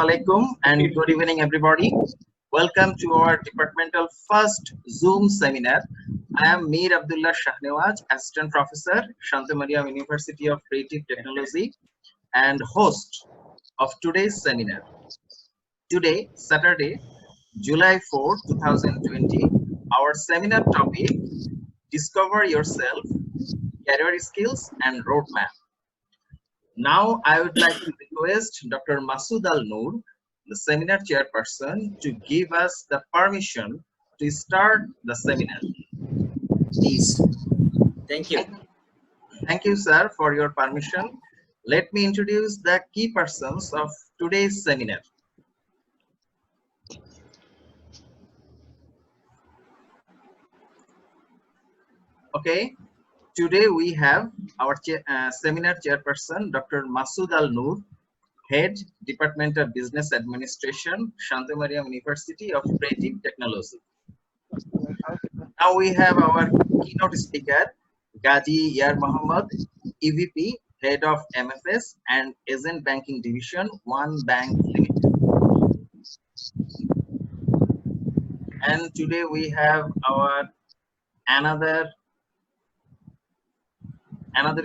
alaikum and good evening everybody. Welcome to our departmental first Zoom seminar. I am Mir Abdullah Shahnewaz, Assistant Professor, Shanta Mariam University of Creative Technology and host of today's seminar. Today, Saturday, July 4, 2020, our seminar topic, Discover Yourself, Career Skills and Roadmap. Now, I would like to request Dr. Masood Al Noor, the seminar chairperson, to give us the permission to start the seminar. Please. Thank you. Thank you, sir, for your permission. Let me introduce the key persons of today's seminar. Okay, today we have our seminar chairperson, Dr. Masood Al Noor, Head, Department of Business Administration, Shanta Mariam University of Creative Technology. Now we have our keynote speaker, Gaji Yar Mohammed, EVP, Head of MFS and Agent Banking Division, One Bank Limited. And today we have our another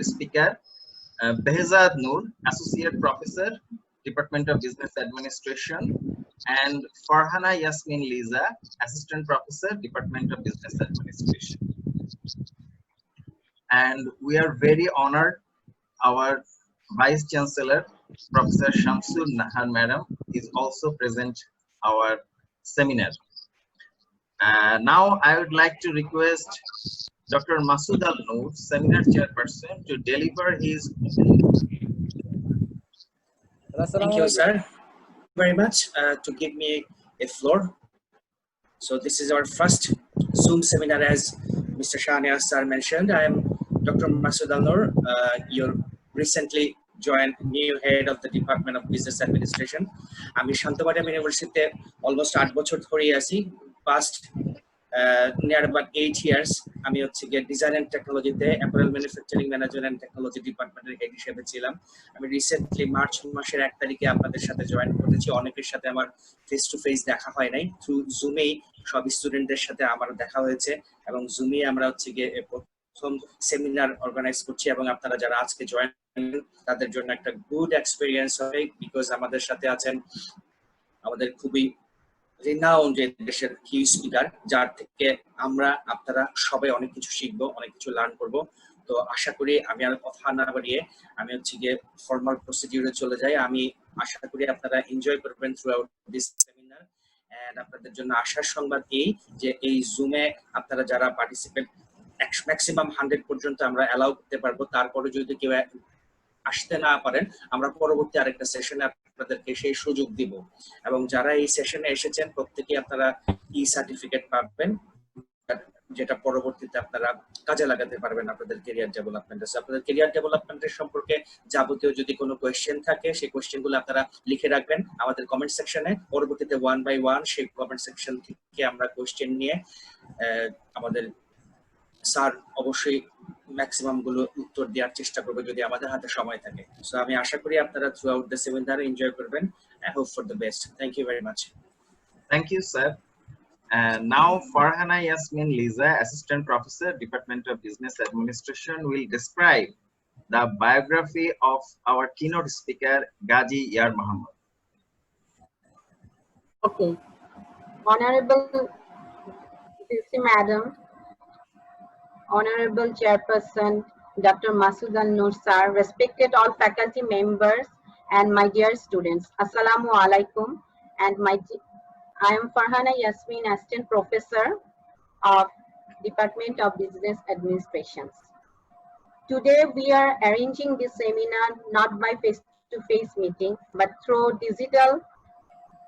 speaker, Behzad Noor, Associate Professor, Department of Business Administration, and Farhana Yasmin Liza, Assistant Professor, Department of Business Administration. And we are very honored our Vice Chancellor, Professor Shamsul Nahar Madam, is also present our seminar. Now I would like to request Dr. Masood Al Noor, Seminar Chairperson, to deliver his opening. Thank you, sir. Very much to give me a floor. So this is our first Zoom seminar, as Mr. Shahniaz sir mentioned. I am Dr. Masood Al Noor, your recently joined new head of the Department of Business Administration. আমি শান্ত মারিয়াম ইউনিভার্সিটিতে almost 8 বছর ধরে আছি। Past near about 8 years আমি হচ্ছে গিয়ে design and টেকনোলজিতে apparel manufacturing management and technology ডিপার্টমেন্টের হেড হিসেবে ছিলাম। আমি রিসেন্টলি মার্চ মাসের 1 তারিখে আপনাদের সাথে জয়েন করেছি। অনেকের সাথে আমার ফেস টু ফেস দেখা হয় নাই, থ্রু জুমেই সব স্টুডেন্টদের সাথে আমার দেখা হয়েছে এবং জুমে আমরা হচ্ছে গিয়ে প্রথম সেমিনার অর্গানাইজ করছি এবং আপনারা যারা আজকে জয়েন তাদের জন্য একটা গুড এক্সপেরিয়েন্স হবে, বিকজ আমাদের সাথে আছেন আমাদের খুবই রিনাউন্ড দেশের কি স্পিকার, যার থেকে আমরা আপনারা সবাই অনেক কিছু শিখবো, অনেক কিছু লার্ন করব। তো আশা করি আমি আর কথা না বাড়িয়ে আমি হচ্ছে গিয়ে ফর্মাল প্রসিডিউরে চলে যাই। আমি আশা করি আপনারা এনজয় করবেন throughout this seminar. And আপনাদের জন্য আশার সংবাদ এই যে এই জুমে আপনারা যারা পার্টিসিপেট ম্যাক্সিমাম 100 পর্যন্ত আমরা অ্যালাউ করতে পারবো। তারপরে যদি কেউ আসতে না পারেন আমরা পরবর্তী আরেকটা সেশনে আপনাদেরকে সেই সুযোগ দিব। এবং যারা এই সেশনে এসেছেন প্রত্যেকেই আপনারা ই সার্টিফিকেট পাবেন, যেটা পরবর্তীতে আপনারা কাজে লাগাতে পারবেন আপনাদের ক্যারিয়ার ডেভেলপমেন্টে। আপনাদের ক্যারিয়ার ডেভেলপমেন্টের সম্পর্কে যাবতীয় যদি কোনো কোয়েশ্চেন থাকে সেই কোয়েশ্চেনগুলো আপনারা লিখে রাখবেন আমাদের কমেন্ট সেকশনে। পরবর্তীতে 1 বাই 1 সেই কমেন্ট সেকশন থেকে আমরা কোয়েশ্চেন নিয়ে আমাদের স্যার অবশ্যই ম্যাক্সিমাম গুলো উত্তর দেওয়ার চেষ্টা করবে যদি আমাদের হাতে সময় থাকে। সো আমি আশা করি আপনারা throughout the seminar enjoy করবেন। I hope for the best. Thank you very much. Thank you, sir. And now Farhana Yasmin Liza, Assistant Professor, Department of Business Administration, will describe the biography of our keynote speaker, Gaji Yar Mohammed. Okay. Honorable VC Madam, Honorable Chairperson, Dr. Masood Al Noor sir, respected all faculty members and my dear students, Assalamu alaikum. And I am Farhana Yasmin, Assistant Professor of Department of Business Administration. Today we are arranging this seminar not by face-to-face meeting, but through digital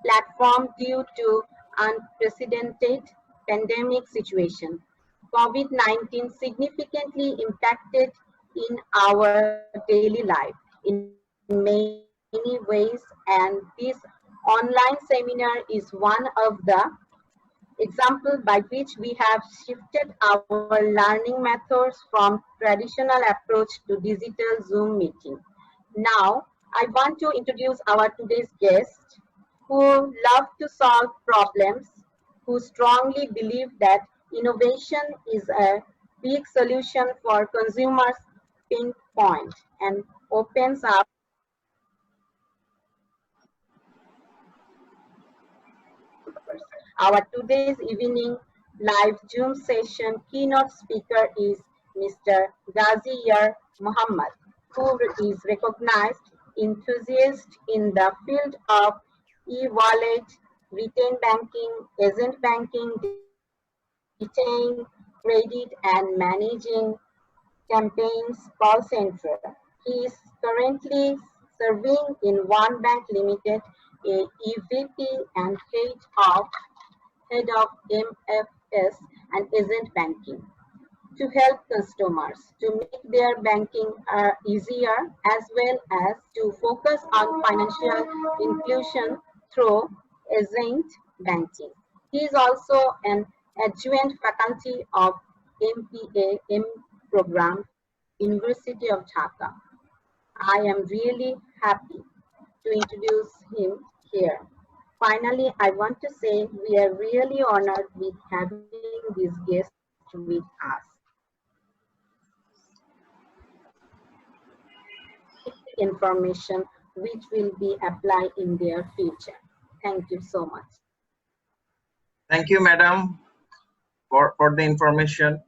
platform due to unprecedented pandemic situation. COVID-19 significantly impacted in our daily life in many ways, and this online seminar is one of the examples by which we have shifted our learning methods from traditional approach to digital Zoom meeting. Now, I want to introduce our today's guest, who love to solve problems, who strongly believe that innovation is a big solution for consumers' pain point and opens up. Our today's evening live Zoom session keynote speaker is Mr. Ghazi Yar Muhammad, who is recognized enthusiast in the field of e-wallet, retail banking, agent banking, detailing, credit, and managing campaigns call center. He is currently serving in One Bank Limited, a EVP and head of MFS and agent banking, to help customers to make their banking easier, as well as to focus on financial inclusion through agent banking. He is also an adjunct faculty of MPA program, University of Dhaka. I am really happy to introduce him here. Finally, I want to say we are really honored with having this guest with us. Information which will be applied in their future. Thank you so much. Thank you, madam, for the information.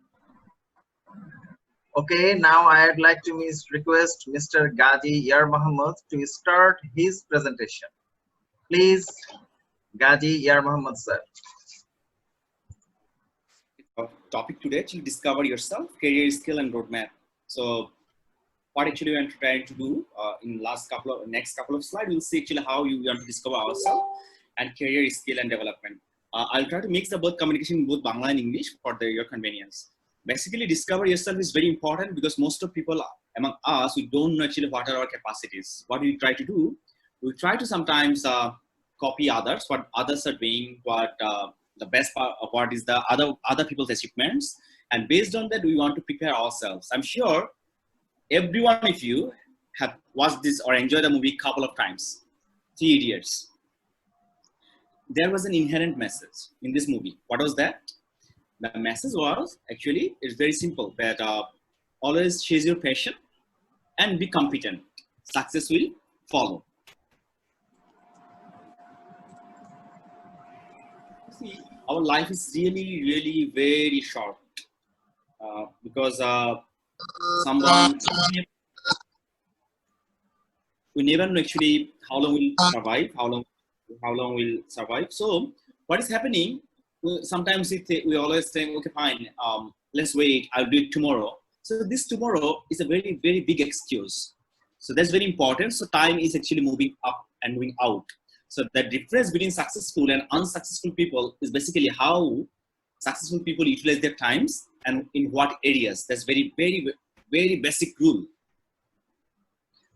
Okay, now I'd like to request Mr. Ghazi Yar Muhammad to start his presentation. Please, Ghazi Yar Muhammad, sir. Topic today, actually discover yourself, career, skill, and roadmap. So what actually we are trying to do in next couple of slides, we'll see actually how you want to discover ourselves and career, skill, and development. I'll try to mix the both communication in both Bangla and English for your convenience. Basically, discover yourself is very important because most of people among us, we don't know actually what are our capacities. What we try to do, we try to sometimes copy others, what others are doing, what the best part of what is the other people's achievements, and based on that, we want to prepare ourselves. I'm sure every one of you have watched this or enjoyed the movie a couple of times, 3 Idiots. There was an inherent message in this movie. What was that? The message was actually, it's very simple, that always chase your passion and be competent. Success will follow. See, our life is really, really very short because we never know actually how long we'll survive, how long we'll survive. So what is happening? Sometimes we always think, okay, fine, let's wait, I'll do it tomorrow. So this tomorrow is a very, very big excuse. So that's very important. So time is actually moving up and moving out. So the difference between successful and unsuccessful people is basically how successful people utilize their times and in what areas. That's very, very, very basic rule.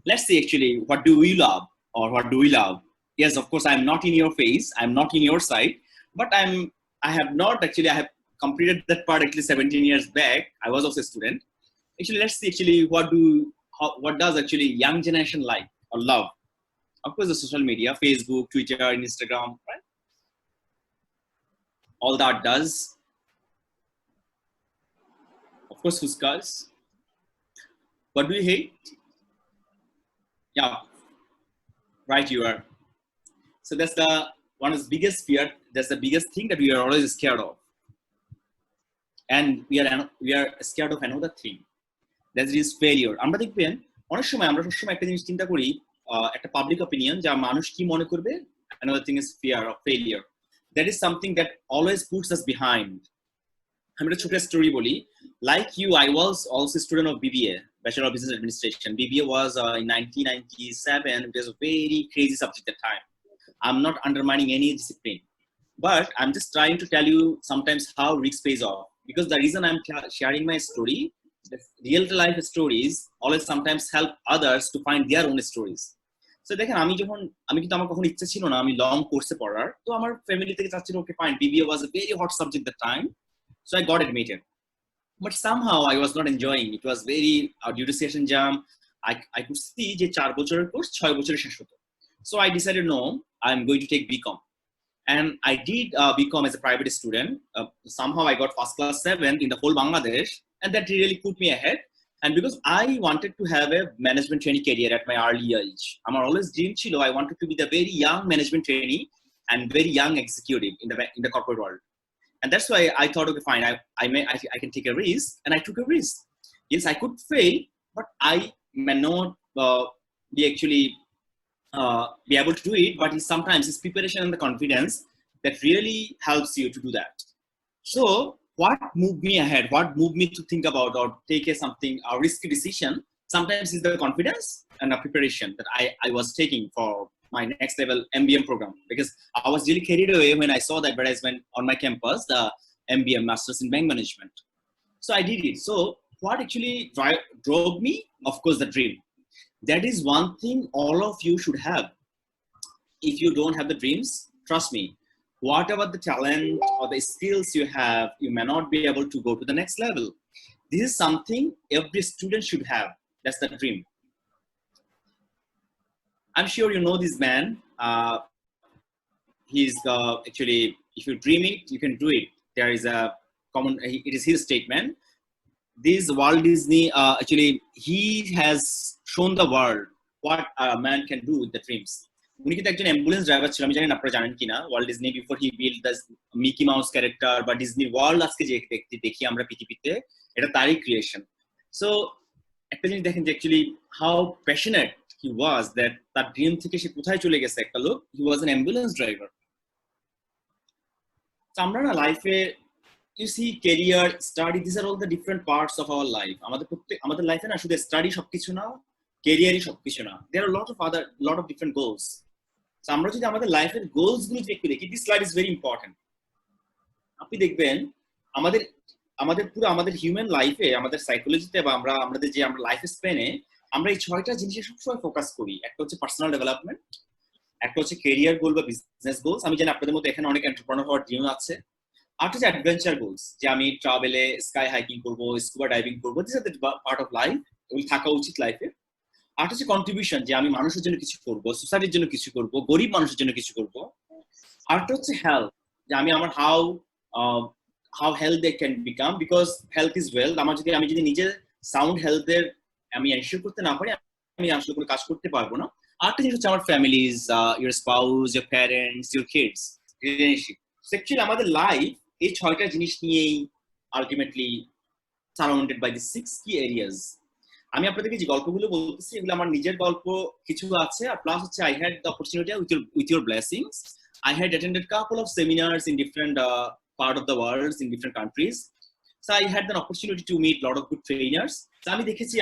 Let's see actually, what do we love or what do we love? Yes, of course, I'm not in your face, I'm not in your side, but I have completed that part actually 17 years back. I was also a student. Actually, let's see actually what does actually young generation like or love. Of course, the social media, Facebook, Twitter, Instagram, right? All that does. Of course, Fuskas. What do you hate? Yeah, right, you are. So that's one of the biggest fear. That's the biggest thing that we are always scared of. And we are scared of another thing. That is failure. আমরা দেখবেন অনেক সময় আমরা সবসময় একটা জিনিস চিন্তা করি, একটা পাবলিক অপিনিয়ন যা মানুষ কি মনে করবে, another thing is fear of failure. That is something that always puts us behind. আমি একটা ছোট স্টোরি বলি. Like you, I was also a student of BBA, Bachelor of Business Administration. BBA was in 1997. It was a very crazy subject at the time. I'm not undermining any discipline, but I'm just trying to tell you sometimes how risk pays off. Because the reason I'm sharing my story, the real life stories always sometimes help others to find their own stories. So দেখেন আমি কিন্তু আমার কখনো ইচ্ছা ছিল না আমি long কোর্সে পড়ার, তো আমার ফ্যামিলি থেকে চাচ্ছিল okay fine, BBA was a very hot subject at the time, so I got admitted. But somehow I was not enjoying. It was very due to session jam. I could see যে 4 বছরের course 6 বছরে শেষ হতো. So I decided, no, I'm going to take BCom. And I did BCom as a private student. Somehow I got first class 7th in the whole Bangladesh, and that really put me ahead. And because I wanted to have a management trainee career at my early age, আমার always dream chilo, I wanted to be the very young management trainee and very young executive in the corporate world. And that's why I thought, okay, fine, I can take a risk, and I took a risk. Yes, I could fail, but I may not be actually be able to do it. But sometimes it's preparation and the confidence that really helps you to do that. So what moved me ahead? What moved me to think about or take a risky decision? Sometimes it's the confidence and the preparation that I was taking for my next level MBM program, because I was really carried away when I saw the advertisement on my campus, the MBM, Masters in Bank Management. So I did it. So what actually drove me? Of course, the dream. That is one thing all of you should have. If you don't have the dreams, trust me, whatever the talent or the skills you have, you may not be able to go to the next level. This is something every student should have. That's the dream. I'm sure you know this man. He's actually, if you dream it, you can do it. There is a common, it is his statement. This Walt Disney, actually, he has shown the world what a man can do with the dreams. উনি কিন্তু একজন ambulance driver ছিল, আমি জানি না আপনারা জানেন কিনা। Walt Disney before he build the Mickey mouse character বা ডিজনি ওয়ার্ল্ড আজকে যে দেখি আমরা পৃথিবীতে, এটা তারই ক্রিয়েশন। সো একটা জিনিস দেখেন যে actually how passionate he was, that তার ড্রিম থেকে সে কোথায় চলে গেছে একটা লোক। হি ওয়াজ অ্যান অ্যাম্বুলেন্স ড্রাইভার। আমরা না লাইফে, you see, career, study, these are all the different parts of our life. আমাদের লাইফে না শুধু স্টাডি সবকিছু না, ক্যারিয়ারই সবকিছু না। There are a lot of different goals. So আমরা যদি আমাদের লাইফের গোলস গুলো একটু দেখি, this slide is very important. আপনি দেখবেন আমাদের পুরো আমাদের হিউম্যান লাইফে, আমাদের সাইকোলজিতে বা আমাদের যে আমরা লাইফ স্প্যানে আমরা এই 6টা জিনিসে সবসময় ফোকাস করি। একটা হচ্ছে পার্সোনাল ডেভেলপমেন্ট, একটা হচ্ছে ক্যারিয়ার গোল বা বিজনেস গোলস। আমি জানি আপনাদের মধ্যে এখানে অনেক এন্টারপ্রেনার হওয়ার ড্রিম আছে। আর হচ্ছে অ্যাডভেঞ্চার গোলস, যে আমি ট্রাভেলে স্কাই হাইকিং করবো, স্কুবা ডাইভিং করবো। This are the part of life, এগুলো থাকা উচিত লাইফে। আর হচ্ছে কন্ট্রিবিউশন, যে আমি মানুষের জন্য কিছু করবো, সোসাইটির জন্য কিছু করবো, গরিব মানুষের জন্য কিছু করবো। আরটা হচ্ছে হেলথ, যে আমি আমার how health they can become, because health is wealth. আমি যদি নিজে সাউন্ড হেলথের আমি এনশিওর করতে না পারি, আমি আসলে কোনো কাজ করতে পারবো না। আরটা জিনিস হচ্ছে আমার families, your spouse, your parents, your kids, relationship. Actually আমাদের লাইফ এই 6টা জিনিস নিয়েই আলটিমেটলি সারাউন্ডেড বাই দি 6 কি এরিয়াস। আমি আপনাদেরকে যে গল্পগুলো বলতেছি, এগুলো আমার নিজের গল্প কিছু আছে, আর প্লাস হচ্ছে I had the opportunity with your blessings. I had attended couple of seminars in different part of the world, in different countries. So I had the opportunity to meet lot of good trainers. So আমি দেখেছি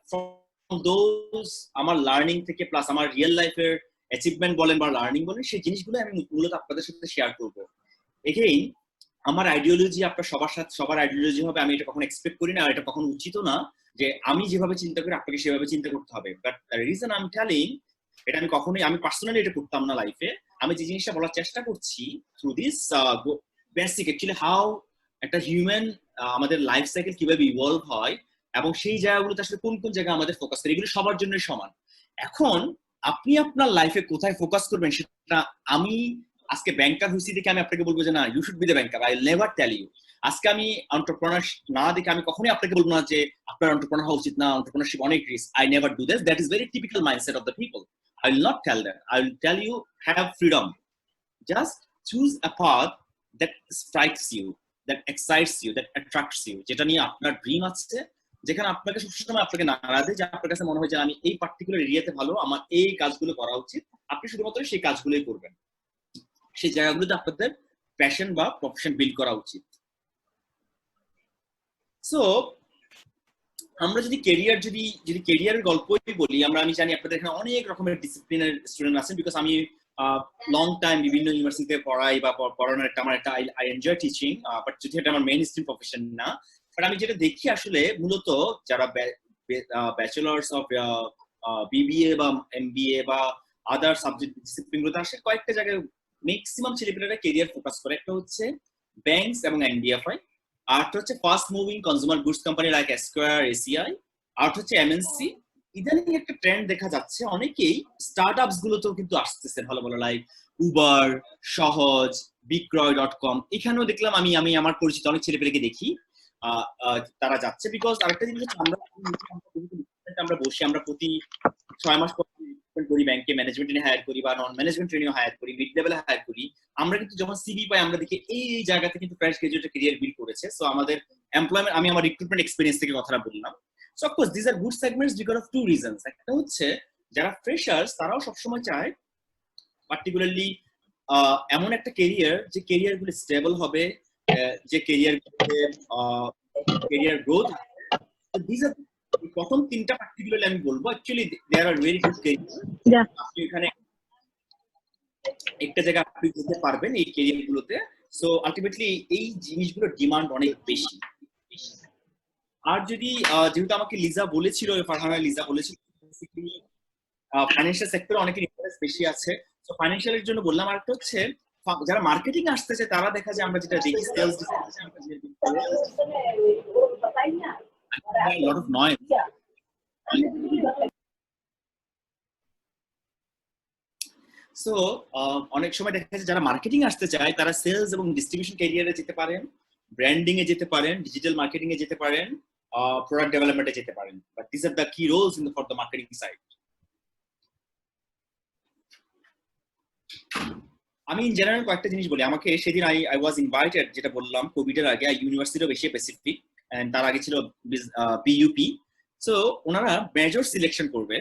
from those আমার learning থেকে plus আমার real লাইফের achievement বলেন বা learning বলেন, সেই জিনিসগুলো আমি মূলত আপনাদের সাথে শেয়ার করবো। এগেইন আমার আইডিওলজি আপনার সবার আইডিওলজি হবে, আমি এটা কখনো এক্সপেক্ট করি না, আর এটা কখনো উচিত না যে আমি যেভাবে চিন্তা করি আপনাকে সেভাবে চিন্তা করতে হবে। But the reason I am telling, এটা আমি পার্সোনালি এটা করতাম না লাইফে। আমি যে জিনিসটা বলার চেষ্টা করছি through this basic, actually how একটা হিউম্যান আমাদের লাইফ সাইকেল কিভাবে ইভলভ হয়, এবং সেই জায়গাগুলোতে আসলে কোন কোন জায়গায় আমাদের ফোকাস করি, এগুলো সবার জন্যই সমান। এখন আপনি আপনার লাইফে কোথায় ফোকাস করবেন সেটা, আমি আজকে ব্যাংকার হইছি দেখে আমি আপনাকে বলবো যে না, you should be the banker, I will never tell you. আজকে আমি এন্টারপ্রেনার না দেখে আমি কখনোই আপনাকে বলবো না যে আপনার এন্টারপ্রেনার হওয়া উচিত না, এন্টারপ্রেনারশিপ অনেক risk. I never do this. That is very typical mindset of the people. I will not tell that. I will tell you, have freedom. Just choose a path that strikes you, that excites you, that attracts you. যেটা নিয়ে আপনার dream আছে, যেখানে আপনাকে সবসময় আপনাকে নাড়া দেয়, যে আপনার কাছে মনে হয় যে আমি এই পার্টিকুলার এরিয়াতে ভালো, আমার এই কাজগুলো করা উচিত, আপনি শুধুমাত্র সেই কাজগুলোই করবেন। সেই জায়গাগুলোতে আপনাদের প্যাশন বা প্রফেশন বিল্ড করা উচিত। সো আমরা যদি ক্যারিয়ারের গল্পই বলি, আমি জানি আপনাদের এখানে অনেক রকমের ডিসিপ্লিনের স্টুডেন্ট আছেন, বিকজ আমি লং টাইম বিভিন্ন ইউনিভার্সিটিতে পড়াই বা পড়ানোর আমার একটা আই এনজয় টিচিং, বাট যদি এটা আমার মেইন স্ট্রিম প্রফেশন না। বাট আমি যেটা দেখি আসলে মূলত যারা ব্যাচেলার্স অফ বিবিএ বা এমবিএ বা আদার সাবজেক্ট ডিসিপ্লিনগুলোতে আসে, কয়েকটা জায়গায় ম্যাক্সিমাম ছেলেপেলেরা ক্যারিয়ার ফোকাস করে। একটা হচ্ছে ব্যাংকস এবং এনডিএফআই, আরটা হচ্ছে fast moving consumer goods company like square, ACI, আরটা হচ্ছে এমএনসি, ইদানিং একটা ট্রেন্ড দেখা যাচ্ছে, অনেকেই স্টার্টআপস গুলোতেও কিন্তু আসতেছে ভালো ভালো, লাইক উবার, সহজ, বিক্রয়.com। এখানেও দেখলাম আমি আমার পরিচিত অনেক ছেলেপেলেকে দেখি তারা যাচ্ছে। বিকজ আরেকটা জিনিস হচ্ছে, আমরা বসে আমরা প্রতি 6 মাস পর করি, ব্যাংকে ম্যানেজমেন্ট ট্রেনে হায়ার করি বা নন ম্যানেজমেন্ট ট্রেনেও হায়ার করি, মিড লেভেলে হায়ার করি। আমরা কিন্তু যখন সিভি পাই আমরা দেখি এই জায়গাতে কিন্তু ফ্রেশ গ্রাজুয়েট ক্যারিয়ার বিল্ড করেছে। সো আমাদের এমপ্লয়মেন্ট, আমি আমার রিক্রুটমেন্ট এক্সপেরিয়েন্স থেকে কথাটা বললাম। So of course this are good segments because of two reasons. একটা হচ্ছে যারা ফ্রেশার্স তারাও সবসময় চায় পার্টিকুলারলি এমন একটা ক্যারিয়ার যে ক্যারিয়ার গুলো স্টেবল হবে, যে ক্যারিয়ার গ্রোথ। দিস আর প্রথম তিনটা পার্টিকুলারলি আমি বলবো, actually there are very good career. আপনি এখানে একটা জায়গায় আপনি যেতে পারবেন এই ক্যারিয়ার গুলোতে। সো আলটিমেটলি এই জিনিসগুলোর ডিমান্ড অনেক বেশি। আর যদি যেহেতু আমাকে লিজা বলেছিল, ফারহানা লিজা বলেছিল ফাইন্যান্সিয়াল সেক্টরে অনেকের ইন্টারেস্ট বেশি আছে। তো ফাইন্যান্সিয়ালের জন্য বললাম। আর একটা হচ্ছে যারা মার্কেটিং আসতেছে তারা দেখা যায় আমরা যেটা দেখি sales lot of noise. So অনেক সময় দেখা যায় যারা মার্কেটিং আসতে চায় তারা সেলস এবং ডিস্ট্রিবিউশন ক্যারিয়ারে যেতে পারেন, ব্র্যান্ডিং এ যেতে পারেন, ডিজিটাল মার্কেটিং এ যেতে পারেন, প্রোডাক্ট ডেভেলপমেন্টে যেতে পারেন। But this are the key roles in for the marketing side. আমি ইন জেনারেল কয়েকটা জিনিস বলি। আমাকে সেদিন আই ওয়াজ ইনভাইটেড, যেটা বললাম কোভিড এর আগে, ইউনিভার্সিটিও বেশি প্যাসিফিক, এন্ড তার আগে ছিল বিইউপি। সো ওনারা মেজর সিলেকশন করবে।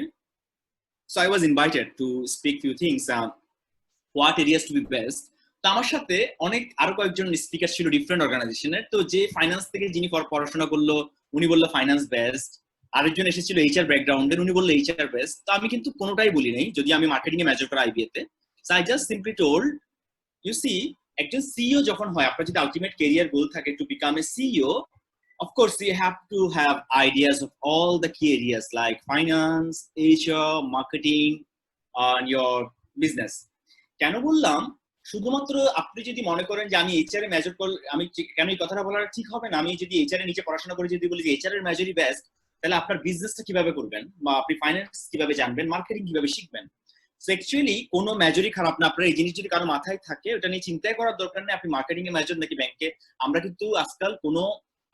So I was invited to speak few things, what areas to be best. তো আমার সাথে অনেক আরো কয়েকজন স্পিকার ছিল ডিফারেন্ট অর্গানাইজেশনের। তো যে ফাইন্যান্স থেকে যিনি পড়াশোনা করলো উনি বললো ফাইন্যান্স বেস্ট, আরেকজন এসেছিল এইচআর ব্যাকগ্রাউন্ডের, উনি বললো এইচআর বেস্ট। তো আমি কিন্তু কোনোটাই বলি নাই, যদি আমি মার্কেটিং এ মেজর করা আইবিএ তে। So I just simply told, you see, একজন সিইও যখন হয়, আপনার যদি আলটিমেট ক্যারিয়ার গোল থাকে to become a CEO, of course you have to have ideas of all the key areas like finance, HR, marketing, and your business. কেন বললাম, শুধুমাত্র আপনি যদি মনে করেন যে আমি এইচআর এ মেজর করলে, আমি কেন এই কথাটা বলার ঠিক হবে না, আমি যদি এইচআর এর নিচে পড়াশোনা করে যদি বলি যে এইচআর এর মেজরই বেস্ট, তাহলে আপনার বিজনেসটা কিভাবে করবেন, বা আপনি ফাইন্যান্স কিভাবে জানবেন, মার্কেটিং কিভাবে শিখবেন। অ্যাকচুয়ালি কোনো মেজরই খারাপ না। আপনার এই জিনিস যদি কারো মাথায় থাকে, ওটা নিয়ে চিন্তাই করার দরকার নেই আপনি মার্কেটিং এ মেজর নাকি ব্যাংকে। আমরা কিন্তু আজকাল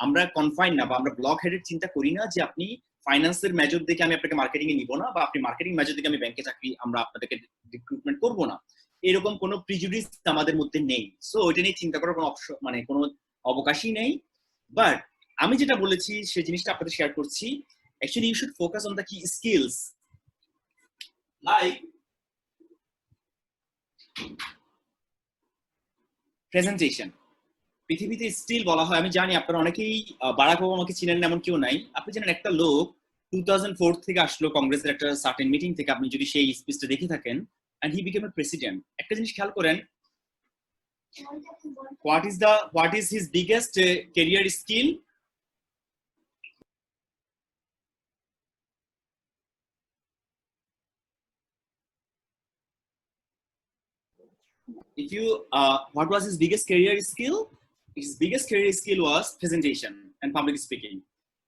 আমরা কনফাইন না, বা আমরা ব্লক হেডেড চিন্তা করি না যে আপনি ফাইন্যান্সের মেজর দেখে আমি আপনাকে মার্কেটিং এ নিব না, বা আপনি মার্কেটিং মেজর দেখে আমি ব্যাংকে চাকরি আমরা আপনাদেরকে রিক্রুটমেন্ট করবো না। এরকম কোনো প্রিজুডিস আমাদের মধ্যে নেই। সো ওইটা নিয়ে চিন্তা করার কোনো কোনো অবকাশই নেই। বাট আমি যেটা বলেছি সেই জিনিসটা আপনাদের শেয়ার করছি। Actually you should focus on the key skills, like presentation. পৃথিবীতে স্টিল বলা হয়, আমি জানি আপনারা অনেকেই বারাক ওবামাকে চিনেন না এমন কেউ নাই। আপনি জানেন একটা লোক 2004 থেকে আসলো কংগ্রেসের একটা সার্টেন মিটিং থেকে, আপনি যদি সেই স্পিচটা দেখে থাকেন, and he became a president. একটা জিনিস খেয়াল করেন, what is his biggest career skill? If you what was his biggest career skill? His biggest career skill was presentation and public speaking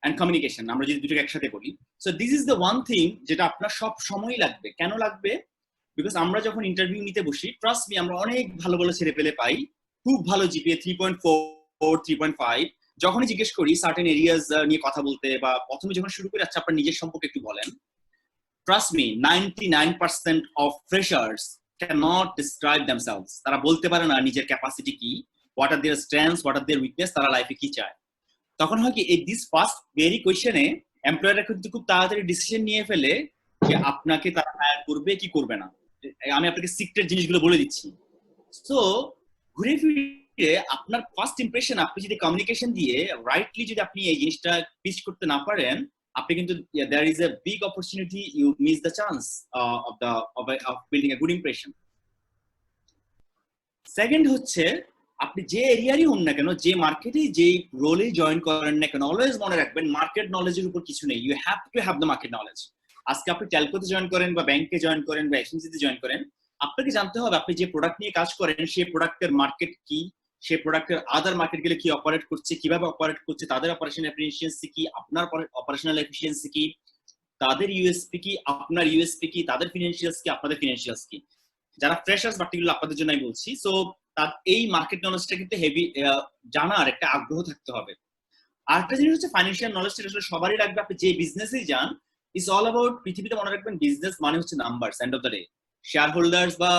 and communication. আমরা যদি দুটোকে একসাথে বলি, so this is the one thing যেটা আপনার সব সময় লাগবে। কেন লাগবে? বিকজ আমরা যখন ইন্টারভিউ নিতে বসি, ট্রাস্ট মি, আমরা অনেক ভালো ভালো ছেলে পেলে পাই, খুব ভালো জিপিএ 3.4, 3.5। যখনই জিজ্ঞেস করি সার্টেন এরিয়াস নিয়ে কথা বলতে, বা প্রথমে যখন শুরু করি আচ্ছা আপনার নিজের সম্পর্কে একটু বলেন, trust me 99% of freshers cannot describe themselves. তারা বলতে পারে না নিজের ক্যাপাসিটি কি, what are their strengths, what are their weakness, তারা লাইফে কি চায়। তখন হয় কি, এই দিস ফার্স্ট ভেরি কোয়েশ্চেনে এমপ্লয়াররা কিন্তু খুব তাড়াতাড়ি ডিসিশন নিয়ে ফেলে যে আপনাকে তারা হায়ার করবে কি করবে না। আমি আপনাকে সিক্রেট জিনিসগুলো বলে দিচ্ছি। সো ঘুরে ফিরে আপনার ফার্স্ট ইমপ্রেশন, আপনি যদি কমিউনিকেশন দিয়ে রাইটলি যদি আপনি এই জিনিসটা পিচ করতে না পারেন, আপনি কিন্তু there is a big opportunity, you miss the chance of building a good impression. Second হচ্ছে, আপনি যে এরিয়ারই হন না কেন, যে মার্কেটে যে রোলে জয়েন করেন না কেন, অলওয়েজ মনে রাখবেন মার্কেট নলেজের উপর কিছু নেই। You have to have the market knowledge. আজকে আপনি টেলকোতে জয়েন করেন, বা ব্যাংকে জয়েন করেন, বা এজেন্সিতে জয়েন করেন, আপনাকে জানতে হবে আপনি যে প্রোডাক্ট নিয়ে কাজ করেন সেই প্রোডাক্টের মার্কেট কি, সেই প্রোডাক্টের আদার মার্কেট গুলো কি অপারেট করছে, কিভাবে অপারেট করছে, তাদের অপারেশনাল এফিসিয়েন্সি কি, আপনার অপারেশনাল এফিসিয়েন্সি কি, তাদের ইউএসপি কি, আপনার ইউএসপি কি, তাদের ফিনান্সিয়ালস কি, আপনাদের ফিনান্সিয়ালস কি। যারা ফ্রেশার্স পার্টিকুলার আপনাদের জন্য আমি বলছি। সো তার এই মার্কেট নলেজটা কিন্তু হেভি জানার একটা আগ্রহ থাকতে হবে। আরেকটা জিনিস হচ্ছে ফাইন্যান্সিয়াল নলেজটা আসলে সবারই লাগবে। আপনি যে বিজনেসেই যান, ইটস অল অ্যাবাউট, পৃথিবীতে মনে রাখবেন বিজনেস মানে হচ্ছে numbers. And of the day share holders বা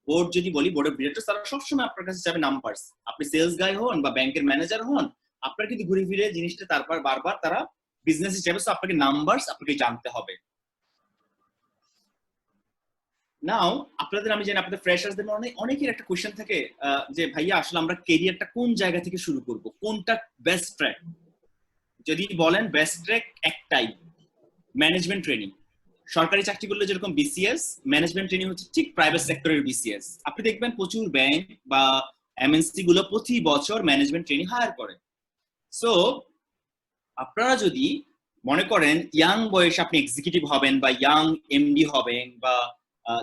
বোর্ড যদি বলি, বোর্ড অফ ডিরেক্টরস, তারা সবসময় আপনার কাছে যাবে নাম্বারস। আপনি সেলস গাই হন বা ব্যাংকের ম্যানেজার হন, আপনার কিন্তু ঘুরে ফিরে জিনিসটা তারপর বারবার তারা বিজনেস হিসেবে, সো আপনাকে নাম্বারস আপনাকে জানতে হবে। নাও আপনাদের, আমি জানি আপনাদের ফ্রেশার্সদের অনেকের একটা কোশ্চেন থাকে যে ভাইয়া আসলে আমরা কেরিয়ারটা কোন জায়গা থেকে শুরু করব, কোনটা বেস্ট ট্র্যাক। যদি বলেন বেস্ট ট্র্যাক একটাই, ম্যানেজমেন্ট ট্রেনিং। সরকারি চাকরিগুলো যেরকম বিসিএস, ম্যানেজমেন্ট ট্রেনিং হচ্ছে ঠিক প্রাইভেট সেক্টরের বিসিএস। আপনি দেখবেন প্রচুর ব্যাংক বা এমএনসি গুলো প্রতি বছর ম্যানেজমেন্ট ট্রেনিং হায়ার করে। সো আপনারা যদি মনে করেন ইয়াং বয়সে আপনি এক্সিকিউটিভ হবেন বা ইয়াং এমডি হবেন বা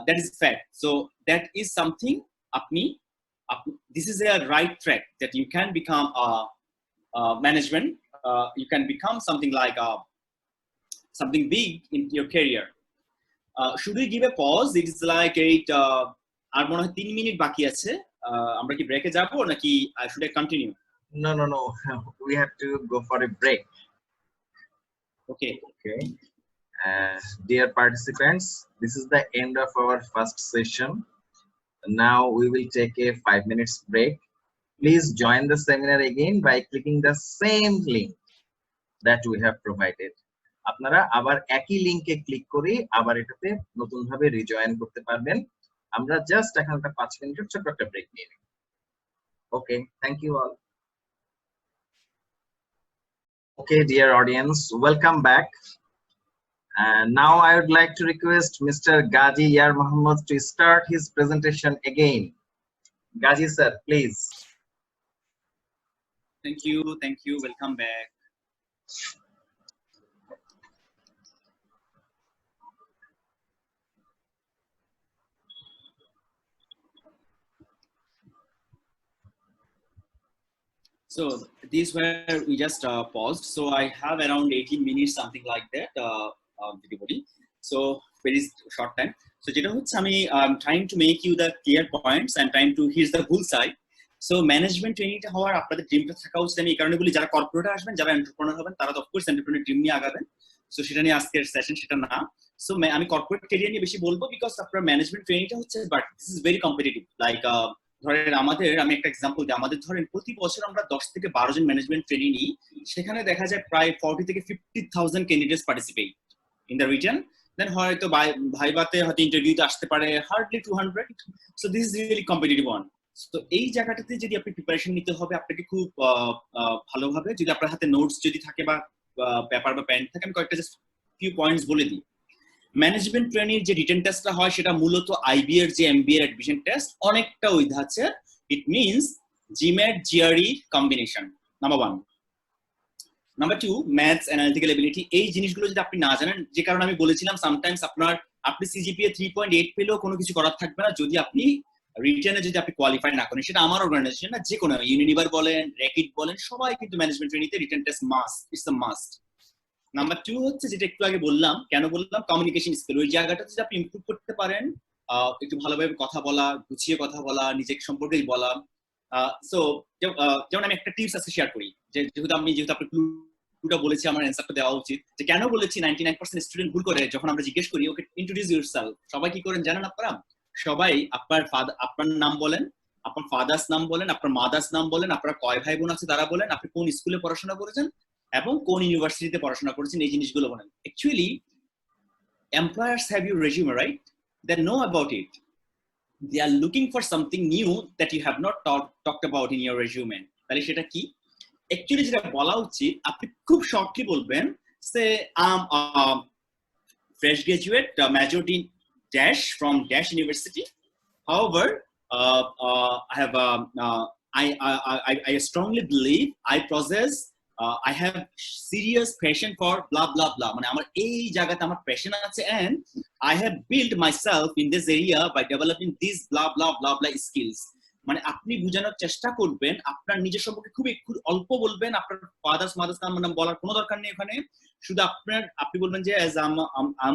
that is fact, so that is something this is a right track that you can become a management, you can become something like something big in your career. Should we give a pause? It is like আর মনে হয় 3 minute বাকি আছে, আমরা কি ব্রেকে যাব নাকি should I continue? No, we have to go for a break. Okay. Dear participants, this is the end of our first session. Now we will take a 5 minutes break. Please join the seminar again by clicking the same link that we have provided. আপনারা আবার একই লিংকে click করে আবার এটাতে নতুন ভাবে rejoin করতে পারবেন। আমরা জাস্ট এখন একটা 5 মিনিটের ছোট একটা ব্রেক নিয়ে নিই। Okay, thank you all. Okay, dear audience, welcome back. And now I would like to request Mr. Gaji Yar Mohammed to start his presentation again. Gaji sir, please. Thank you, welcome back. So these were, we just paused. So I have around 18 minutes, something like that, everybody. So very short time. So যেটা হচ্ছে আমি trying to make you the clear points and trying to here's the bullseye. So management ট্রেনিংটা হওয়ার আপনাদের ড্রিমটা থাকা উচিত। আমি এই কারণে বলি, যারা কর্পোরেটে আসবেন, যারা এন্টারপ্রেনার হবেন, তারা তো অফকোর্স এন্টারপ্রেনার ড্রিম নিয়ে আগাবেন। সো সেটা নিয়ে আজকের সেশন সেটা না। সো আমি কর্পোরেট ক্যারিয়ার নিয়ে বেশি বলবো, বিকজ আপনার ম্যানেজমেন্ট ট্রেনিংটা হচ্ছে, but this is very competitive. Like ধরেন আমি একটা এক্সাম্পল দিই, আমাদের ধরেন প্রতি বছর আমরা 10 থেকে 12 জন ম্যানেজমেন্ট ট্রেনিং নিই, সেখানে দেখা যায় প্রায় 40 থেকে 50,000 candidates participate in the region. Then হয়তো ভাইবাতে হয়তো ইন্টারভিউতে আসতে পারে hardly 200। So this is really competitive one. তো এই জায়গাটাতে যদি আপনি প্রিপারেশন নিতে হবে আপনাকে খুব ভালোভাবে, যদি আপনার হাতে নোটস যদি থাকে বা পেপার বা পেন থাকে, আমি কয়েকটা জাস্ট ফিউ পয়েন্টস বলে দিই। ম্যানেজমেন্ট ট্রেনিং যে রিটেন টেস্টটা হয়, সেটা মূলত আইবি এর যে এমবিএ এর অ্যাডমিশন টেস্ট অনেকটা ওই ধাঁচের। It means GMAT GRE combination, number 1। Number 2, maths, analytical ability. এই জিনিসগুলো যদি আপনি না জানেন, যে কারণে আমি বলেছিলাম সামটাইমস আপনি সিজিপিএ 3.8 পেলেও কোনো কিছু করার থাকবে না যদি আপনি রিটেনে যদি আপনি কোয়ালিফাই না করেন। সেটা আমার অর্গানাইজেশন না, যে কোনো ইউনিলিভার বলেন, র্যাকিট বলেন, সবাই কিন্তু ম্যানেজমেন্ট ট্রেনিংতে written test must, it's a must. Number 2 হচ্ছে, যেটা একটু আগে বললাম, কেন বললাম, কমিউনিকেশন স্কিল। ওই জায়গাটা যদি আপনি ইমপ্রুভ করতে পারেন, একটু ভালোভাবে কথা বলা, গুছিয়ে কথা বলা, নিজের সম্পর্কেই বলা। সো যেমন আমি একটা টিপস আছে শেয়ার করি, যে যেহেতু আপনি ক্লুটা বলেছি, আমার অ্যান্সারটা দেওয়া উচিত। যে কেন বলেছি 99% স্টুডেন্ট ভুল করে, যখন আমরা জিজ্ঞেস করি ওকে ইন্ট্রোডিউস ইউরসেলফ, সবাই কি করেন জানেন আপনারা? সবাই আপনার নাম বলেন, আপনার ফাদার্স নাম বলেন, আপনার মাদার্স নাম বলেন, আপনার কয় ভাই বোন আছে তারা বলেন, আপনি কোন স্কুলে পড়াশোনা করেছেন এবং কোন ইউনিভার্সিটিতে পড়াশোনা করেছেন, এই জিনিসগুলো বলেন। Actually employers have your resume, right? They know about it. They are looking for something new that you have not talked about in your resume. তাহলে সেটা কি? Actually যেটা বলা উচিত, আপনি খুব শর্টলি বলবেন, say I'm a fresh graduate, majored in dash from dash university. However, I strongly believe I possess, I have serious passion for blah blah blah. মানে আমার এই জায়গাতে আমার passion আছে, and I have built myself in this area by developing these blah blah blah blah skills. মানে আপনি বোঝানোর চেষ্টা করবেন, আপনার নিজের সম্পর্কে খুব অল্প বলবেন, আপনার ফাদার্স মাদার্স নাম বলার কোনো দরকার নেই ওখানে, শুধু আপনি বলবেন যে অ্যাজ আম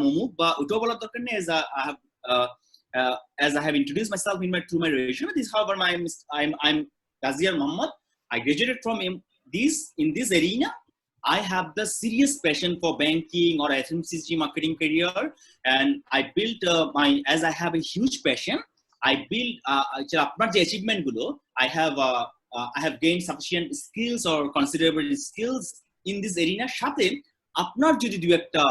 অমুক, বা ওটাও বলার দরকার নেই as as I have introduced myself through my resume. This, however, I'm Ghaziar Muhammad. I graduated from in this arena. I have the serious passion for banking or FMCG marketing career, and I built as I have a huge passion. I build আপনার যে achievement গুলো, I have gained sufficient skills or considerable skills in this arena. সাথে আপনার যদি দুই একটা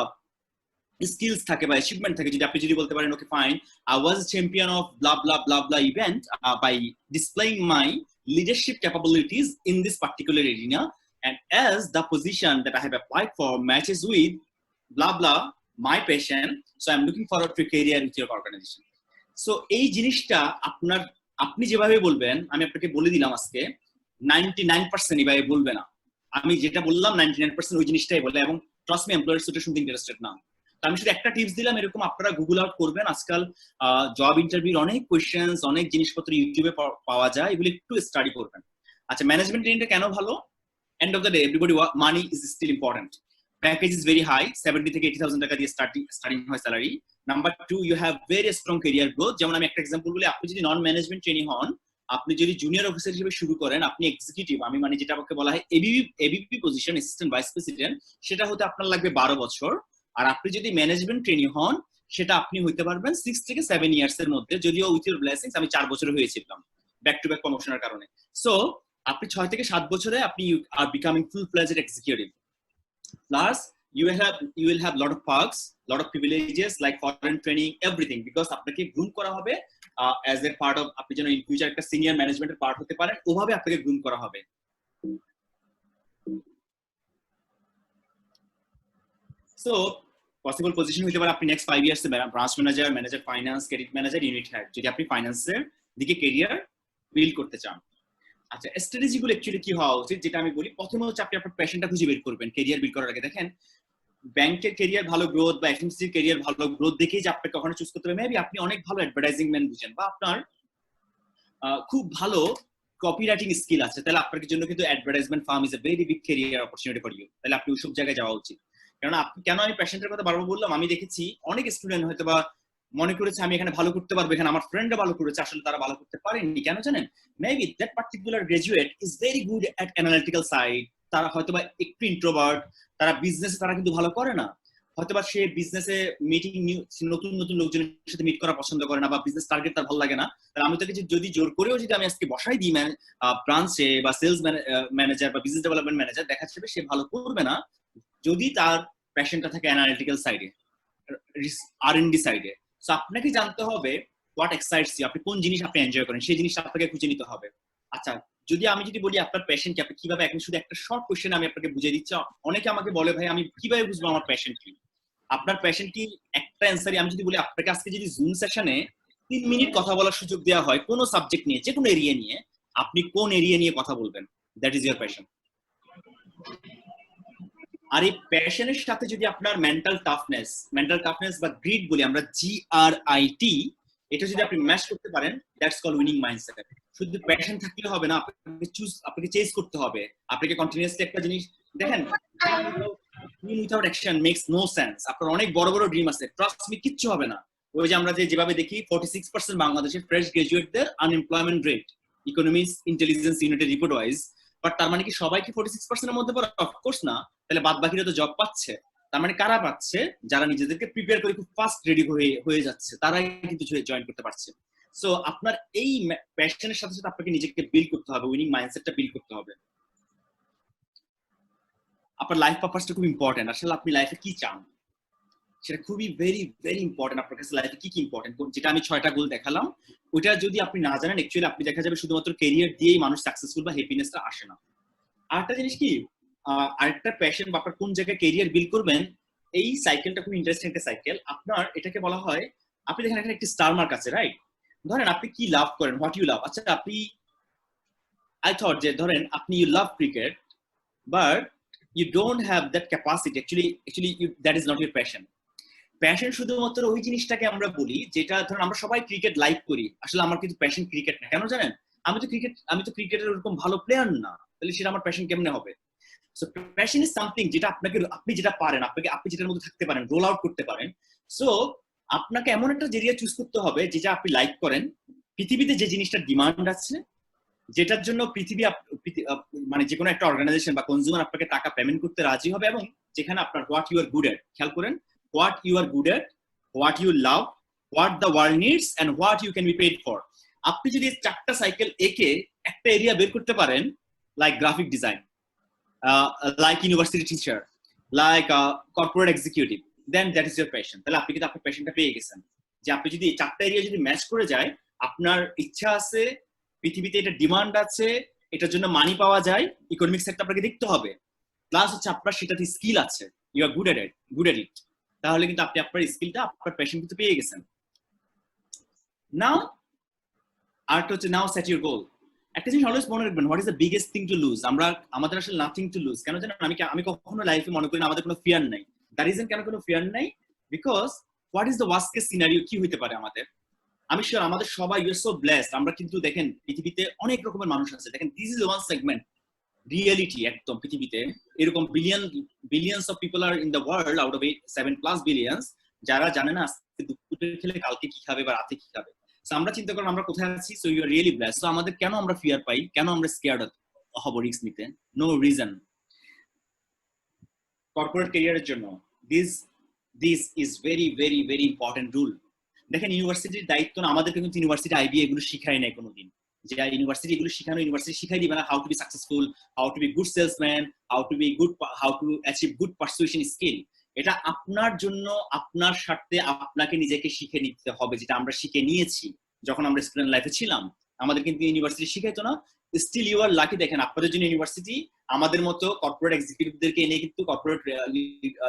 skills থাকে বা achievement থাকে, যদি আপনি যদি বলতে পারেন okay fine, I was a champion of blah blah blah blah event by displaying my leadership capabilities in this particular arena, and as the position that I have applied for matches with blah blah my passion, so I'm looking forward to a career with your organization. So এই জিনিসটা আপনি যেভাবে বলবেন, আমি আপনাকে বলে দিলাম আজকে 99% এভাবে বলবে না। আমি যেটা বললাম 99% ওই জিনিসটাই বলে, এবং ট্রাস্ট মি এমপ্লয়ার্স ওটা শুনতে ইন্টারেস্টেড না। তো আমি শুধু একটা টিপস দিলাম, এরকম আপনারা গুগল আউট করবেন। আজকাল জব ইন্টারভিউর অনেক কোয়েশ্চেন্স, অনেক জিনিসপত্র ইউটিউবে পাওয়া যায়, এগুলো একটু স্টাডি করবেন। আচ্ছা, ম্যানেজমেন্ট ট্রেনিংটা কেন ভালো? End of the day everybody money is still important. Package is very high, 70 থেকে 80,000 টাকা দিয়ে স্টার্টিং হয় salary. Number 2, you have very strong career growth. যেমন আমি একটা এক্সাম্পল বলি, আপনি যদি নন ম্যানেজমেন্ট ট্রেনিং হন, আপনি যদি জুনিয়র অফিসার হিসেবে শুরু করেন, আপনি এক্সিকিউটিভ, আমি মানে যেটা আমাকে বলা হয় ABP position, assistant vice president, সেটা হতে আপনার লাগবে 12 বছর। আর আপনি যদি ম্যানেজমেন্ট ট্রেনিং হন, সেটা আপনি হইতে পারবেন 6 থেকে 7 ইয়ার্স এর মধ্যে। যদিও উইথ ইউর ব্লেসিংস আমি 4 বছর হয়েছিলাম ব্যাক টু ব্যাক প্রমোশনের কারণে। সো আপনি 6 থেকে 7 বছরে আপনি আর becoming full fledged executive. Plus you will have lot of perks, lot of privileges like foreign training, everything, because আপনাকে গ্রুম করা হবে as a part of, আপনি যেন ইন ফিউচার একটা সিনিয়র ম্যানেজমেন্টের পার্ট হতে পারেন, ওভাবে আপনাকে গ্রুম করা হবে। সো পসিবল পজিশন হতে পারে আপনি নেক্সট 5 ইয়ার্স এ branch manager, manager finance, credit manager, unit head, যদি আপনি ফাইন্যান্সের দিকে ক্যারিয়ার বিল্ড করতে চান। আচ্ছা, স্ট্র্যাটেজি গুলো অ্যাকচুয়ালি কি হওয়া উচিত, যেটা আমি বলি, প্রথমে হচ্ছে আপনি আপনার প্যাশনটা খুঁজে বের করবেন ক্যারিয়ার বিল্ড করার আগে। দেখেন, ব্যাংকের ক্যারিয়ার ভালো গ্রোথ বা এফএমসিজির ক্যারিয়ার ভালো গ্রোথ দেখেই যে আপনাকে কখনো চুজ করতে হবে। মেবি আপনি অনেক ভালো অ্যাডভার্টাইজিং ম্যান বুঝেন, বা আপনার খুব ভালো কপি রাইটিং স্কিল আছে, তাহলে আপনার জন্য কিন্তু advertisement firm is a very big career opportunity for you. তাহলে আপনি ওইসব জায়গায় যাওয়া উচিত। কেন আমি প্যাশনের কথা বারবার বললাম, আমি দেখেছি অনেক স্টুডেন্ট হয়তো বা মনে করেছে আমি এখানে ভালো করতে পারবো, এখানে আমার ফ্রেন্ডরা ভালো করেছে, আসলে তারা ভালো করতে পারেনি। কেন জানেন? Maybe that particular graduate is very good at analytical side, তারা হয়তোবা একটু ইন্ট্রোভার্ট, তারা বিজনেসে তারা কিন্তু ভালো করে না, হয়তোবা সে বিজনেসে মিটিং নতুন নতুন লোকজনের সাথে মিট করা পছন্দ করে না, বা বিজনেস টার্গেট তার ভালো লাগে না। তাহলে আমি তাকে যদি জোর করেও যদি আমি আজকে বসাই দিই ব্রাঞ্চে বা সেলস ম্যানেজার বা বিজনেস ডেভেলপমেন্ট ম্যানেজার, দেখা যাবে সে ভালো করবে না যদি তার প্যাশনটা থাকে অ্যানালিটিক্যাল সাইডে, আর&ডি সাইডে। সো আপনাকে জানতে হবে হোয়াট এক্সাইটস ইউ, আপনি কোন জিনিস আপনি এনজয় করেন, সেই জিনিসটা আপনাকে খুঁজে নিতে হবে। আচ্ছা, যদি বলি আপনার প্যাশন কি, আপনি কিভাবে, এখন শুধু একটা শর্ট কোশ্চেন আমি আপনাকে বুঝিয়ে দিচ্ছি। অনেকে আমাকে বলে ভাই আমি কিভাবে বুঝবো আমার প্যাশন কি? আপনার প্যাশন কি, একটা অ্যান্সারই আমি যদি বলি আপনাকে, আজকে যদি জুম সেশনে 3 মিনিট কথা বলার সুযোগ দেওয়া হয় কোনো সাবজেক্ট নিয়ে, যে কোনো এরিয়া নিয়ে, আপনি কোন এরিয়া নিয়ে কথা বলবেন? That is your passion. আর এই প্যাশনের সাথে যদি আপনার মেন্টাল টাফনেস বা গ্রিড বলি আমরা, GRIT, এটা যদি আপনি ম্যাচ করতে পারেন, দ্যাটস কল উইনিং মাইন্ডসেট। শুধু প্যাশন থাকলে হবে না, আপনাকে চেজ করতে হবে, আপনাকে কন্টিনিউয়াসলি একটা জিনিস। দেখেন, dream without action makes no sense. আপনার অনেক বড় বড় ড্রিম আছে, ট্রাস্ট মি, কিচ্ছু হবে না। ওই যে আমরা যেভাবে দেখি 46% বাংলাদেশের ফ্রেশ গ্রাজুয়েটদের আনএমপ্লয়মেন্ট রেট, ইকোনমিক্স ইন্টেলিজেন্স ইউনিটের রিপোর্ট ওয়াইজ। বাট তার মানে কি সবাই কি 46% এর মধ্যে পড়ে? অফকোর্স না। তাহলে বাদ বাকিরা তো জব পাচ্ছে। তার মানে কারা পাচ্ছে? যারা নিজেদেরকে প্রিপেয়ার করে খুব ফাস্ট রেডি হয়ে যাচ্ছে, তারাই কিন্তু জয়েন করতে পারছে। সো আপনার এই প্যাশনের সাথে সাথে আপনাকে নিজেকে বিল্ড করতে হবে, উইনিং মাইন্ডসেটটা বিল্ড করতে হবে। আপনার লাইফ পারপাসটা খুব ইম্পর্টেন্ট। আসলে আপনি লাইফে কি চান সেটা খুবই ভেরি ভেরি ইম্পর্টেন্ট। আপনার কাছে লাইফে কি ইম্পর্টেন্ট, যেটা আমি 6টা গোল দেখালাম, ওইটা যদি আপনি না জানেন, অ্যাকচুয়ালি আপনি দেখা যাবে শুধুমাত্র ক্যারিয়ার দিয়েই মানুষ সাকসেসফুল বা হ্যাপিনেসটা আসে না। আরেকটা জিনিস কি, আরেকটা প্যাশন বা আপনার কোন জায়গায় ক্যারিয়ার বিল্ড করবেন, এই সাইকেলটা খুব ইন্টারেস্টিং একটা সাইকেল। আপনার এটাকে বলা হয়, আপনি দেখেন এখানে একটি স্টার মার্ক আছে, রাইট? ধরেন আপনি কি লাভ করেন, হোয়াট ইউ লাভ। আচ্ছা, আই থট যে ধরেন আপনি you love cricket, but you don't have that capacity, actually that is not your passion. Passion শুধুমাত্র ওই জিনিসটাকে আমরা বলি যেটা, ধরুন আমরা সবাই ক্রিকেট লাইক করি, আসলে আমার কিন্তু প্যাশন ক্রিকেট না। কেন জানেন? আমি তো ক্রিকেটের ওরকম ভালো প্লেয়ার না, তাহলে সেটা আমার প্যাশন কেমনে হবে? সো প্যাশন ইজ সামথিং যেটা আপনি যেটা পারেন, আপনি যেটার মধ্যে থাকতে পারেন, রোল আউট করতে পারেন। সো আপনাকে এমন একটা এরিয়া চুজ করতে হবে যেটা আপনি লাইক করেন, পৃথিবীতে যে জিনিসটার ডিমান্ড আছে, যেটার জন্য পৃথিবী মানে যে কোনো একটা অর্গানাইজেশন বা কনজিউমার আপনাকে টাকা পেমেন্ট করতে রাজি হবে, এবং যেখানে আপনার what you are good at, খেয়াল করেন, what you are good at, what you love, what the world needs and what you can be paid for. আপনি যদি 4টা সাইকেল এঁকে একটা এরিয়া বের করতে পারেন, like graphic design, like university teacher, like corporate executive, then that is your passion. তাহলে আপনি কিন্তু আপনার প্যাশনটা পেয়ে গেছেন। যে আপনি যদি 4টা এরিয়া যদি ম্যাচ করে যায়, আপনার ইচ্ছা আছে, পৃথিবীতে এটা ডিমান্ড আছে, এটার জন্য মানি পাওয়া যায়, ইকোনমিক সেক্টর আপনাকে দেখতে হবে, প্লাস হচ্ছে আপনার সেটাতে স্কিল আছে, ইউ আর গুড এট ইট, তাহলে কিন্তু আপনি আপনার স্কিলটা, আপনার প্যাশন কিন্তু পেয়ে গেছেন। নাও আরেকটা হচ্ছে নাও সেট ইউর গোল। একটা জিনিস অলওয়েজ মনে রাখবেন, what is the biggest thing to lose. আমাদের আসলে নাথিং টু লুজ। কেন জানেন? আমি কখনো লাইফে মনে করি না আমাদের কোনো ফিয়ার নাই। দ্য রিজন কেন কোনো ফিয়ার নাই, because what is the worst case scenario, কি হইতে পারে আমাদের। আমি শিওর আমাদের সবাই, ইউ আর সো ব্লেসড। আমরা কিন্তু দেখেন পৃথিবীতে অনেক রকমের মানুষ আছে, দেখেন this is one segment reality, একদম পৃথিবীতে এরকম billions of people are in the world, out of 7+ billions, যারা জানে না আজকে দুপুরে খেলে কালকে কি খাবে বা রাতে কি খাবে। আমরা চিন্তা করেন আমরা কোথায় আছি। So you are really blessed. So আমাদের কেন আমরা ফিয়ার পাই, কেন আমরা স্কেয়ার্ড হব রিস্ক নিতে? No reason. কর্পোরেট ক্যারিয়ারের জন্য this is very very very important rule. দেখেন ইউনিভার্সিটির দায়িত্ব না, আমাদেরকে কিন্তু ইউনিভার্সিটি আইবি এগুলো শিখায় নাই কোনোদিন। যে ইউনিভার্সিটি এগুলো শিখানো, ইউনিভার্সিটি শিখাই দিবে না how to be successful, how to be good salesman, how to achieve good persuasion skill. এটা আপনার জন্য, আপনার স্বার্থে আপনাকে নিজেকে শিখে নিতে হবে, যেটা আমরা শিখে নিয়েছি যখন আমরা স্টুডেন্ট লাইফে ছিলাম। আমাদের কিন্তু ইউনিভার্সিটি শিখাইতো না। স্টিল ইউ আর লাকি, দেখেন আপনাদের জন্য ইউনিভার্সিটি আমাদের মতো কর্পোরেট এক্সিকিউটিভদেরকে এনে, কিন্তু কর্পোরেট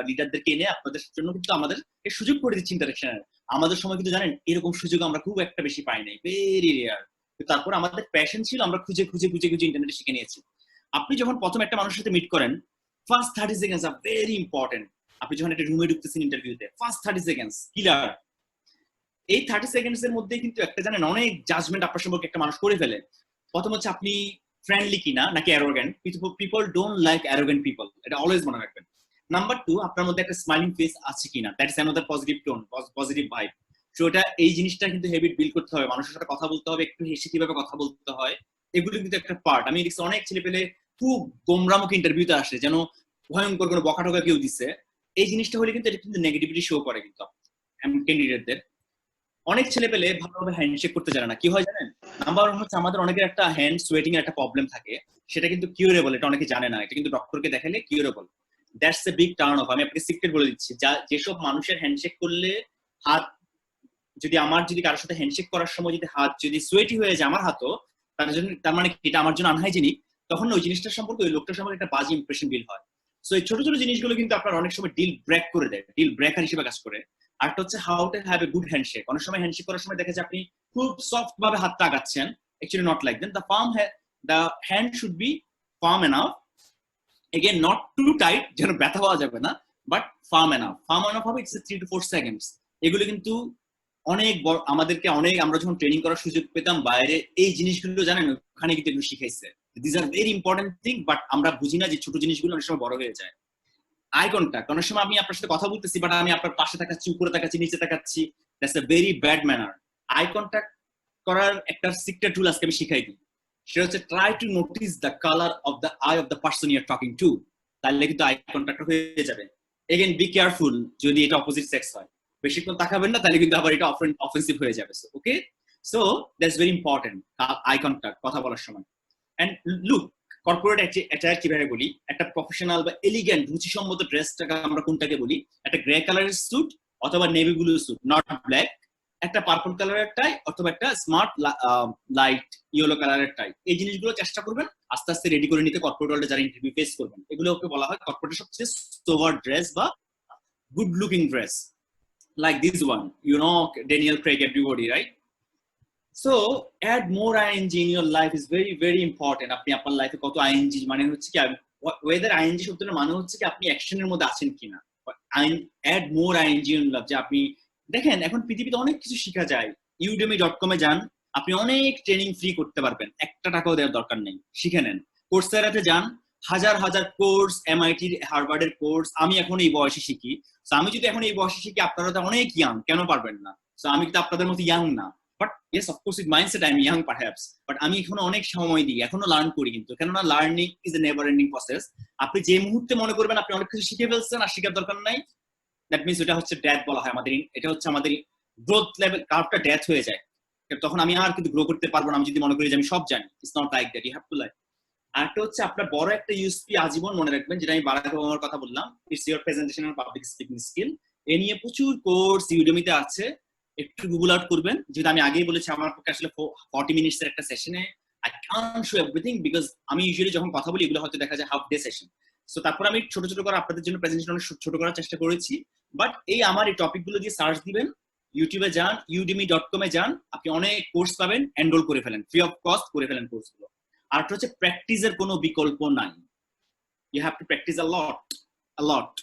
লিডারদেরকে এনে আপনাদের জন্য কিন্তু আমাদেরকে সুযোগ করে দিচ্ছে ইন্টারেকশনের। আমাদের সময় কিন্তু জানেন এরকম সুযোগ আমরা খুব একটা বেশি পাই নাই, ভেরি রেয়ার। তারপর আমাদের প্যাশন ছিল, আমরা খুঁজে ইন্টারনেটে শিখে নিয়েছি। আপনি যখন প্রথম একটা মানুষের সাথে মিট করেন, first 30 seconds are very important. আপনি যখন একটা রুমে ঢুকতেছেন ইন্টারভিউতে, ফার্স্ট 30 সেকেন্ডস কিলার। এই 30 সেকেন্ডস এর মধ্যে কিন্তু একটা জানেন অনেক জাজমেন্ট আপনার সম্পর্কে একটা মানুষ করে ফেলে। প্রথম হচ্ছে আপনি ফ্রেন্ডলি কিনা নাকি arrogant. People don't like arrogant people, এটা অলওয়েজ মনে রাখবেন। নাম্বার 2, আপনার মধ্যে একটা স্মাইলিং ফেস আছে কিনা, that is another positive tone, positive vibe. So এটা, এই জিনিসটা কিন্তু হেবিট বিল্ড করতে হবে। মানুষের সাথে কথা বলতে হবে, একটু হেসে কিভাবে কথা বলতে হয়, এগুলো কিন্তু একটা পার্ট। আমি দেখছি অনেক ছেলে পেলে খুব গোমরামুখী ইন্টারভিউতে আসে, যেন ভয়ঙ্কর কোনো বকাটকা কেউ দিচ্ছে। এই জিনিসটা হলে কিন্তু এটা কিন্তু নেগেটিভিটি শো করে কিন্তু ক্যান্ডিডেটদের। অনেক ছেলে পেলে ভালোভাবে হ্যান্ডশেক করতে জানে না। কি হয় জানেন? নাম্বার 1 হচ্ছে আমাদের অনেকের একটা হ্যান্ড সোয়েটিং এর একটা প্রবলেম থাকে, সেটা কিন্তু কিউরেবল, এটা অনেকে জানে না। এটা কিন্তু ডক্টরকে দেখালে curable. That's a big turn off. আমি আপনাকে সিক্রেট বলে দিচ্ছি, যেসব মানুষের হ্যান্ডশেক করলে হাত, যদি কারোর সাথে হ্যান্ডশেক করার সময় যদি হাত যদি সোয়েটি হয়ে যায়, আমার হাতও, তার মানে এটা আমার জন্য আনহাইজেনিক, তখন ওই জিনিসটার সম্পর্কে, ওই লোকটার সম্পর্কে একটা বাজে ইমপ্রেশন বিল হয়। সো এই ছোট ছোট জিনিসগুলো কিন্তু আপনার অনেক সময় ডিল ব্রেক করে দেয়, ডিল ব্রেকার হিসেবে কাজ করে। আরটা হচ্ছে how to have a good handshake. অনেক সময় হ্যান্ডশেক করার সময় দেখা যায় আপনি খুব সফট ভাবে হাতটা আগাচ্ছেন, actually not like that. The hand should be firm enough, again not too tight, যেন ব্যথা পাওয়া যাবে না, বাট ফার্ম এনাফ হবে। It's 3 to 4 seconds. এগুলো কিন্তু অনেক বড়, আমাদেরকে অনেক, আমরা যখন ট্রেনিং করার সুযোগ পেতাম বাইরে, এই জিনিসগুলো জানেন ওখানে কিন্তু এগুলো শিখাইছে। This are very important thing, but আমরা বুঝি না যে ছোট জিনিসগুলো অনেক সময় বড় হয়ে যায়। আই কন্টাক্ট, অনেক সময় আমি আপনার সাথে কথা বলতেছি, বাট আমি আপনার পাশে তাকাচ্ছি, উপরে তাকাচ্ছি, নিচে তাকাচ্ছি, that's a very bad manner. Eye contact করার একটা সিক্রেট রুল আজকে আমি শিখাই দিই, সেটা হচ্ছে try to notice the colour of the eye of the person you are talking to. তাহলে কিন্তু আই কন্টাক্ট হয়ে যাবে। এগেন বি কেয়ারফুল, যদি এটা অপোজিট সেক্স হয়, বেশিক্ষণ তাকাবেন না, তাহলে কিন্তু আবার এটা অফেন্সিভ হয়ে যাবে। Okay, so that's very important, eye contact কথা বলার সময়। এন্ড লুক, কর্পোরেট অ্যাটায়ার কিভাবে বলি, একটা প্রফেশনাল বা এলিগেন্ট রুচিসম্মত ড্রেসটাকে আমরা কোনটাকে বলি? একটা গ্রে কালারের স্যুট অথবা navy blue suit, not black, একটা পার্পল কালারের টাই অথবা একটা স্মার্ট লাইট ইয়েলো কালারের টাই। এই জিনিসগুলো চেষ্টা করবেন আস্তে আস্তে রেডি করে নিতে, কর্পোরেট ওয়ার্ল্ডে যারা ইন্টারভিউ ফেস করবেন। এগুলোকে বলা হয় কর্পোরেটের সবচেয়ে সোভার ড্রেস বা good looking dress, like this one, you know Daniel Craig, everybody, right? So add more ing in your life is very very important. আপনি আপনার লাইফে কত ing, মানে হচ্ছে কি, whether ing শব্দটার মানে হচ্ছে কি আপনি অ্যাকশনের মধ্যে আছেন কিনা। add more ing in life, যে আপনি দেখেন এখন পৃথিবীতে অনেক কিছু শেখা যায়। udemy.com এ যান, আপনি অনেক ট্রেনিং ফ্রি করতে পারবেন, একটা টাকাও দেওয়ার দরকার নেই, শিখে নেন। কোর্সেরাতে যান, হাজার হাজার কোর্স, এমআইটি হার্ভার্ডের কোর্স আমি এখন এই বয়সে শিখি। তো আমি যদি এখন এই বয়সে শিখি, আপনারা তো অনেক ইয়াং, কেন পারবেন না? তো আমি কিন্তু আপনাদের মতো ইয়াং না, but yes of course with mindset I am young perhaps, but আমি এখনো অনেক সময় দিই, এখনো লার্ন করি। কিন্তু কেননা learning is a never ending process. আপনি যে মুহূর্তে মনে করবেন আপনি অনেক কিছু শিখে ফেলছেন আর শিখার দরকার নাই, দ্যাট মিনস এটা হচ্ছে ডেথ বলা হয় আমাদের, এটা হচ্ছে আমাদের গ্রোথ লেভেল কার্ভটা ডেথ হয়ে যায়। তখন আমি আর কিন্তু গ্রো করতে পারবো না আমি যদি মনে করি যে আমি সব জানি। It's not like that, you have to learn. আরেকটা হচ্ছে আপনার বড় একটা ইউএসপি আজীবন মনে রাখবেন, যেটা আমি বারাক ওবামার কথা বললাম, it's your presentation and public speaking skill. এ নিয়ে প্রচুর কোর্স ইউডেমিতে আছে, একটু গুগল আউট করবেন। যেটা আমি আগেই বলেছি, আমার পক্ষে আসলে 40 মিনিটস এর একটা সেশনে I can't show everything, because আমি ইউজুয়ালি যখন কথা বলি এগুলো হয়তো দেখা যায় হাফ ডে সেশন। সো তারপর আমি ছোট ছোট করে আপনাদের জন্য প্রেজেন্টেশন অনেক ছোট করার চেষ্টা করেছি। বাট এই আমার এই টপিকগুলো দিয়ে সার্চ দিবেন, ইউটিউবে যান, udemy.com এ যান, আপনি অনেক কোর্স পাবেন, এনরোল করে ফেলেন, ফ্রি অফ কস্ট করে ফেলেন কোর্সগুলো। আর একটা হচ্ছে প্র্যাকটিসের কোনো বিকল্প নাই, ইউ হ্যাভ টু প্র্যাকটিস আ লট।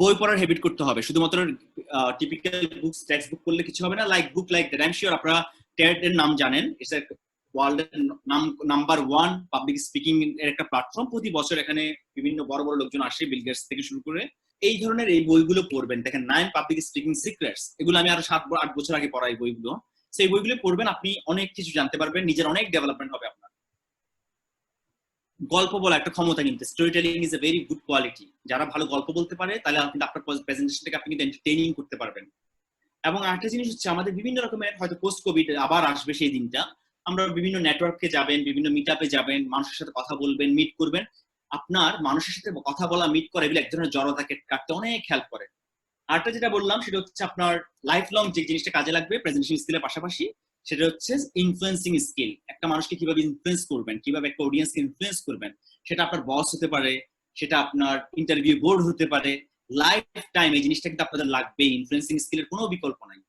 বই পড়ার হ্যাবিট করতে হবে, শুধুমাত্র টিপিক্যাল বুকস টেক্সট বুক করলে কিছু হবে না। Like book like that, I am sure আপনারা টেড এর নাম জানেন, ইটস ওয়ার্ল্ডের নাম্বার 1 পাবলিক স্পিকিং এর একটা প্ল্যাটফর্ম। প্রতি বছর এখানে বিভিন্ন বড় বড় লোকজন আসে, বিল গেটস থেকে শুরু করে। এই ধরনের এই বইগুলো পড়বেন, দেখেন 9 পাবলিক স্পিকিং সিক্রেটস, এগুলো আমি আরো 7-8 বছর আগে পড়াই বইগুলো। সেই বইগুলো পড়বেন, আপনি অনেক কিছু জানতে পারবেন, নিজের অনেক ডেভেলপমেন্ট হবে আপনার। গল্প বলা একটা ক্ষমতা, কিন্তু story telling is a very good quality. যারা ভালো গল্প বলতে পারে তাহলে কিন্তু আপনার প্রেজেন্টেশনটাকে আপনি কিন্তু এন্টারটেইনিং করতে পারবেন। এবং আরেকটা জিনিস হচ্ছে, আমাদের বিভিন্ন রকমের হয়তো পোস্ট কোভিড আবার আসবে সেই দিনটা, আমরা বিভিন্ন নেটওয়ার্কে যাবেন, বিভিন্ন মিটআপে যাবেন, মানুষের সাথে কথা বলবেন, মিট করবেন। আপনার মানুষের সাথে কথা বলা, মিট করা, এগুলো এক ধরনের জড়তাকে কাটতে অনেক হেল্প করে। আরেকটা যেটা বললাম সেটা হচ্ছে আপনার লাইফ লং যে জিনিসটা কাজে লাগবে প্রেজেন্টেশন স্কিলের পাশাপাশি, সেটা হচ্ছে ইনফ্লুয়েন্সিং স্কিল। একটা মানুষকে কিভাবে ইনফ্লুয়েন্স করবেন, কিভাবে একটা অডিয়েন্সকে ইনফ্লুয়েন্স করবেন, সেটা আপনার বস হতে পারে, সেটা আপনার ইন্টারভিউ বোর্ড হতে পারে, লাইফ টাইম এই জিনিসটা কিন্তু আপনাদের লাগবে। ইনফ্লুয়েন্সিং স্কিলের কোনো বিকল্প নাই।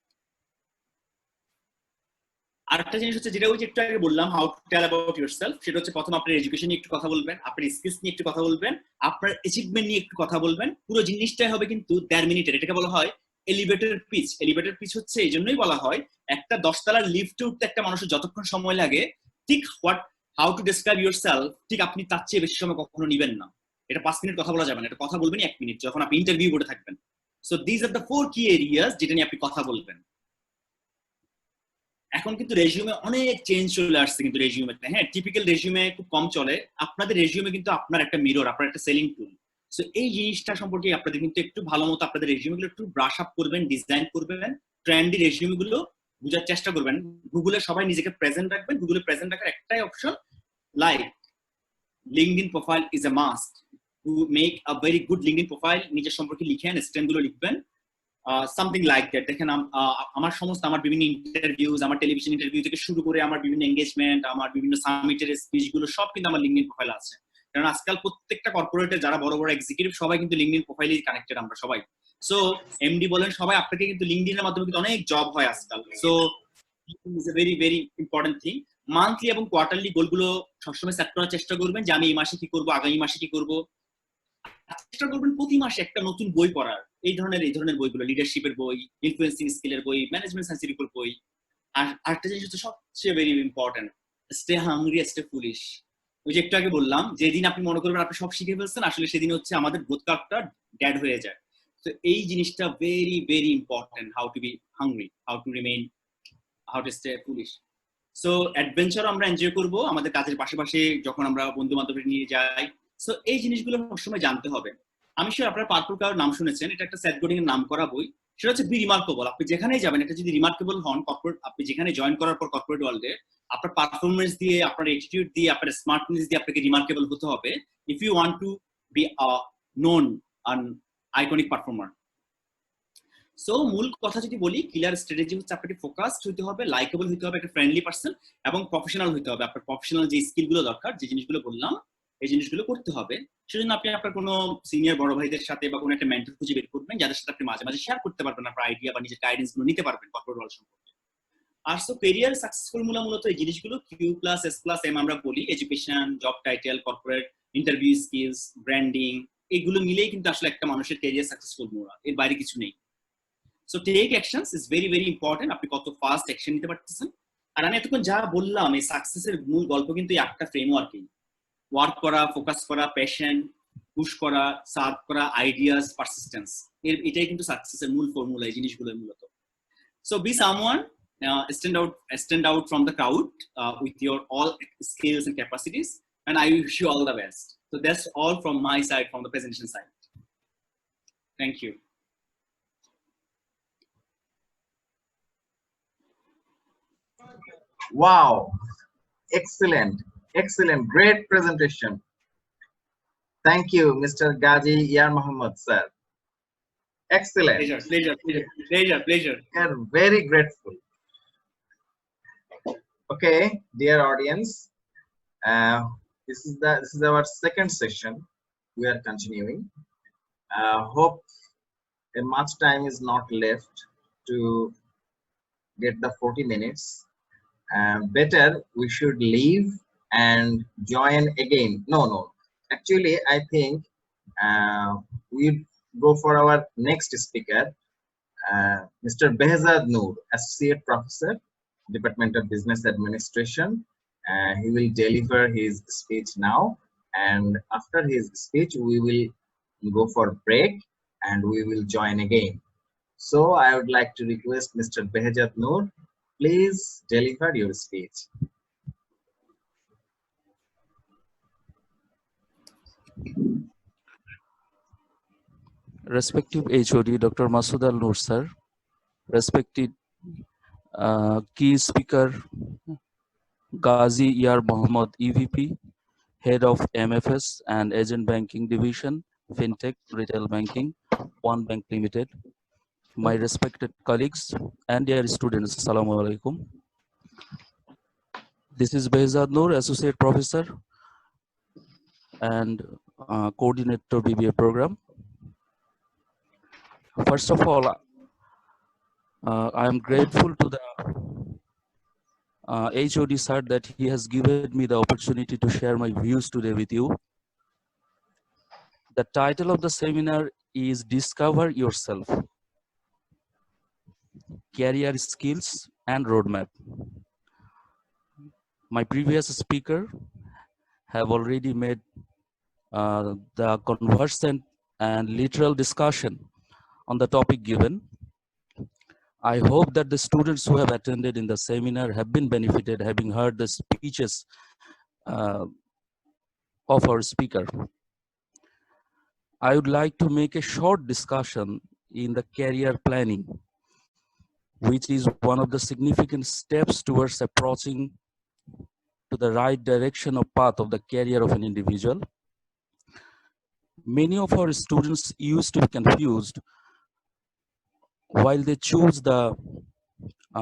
আরেকটা জিনিস হচ্ছে, যেটা ওই যে একটু আগে বললাম, how to tell about yourself, সেটা হচ্ছে প্রথম আপনার এডুকেশন নিয়ে একটু কথা বলবেন, আপনার স্কিলস নিয়ে একটু কথা বলবেন, আপনার অ্যাচিভমেন্ট নিয়ে একটু কথা বলবেন। পুরো জিনিসটাই হবে কিন্তু 1.5 মিনিটের। এটাকে বলা হয় এলিভেটর পিচ। এলিভেটর পিচ হচ্ছে এই জন্যই বলা হয়, একটা 10 তলার লিফটে উঠতে একটা মানুষের যতক্ষণ সময় লাগে, ঠিক হাউ টু ডেসক্রাইব ইয়োরসেলফ, ঠিক আপনি তার চেয়ে বেশি সময় কখনো নেবেন না। এটা 5 মিনিট কথা বলা যাবে না, এটা কথা বলবেন 1 মিনিট, যখন আপনি ইন্টারভিউ করে থাকবেন। সো দিস আর দ্য 4 কি এরিয়াস যেটা নিয়ে আপনি কথা বলবেন। এখন কিন্তু রেজিউমে অনেক চেঞ্জ চলে আসছে, কিন্তু রেজিউমে, হ্যাঁ, টিপিক্যাল রেজিউমে খুব কম চলে। আপনাদের রেজিউমে কিন্তু আপনার একটা মিরর, আপনার একটা সেলিং টুল। সো এই জিনিসটা সম্পর্কে আপনাদের কিন্তু একটু ভালো মতো আপনাদের রেজিউমেগুলো একটু ব্রাশ আপ করবেন, ডিজাইন করবেন, ট্রেন্ডি রেজিউমেগুলো বোঝার চেষ্টা করবেন। গুগলে সবাই নিজেকে প্রেজেন্ট রাখবেন, গুগলে প্রেজেন্ট রাখার একটাই option, like LinkedIn profile is a must. To make a very good LinkedIn profile, নিজের সম্পর্কে লিখেন, স্ট্রেংথগুলো লিখবেন, সামথিং লাইক দ্যাট। দেখেন আমার সমস্ত, আমার বিভিন্ন ইন্টারভিউজ, আমার টেলিভিশন ইন্টারভিউ থেকে শুরু করে আমার বিভিন্ন এঙ্গেজমেন্ট, আমার বিভিন্ন সামিটের স্পিচগুলো সব কিন্তু আমার লিঙ্কডইন প্রোফাইল আছে। কারণ আজকাল প্রত্যেকটা কর্পোরেটে যারা বড় বড় এক্সিকিউটিভ সবাই কিন্তু লিঙ্কডইন প্রোফাইলে কানেক্টেড আমরা সবাই। সো এমডি বলেন সবাই, আপনাকে কিন্তু লিঙ্কডইনের মাধ্যমে কিন্তু অনেক জব হয় আজকাল। So is a very very important thing. Monthly এবং কোয়ার্টারলি গোলগুলো সবসময় সেট করার চেষ্টা করবেন, যে আমি এই মাসে কি করবো, আগামী মাসে কি করবো। চেষ্টা করবেন প্রতি মাসে একটা নতুন বই পড়ার, এই ধরনের বইগুলো, লিডারশিপের বই, ইনফ্লুয়েন্সিং স্কিলের বই, ম্যানেজমেন্ট সায়েন্সের উপর বই। আর আরেকটা জিনিস হচ্ছে সবচেয়ে very important, stay hungry, stay foolish. ওই যে একটু আগে বললাম, যেদিন আপনি মনে করবেন আপনি সব শিখে ফেলছেন, আসলে সেদিন হচ্ছে আমাদের গ্রোথ কার্ভটা ড্যাড হয়ে যায়। তো এই জিনিসটা very very important, how to be hungry, how to remain, how to stay foolish. So adventure আমরা এনজয় করবো আমাদের কাজের পাশাপাশি যখন আমরা বন্ধু বান্ধব নিয়ে যাই। সো এই জিনিসগুলো সবসময় জানতে হবে। আমি শিওর আপনারা পার্পল কার নাম শুনেছেন, এটা একটা সেট বোর্ডিং এর নাম করা বই। সেটা হচ্ছে বি রিমার্কেবল। আপনি যেখানেই যাবেন, এটা যদি রিমার্কেবল হন কর্পোরেট, আপনি যেখানে জয়েন করার পর কর্পোরেট ওয়ার্ল্ডে, আপনার পারফরমেন্স দিয়ে, আপনার অ্যাটিটিউড দিয়ে, আপনার স্মার্টনেস দিয়ে আপনাকে রিমার্কেবল হতে হবে, if you want to be a known an iconic performer. So মূল কথা যদি বলি, ক্লিয়ার স্ট্র্যাটেজি হচ্ছে আপনাকে ফোকাসড হতে হবে, লাইকেবল হতে হবে, একটা ফ্রেন্ডলি পারসন, এবং প্রফেশনাল হতে হবে। আপনার প্রফেশনাল যে স্কিলগুলো দরকার, যে জিনিসগুলো বললাম, এই জিনিসগুলো করতে হবে। সেজন্য আপনি আপনার কোনো সিনিয়র বড় ভাইদের সাথে বা কোনো একটা মেন্টর খুঁজে বের করবেন, যাদের সাথে আপনি মাঝে মাঝে শেয়ার করতে পারবেন আপনার আইডিয়া বা নিজের গাইডেন্স গুলো নিতে পারবেন কর্পোরেট ওয়ার্ল্ড সম্পর্কে। আর সো ক্যারিয়ার সাকসেসফুল মূলত এই জিনিসগুলো Q+S+M আমরা বলি, education, job title, corporate interview skills, branding, এগুলো মিলেই কিন্তু আসলে একটা মানুষের ক্যারিয়ার সাকসেসফুল মূল, এর বাইরে কিছু নেই। So take actions is very very important. আপনি কত ফাস্ট অ্যাকশন নিতে পারতেছেন। আর আমি এতক্ষণ যা বললাম এই সাকসেসের মূল গল্প কিন্তু এই 8টা ফ্রেমওয়ার্কই, ওয়ার্ক করা, ফোকাস করা, প্যাশন, পুশ করা, সার্ভ করা, আইডিয়াস, পারসিস্টেন্স, এটাই কিন্তু সাকসেসের মূল ফর্মুলা, এই জিনিসগুলো মূলত। So be someone, stand out from the crowd with your all skills and capacities, and I wish you all the best. So that's all from my side, from the presentation side. Thank you. Wow, excellent, great presentation. Thank you, Mr. Gaji Yar Mohammed, sir. Excellent. Pleasure. We are very grateful. Okay, dear audience, this is our second session. We are continuing. Hope much time is not left to get the 40 minutes. Better we should leave and join again. No, actually I think we go for our next speaker, Mr. Behzad Noor, Associate Professor, Department of Business Administration. He will deliver his speech now, and after his speech we will go for break and we will join again. So I would like to request Mr. Behzad Noor, please deliver your speech. Respective HOD Dr. Masood Al Noor sir, respected key speaker Ghazi Yar Mohammed EVP, Head of MFS and Agent Banking Division, FinTech Retail Banking, One Bank Limited, my respected colleagues and dear students, Assalamu alaikum. This is Behzad Noor, Associate Professor and Coordinator BBA Program. First of all, I am grateful to the HOD sir that he has given me the opportunity to share my views today with you. The title of the seminar is Discover Yourself, Career Skills and Roadmap. My previous speaker have already made the conversant and literal discussion on the topic given. I hope that the students who have attended in the seminar have been benefited having heard the speeches of our speaker. I would like to make a short discussion in the career planning, which is one of the significant steps towards approaching to the right direction or path of the career of an individual. Many of our students used to be confused while they choose the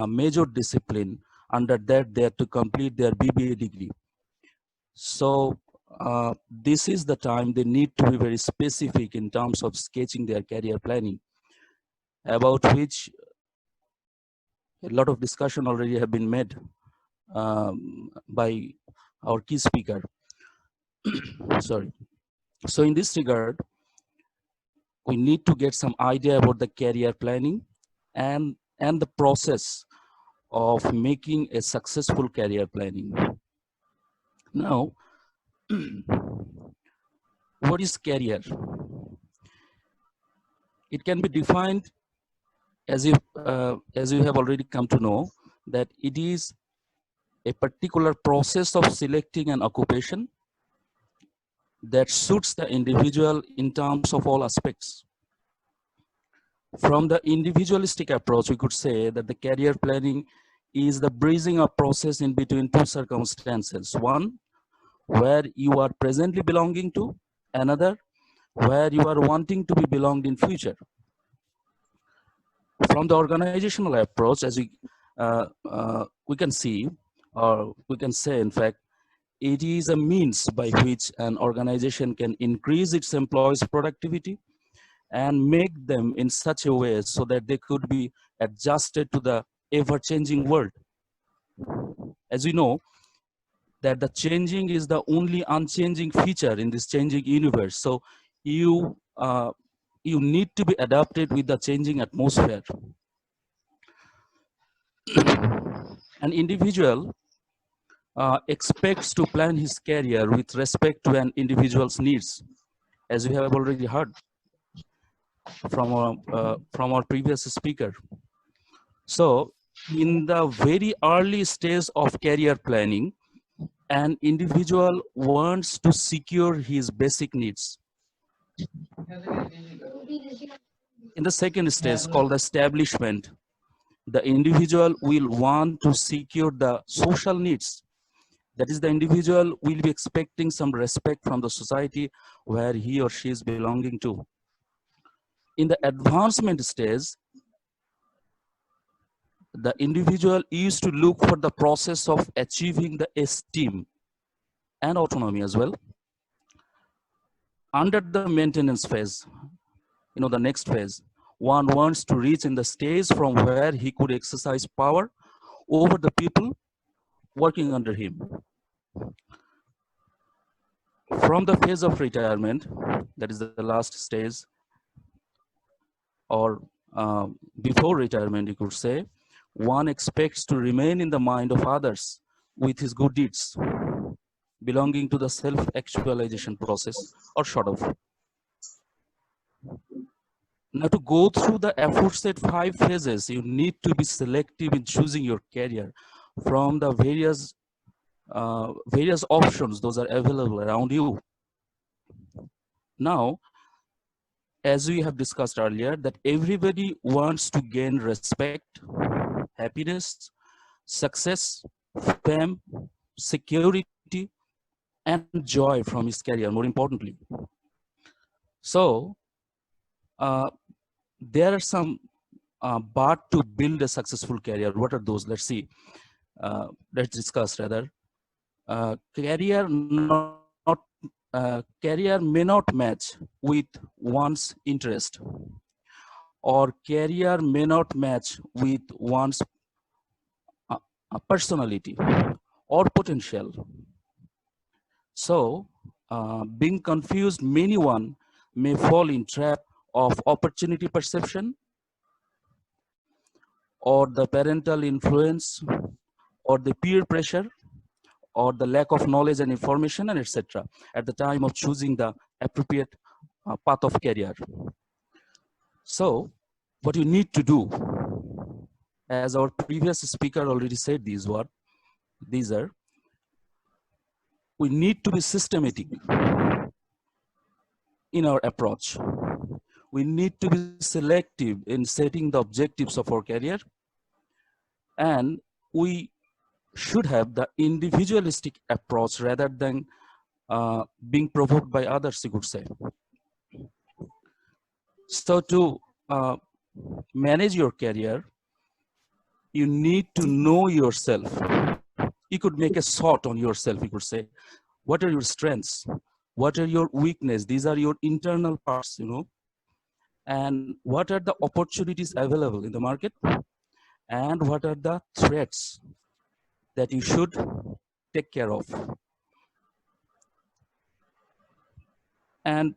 major discipline. Under that, they have to complete their BBA degree. So this is the time they need to be very specific in terms of sketching their career planning, about which a lot of discussion already have been made by our key speaker. Sorry. So in this regard, we need to get some idea about the career planning and the process of making a successful career planning. Now, what is career? It can be defined as you have already come to know, that it is a particular process of selecting an occupation that suits the individual in terms of all aspects. From the individualistic approach, we could say that the career planning is the bridging of process in between two circumstances. One, where you are presently belonging to, another, where you are wanting to be belonged in future. From the organizational approach, as we can see, or we can say, in fact, it is a means by which an organization can increase its employees' productivity and make them in such a way so that they could be adjusted to the ever-changing world. As we know, that the changing is the only unchanging feature in this changing universe. So you you need to be adapted with the changing atmosphere. An individual expects to plan his career with respect to an individual's needs, as we have already heard from our previous speaker. So, in the very early stage of career planning, an individual wants to secure his basic needs. In the second stage, called establishment, the individual will want to secure the social needs. That is, the individual will be expecting some respect from the society where he or she is belonging to. In the advancement stage, the individual used to look for the process of achieving the esteem and autonomy as well. Under the maintenance phase, the next phase, one wants to reach in the stage from where he could exercise power over the people working under him. From the phase of retirement, that is the last stage, or before retirement, you could say, one expects to remain in the mind of others with his good deeds, belonging to the self-actualization process, or sort of. Now, to go through the aforesaid 5 phases, you need to be selective in choosing your career from the various options those are available around you. Now, as we have discussed earlier, that everybody wants to gain respect, happiness, success, fame, security, and joy from his career, more importantly. So, there are some but to build a successful career. What are those? Let's see. Let's discuss rather. Career may not match with one's interest, or career may not match with one's personality or potential. So, being confused, one may fall in trap of opportunity perception, or the parental influence, or the peer pressure, or the lack of knowledge and information, and etc. at the time of choosing the appropriate path of career. So, what you need to do, as our previous speaker already said, these are, we need to be systematic in our approach. We need to be selective in setting the objectives of our career, and we should have the individualistic approach rather than being provoked by others, you could say. So to manage your career, you need to know yourself. You could make a SWOT on yourself, you could say. What are your strengths? What are your weaknesses? These are your internal parts, And what are the opportunities available in the market? And what are the threats that you should take care of? And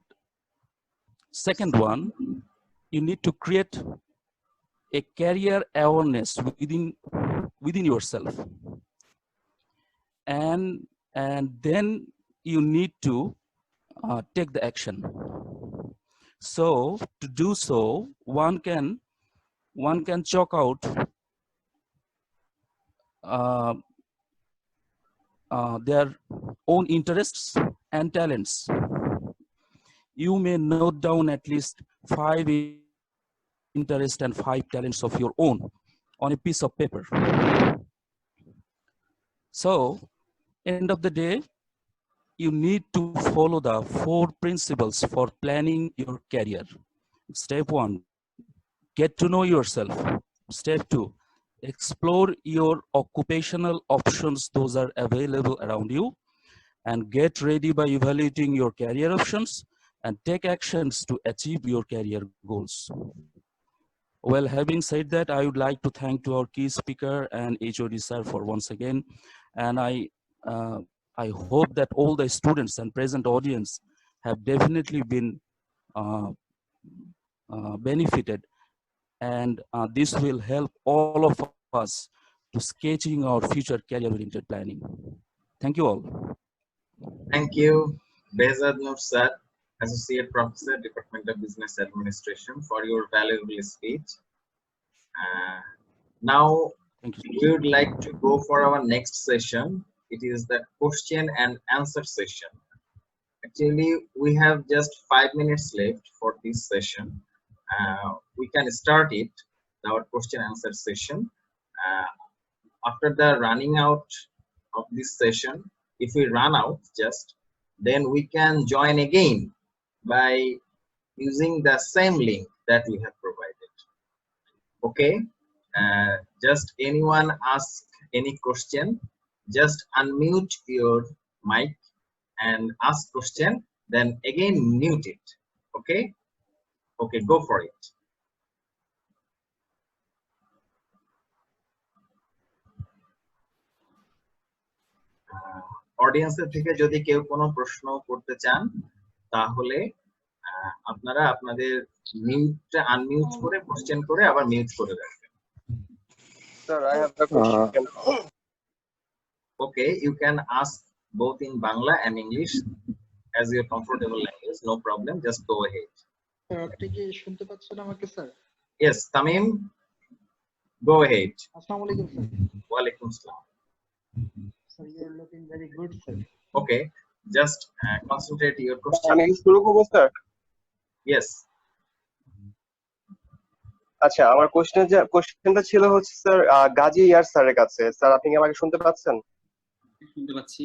second one, you need to create a career awareness within yourself. And then you need to take the action. So to do so, one can chalk out their own interests and talents. You may note down at least 5 interests and 5 talents of your own on a piece of paper. So, end of the day, you need to follow the 4 principles for planning your career. Step 1, get to know yourself. Step 2, explore your occupational options, those are available around you, and get ready by evaluating your career options and take actions to achieve your career goals. Well, having said that, I would like to thank to our key speaker and HOD sir for once again, and I hope that all the students and present audience have definitely been benefited, and this will help all of us to sketching our future career-oriented planning. Thank you all. Thank you, Behzad Noor sir, Associate Professor, Department of Business Administration, for your valuable speech. Now, Thank you. we would like to go for our next session. It is the question and answer session. Actually, we have just 5 minutes left for this session. We can start it, our question answer session. After the running out of this session, if we run out then we can join again by using the same link that we have provided. Okay, just anyone ask any question, just unmute your mic and ask question, then again mute it. Okay, go for it. অডিয়েন্সের থেকে যদি কেউ কোনো প্রশ্ন করতে চান তাহলে আপনারা আপনাদের মিউটটা আনমিউট করে কোশ্চেন করে আবার মিউট করে রাখবেন। Sir, I have a question. Okay, you can ask both in Bangla and English as your comfortable language, no problem, just go ahead. Sir, আপনি কি শুনতে পাচ্ছেন আমাকে sir? Yes, Tamim, go ahead. আসসালামু আলাইকুম sir. Wa alaikum salam. Sir, you are looking very good, sir. Okay, just concentrate your question. আমি শুরু করব স্যার। Yes. আচ্ছা, আমার কোশ্চেনটা ছিল হচ্ছে স্যার গাজী ইয়ার স্যারের কাছে। স্যার, আপনি কি আমাকে শুনতে পাচ্ছেন? শুনতে পাচ্ছি।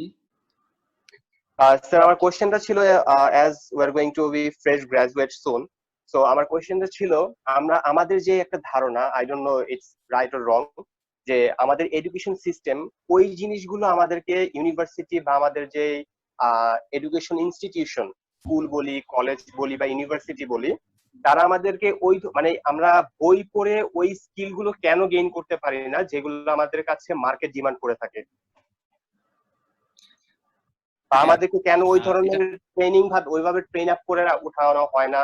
স্যার, আমার কোশ্চেনটা ছিল as we are going to be fresh graduate soon, so আমার কোশ্চেনটা ছিল আমাদের যে একটা ধারণা, I don't know it's right or wrong, যে আমাদের এডুকেশন সিস্টেম ওই জিনিসগুলো আমাদেরকে ইউনিভার্সিটি বা আমাদের যে এডুকেশন ইনস্টিটিউশন, স্কুল বলি, কলেজ বলি বা ইউনিভার্সিটি বলি, তারা আমাদেরকে ওই মানে আমরা বই পড়ে ওই স্কিল গুলো কেন গেইন করতে পারি না যেগুলো আমাদের কাছে মার্কেট ডিমান্ড করে থাকে, বা আমাদেরকে কেন ওই ধরনের ট্রেনিং ওইভাবে ট্রেন আপ করে উঠানো হয় না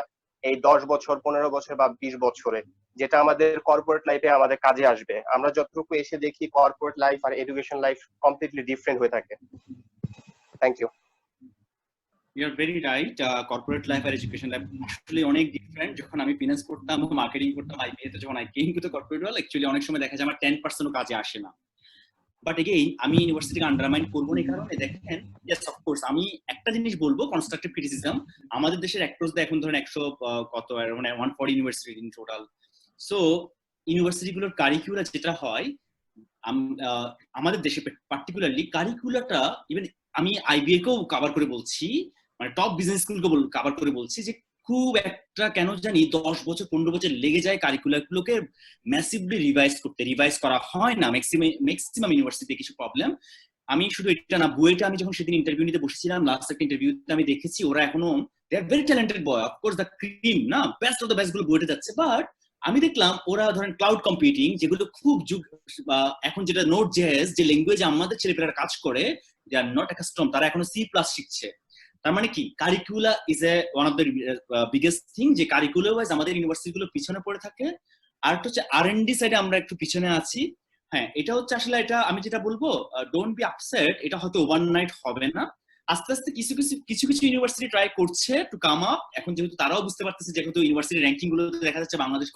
এই 10 বছর 15 বছর বা 20 বছরে, যেটা আমাদের কর্পোরেট লাইফে আমাদের কাজে আসবে। আমরা যতটুকু এসে দেখি কর্পোরেট লাইফ আর এডুকেশন লাইফ কমপ্লিটলি ডিফারেন্ট হয়ে থাকে। Thank you. You are very right. Corporate life আর education life actually অনেক ডিফারেন্ট। যখন আমি ফিনান্স করতাম, মার্কেটিং করতাম আইবিএ তে, যখন I came to the corporate world, actually অনেক সময় দেখা যায় আমার 10% কাজে আসে না। বাট এগেইন আমি ইউনিভার্সিটিকে আন্ডারমাইন করবো না, কারণে দেখেন, ইয়েস অফকোর্স আমি একটা জিনিস বলবো, কনস্ট্রাকটিভ ক্রিটিসিজম। আমাদের দেশের অ্যাক্রস দ্য এখন ধরেন 100 কত মানে 140 ইউনিভার্সিটি ইন টোটাল। সো ইউনিভার্সিটিগুলোর কারিকুলার যেটা হয় আমাদের দেশে পার্টিকুলারলি কারিকুলারটা, ইভেন আমি আইবিএ কেও কভার করে বলছি, মানে টপ বিজনেস স্কুলকে কভার করে বলছি, যে খুব একটা কেন জানি 10 বছর 15 বছর লেগে যায় কারিকুলার গুলোকে ম্যাসিভলি রিভাইজ করা হয় না ম্যাক্সিমাম ইউনিভার্সিটিতে। কিছু প্রবলেম, আমি শুধু এটা না, বুয়েটে আমি যখন সেদিন ইন্টারভিউ নিতে বসেছিলাম, লাস্ট একটা ইন্টারভিউতে আমি দেখেছি ওরা এখনো they are very talented boy, of course the cream না, বেস্ট অফ দ্য বেস্ট গুলো বুয়েটে যাচ্ছে। বাট আমি দেখলাম ওরা ধরেন ক্লাউড কম্পিউটিং, যেগুলো খুব এখন যেটা নোট জেএস যে ল্যাঙ্গুয়েজ আমাদের ছেলেপেলেরা কাজ করে, দে আর নট অ্যাকাস্টম, তারা এখনো সি প্লাস শিখছে। তার মানে কি, curricula is one of the biggest thing, যে কারিকুলার ওয়াইজ আমাদের ইউনিভার্সিটি গুলো পিছনে পড়ে থাকে। আর একটা হচ্ছে আর&ডি সাইডে আমরা একটু পিছনে আছি। হ্যাঁ, এটা হচ্ছে আসলে, এটা আমি যেটা বলবো, ডোন্ট বি আপসেট, এটা হয়তো ওভারনাইট হবে না, আস্তে আস্তে কিছু ইউনিভার্সিটি ট্রাই করছে টু কাম আপ। এখন যেহেতু তারাও বুঝতে পারতেছে, যেহেতু ইউনিভার্সিটি র্যাঙ্কিং গুলো দেখা যাচ্ছে বাংলাদেশ